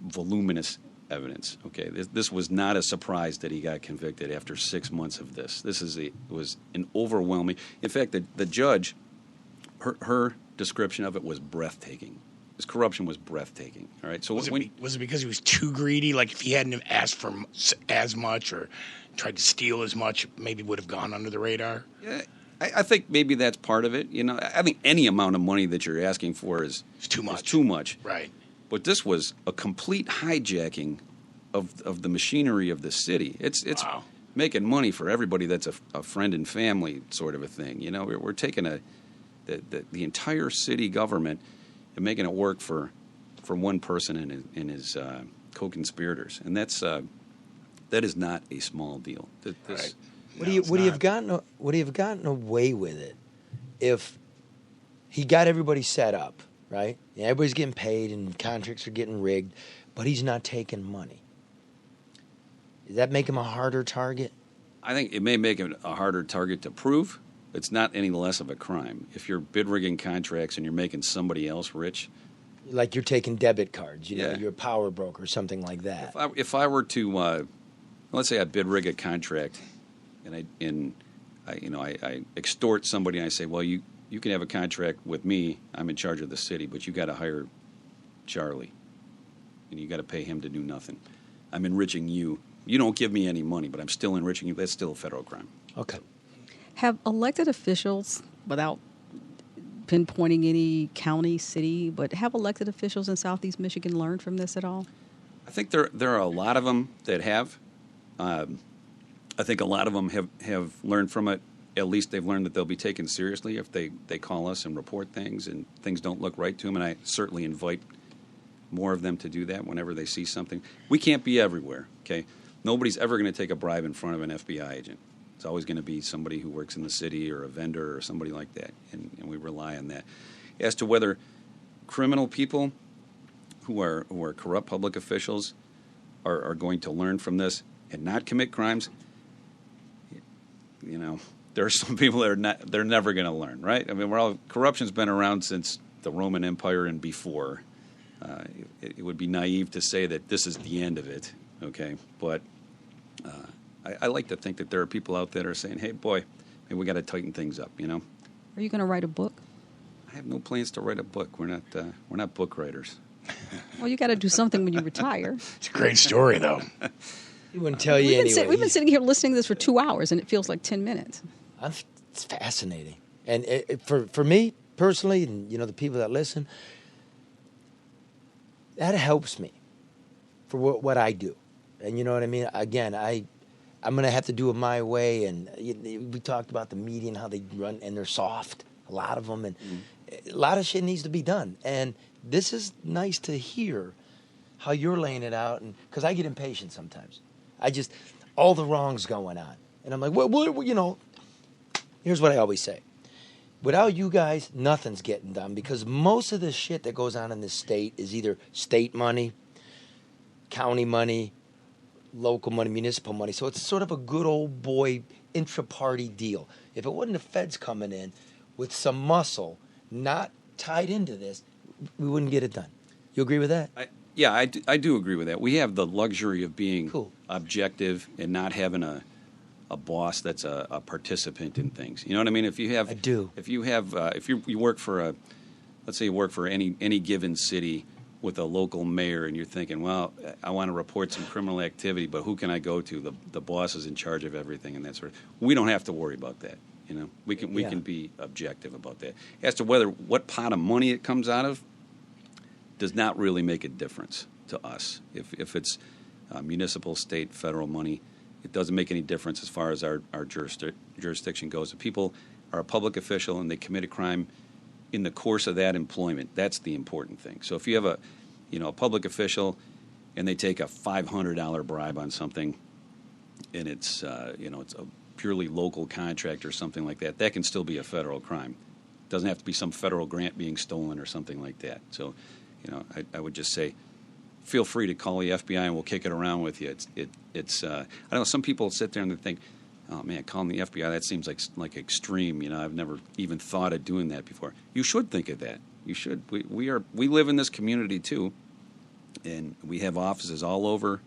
voluminous evidence. Okay, this was not a surprise that he got convicted after 6 months of this. It was an overwhelming. In fact, the judge, her description of it was breathtaking. His corruption was breathtaking. All right. So was it because he was too greedy? Like if he hadn't have asked for as much or tried to steal as much, maybe would have gone under the radar. Yeah, I think maybe that's part of it. You know, I think any amount of money that you're asking for is too much. Is too much. Right. But this was a complete hijacking of the machinery of the city. It's wow. Making money for everybody that's a friend and family sort of a thing. You know, we're taking the entire city government and making it work for one person and his co-conspirators, and that is not a small deal. Right. Would he have gotten away with it if he got everybody set up, right? Yeah, everybody's getting paid and contracts are getting rigged, but he's not taking money. Does that make him a harder target? I think it may make him a harder target to prove, it's not any less of a crime. If you're bid rigging contracts and you're making somebody else rich, Like you're taking debit cards, you know, Yeah. you're a power broker, something like that. if I were to, let's say I bid rig a contract, and I extort somebody and I say, well, you can have a contract with me. I'm in charge of the city, but you got to hire Charlie, and you got to pay him to do nothing. I'm enriching you. You don't give me any money, but I'm still enriching you. That's still a federal crime. Okay. Have elected officials, without pinpointing any county, city, but have elected officials in Southeast Michigan learned from this at all? I think there are a lot of them that have. I think a lot of them have learned from it. At least they've learned that they'll be taken seriously if they call us and report things and things don't look right to them. And I certainly invite more of them to do that whenever they see something. We can't be everywhere, okay? Nobody's ever going to take a bribe in front of an FBI agent. It's always going to be somebody who works in the city or a vendor or somebody like that, and we rely on that. As to whether criminal people who are corrupt public officials are going to learn from this and not commit crimes, you know, there are some people that they're never going to learn, right? I mean, corruption's been around since the Roman Empire and before. It would be naive to say that this is the end of it, okay? But I like to think that there are people out there that are saying, hey, boy, maybe we got to tighten things up, you know? Are you going to write a book? I have no plans to write a book. We're not book writers. Well, you got to do something when you retire. It's a great story, though. He wouldn't tell you We've anyway. been sitting here listening to this for 2 hours, and it feels like 10 minutes. It's fascinating. And for me, personally, and, you know, the people that listen, that helps me for what I do. And you know what I mean? Again, I'm going to have to do it my way. And we talked about the media and how they run, and they're soft, a lot of them. And a lot of shit needs to be done. And this is nice to hear how you're laying it out. And because I get impatient sometimes. All the wrongs going on. And I'm like, well, you know, here's what I always say. Without you guys, nothing's getting done, because most of the shit that goes on in this state is either state money, county money, local money, municipal money. So it's sort of a good old boy intra-party deal. If it wasn't the feds coming in with some muscle, not tied into this, we wouldn't get it done. You agree with that? I do agree with that. We have the luxury of being Cool. objective and not having a boss that's a participant in things. You know what I mean? If you have, I do. If you have, if you work for let's say you work for any given city with a local mayor, and you're thinking, well, I want to report some criminal activity, but who can I go to? The boss is in charge of everything, and that sort of. We don't have to worry about that. You know, we can be objective about that. As to what pot of money it comes out of, does not really make a difference to us. If it's municipal, state, federal money, it doesn't make any difference as far as our jurisdiction goes. If people are a public official and they commit a crime in the course of that employment, that's the important thing. So if you have a public official and they take a $500 bribe on something, and it's it's a purely local contract or something like that, that can still be a federal crime. It doesn't have to be some federal grant being stolen or something like that. So, I would just say, feel free to call the FBI and we'll kick it around with you. It's I know some people sit there and they think, oh man, calling the FBI, that seems like extreme. I've never even thought of doing that before. You should think of that. You should. We live in this community too, and we have offices all over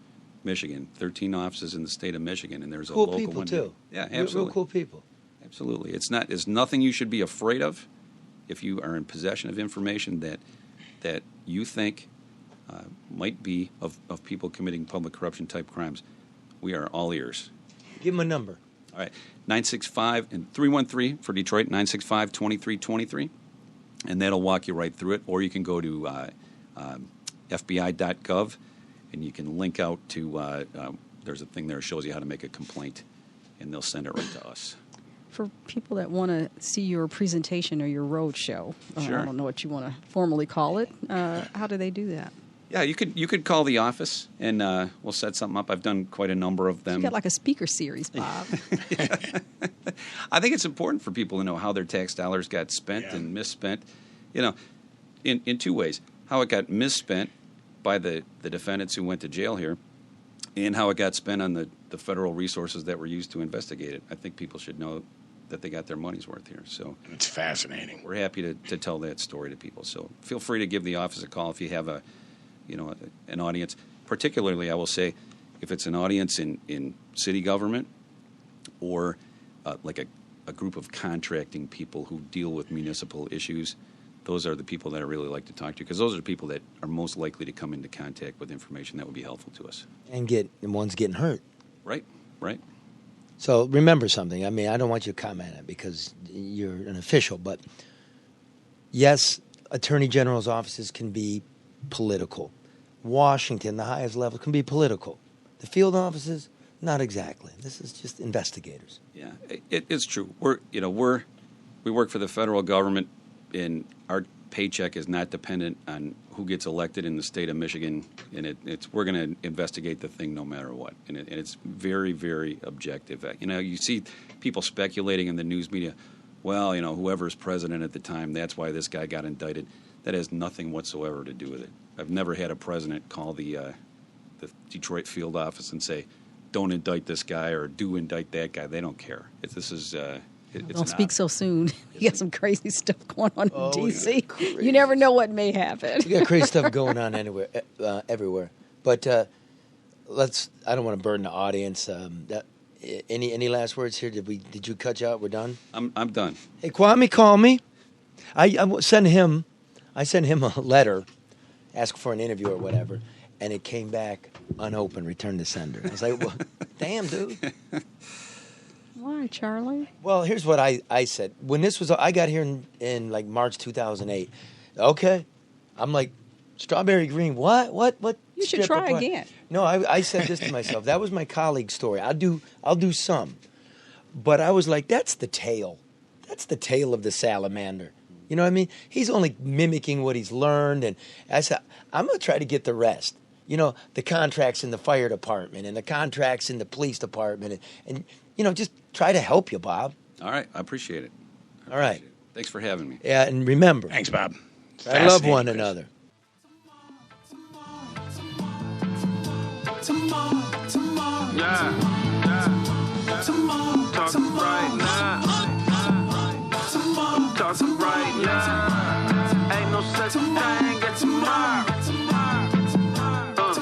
Michigan. 13 offices in the state of Michigan, and there's a local people one too. Yeah, absolutely. Real cool people. Absolutely. It's nothing you should be afraid of if you are in possession of information that you think might be of people committing public corruption type crimes. We are all ears. Give them a number. All right, 965 and 313 for Detroit, 965-2323, and that'll walk you right through it. Or you can go to FBI.gov, and you can link out to there's a thing there that shows you how to make a complaint, and they'll send it right to us. For people that want to see your presentation or your road show, Sure. I don't know what you want to formally call it, how do they do that? Yeah, you could call the office, and we'll set something up. I've done quite a number of them. You got like a speaker series, Bob. I think it's important for people to know how their tax dollars got spent and misspent. In two ways: how it got misspent by the defendants who went to jail here, and how it got spent on the federal resources that were used to investigate it. I think people should know that they got their money's worth here. So it's fascinating. We're happy to tell that story to people. So feel free to give the office a call if you have an audience. Particularly, I will say, if it's an audience in city government or like a group of contracting people who deal with municipal issues, those are the people that I really like to talk to, because those are the people that are most likely to come into contact with information that would be helpful to us. And one's getting hurt. Right. So remember something. I mean, I don't want you to comment on it because you're an official, but yes, Attorney General's offices can be political. Washington, the highest level, can be political. The field offices, not exactly. This is just investigators. Yeah, it's true. We work for the federal government, and our paycheck is not dependent on who gets elected in the state of Michigan, and we're going to investigate the thing no matter what, and it's very, very objective. You see people speculating in the news media, well, whoever's president at the time, that's why this guy got indicted. That has nothing whatsoever to do with it. I've never had a president call the Detroit field office and say, don't indict this guy or do indict that guy. They don't care. Don't speak so soon. You got some crazy stuff going on in D.C. You never know what may happen. You got crazy stuff going on everywhere. But I don't want to burden the audience. Any last words here? Did you cut you out? We're done? I'm done. Hey, Kwame, call me. I sent him a letter, ask for an interview or whatever, and it came back unopened, return to sender. I was like, well, damn, dude. Why, Charlie? Well, here's what I said. When this was, I got here in like March 2008. Okay. I'm like, strawberry green, what? You should try again. No, I said this to myself. That was my colleague's story. I'll do some. But I was like, that's the tail. That's the tail of the salamander. You know what I mean? He's only mimicking what he's learned. And I said, I'm going to try to get the rest. The contracts in the fire department and the contracts in the police department. And just try to help you, Bob. All right. I appreciate it. All right. Thanks for having me. Yeah, and remember. Thanks, Bob. I love one another. Talking right now. Talking right now. Ain't no such thing as tomorrow. The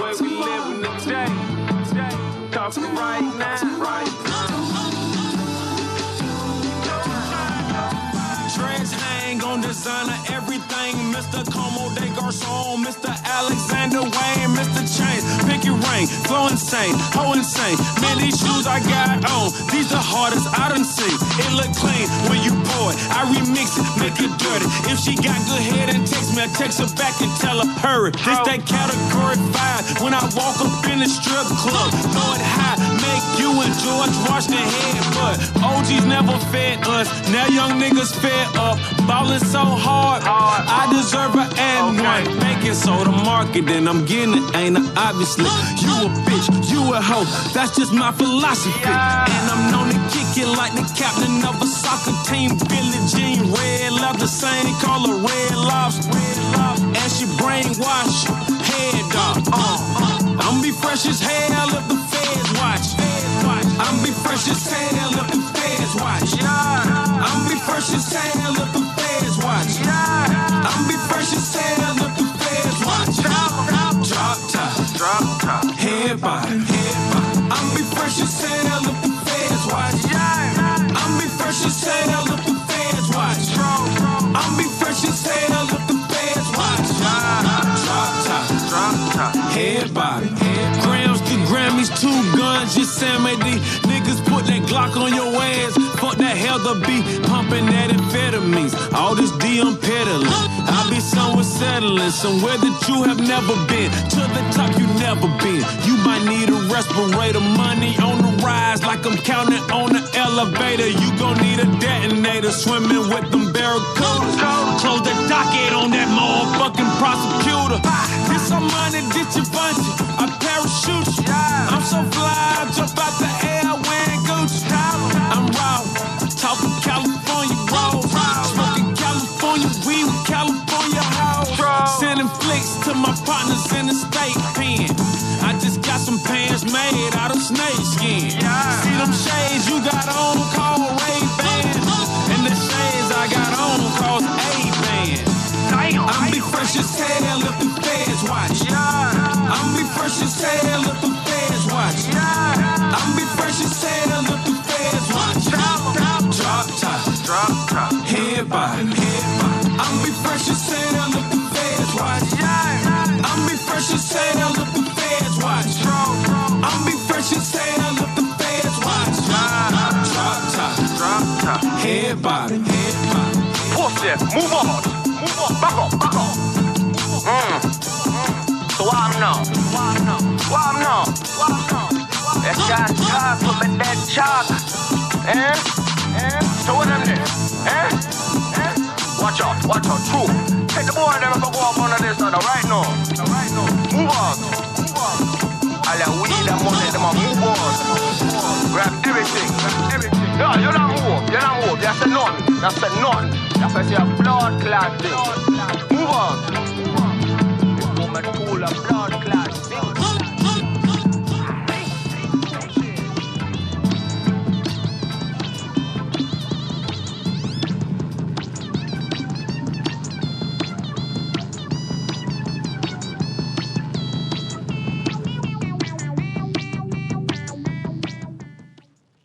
way we live in the day. Talking right now. Dress hang on designer everything. Mr. Como de Garçon, Mr. Alexander Wayne, Mr. Chain, pick your ring, flow insane, ho insane. Man, these shoes I got on, these the hardest I done seen. It look clean when you pour it, I remix it, make it dirty. If she got good head and text me, I text her back and tell her hurry. This that category 5 when I walk up in the strip club. Throw it high, make you and George Washington head, but OGs never fed us. Now young niggas fed up, ballin' so hard, I deserve an and one. Make it so the market, then I'm getting it, ain't it? Obviously, you a bitch, you a hoe, that's just my philosophy. And I'm known to kick it like the captain of a soccer team. Billie Jean, red leather, same color, red lobster. And she brainwash, head dog. I'm be fresh as hell if the feds watch. I'm be fresh as hell if the feds watch. I'm be fresh as hell if the feds watch. I'm be fresh as hell if the feds watch. Drop top, head body. I'm be fresh as hell if the feds watch. I'm be fresh as hell if the feds watch. I'm be fresh as hell if the feds watch. Drop top, head body. Grams to Grammys, 2 guns, Yosemite. Niggas put that Glock on your ass. Fuck that hell to be pumping that amphetamines. All this D I'm peddling. I be somewhere settling, somewhere that you have never been. To the top you never been. You might need a respirator, money on the rise like I'm counting on the elevator. You gon' need a detonator, swimming with them barracudas. Close the docket on that motherfucking prosecutor. This some money, this your bunch. I parachute you. I'm so fly, I jump out the air wearing Gucci. I'm raw, talking California roll. Smoking California weed with California hoes. Sending flicks to my partners in the state pen. I just got got some pants made out of snake skin. See them shades you got on called Ray-Bans, and the shades I got on called A-Band. I'm be fresh as hell if the feds watch. I'm be fresh as hell if the feds watch. I'm be fresh as hell if the feds watch. Drop top, head body. I'm be fresh as hell if the feds watch. I'm be fresh as hell if the feds watch. I'm be fresh as hell if the feds watch. Drop top, head body. Pussy, move on, back up. So what I'm now? That shot talk for me, that chalk. So what them there? Watch out, true. Take the boy them and go up under this other right now. Move on. All that weed and money, them a move on. Grab everything. No, you don't move. You said nothing. You said a blood clot thing. Move on.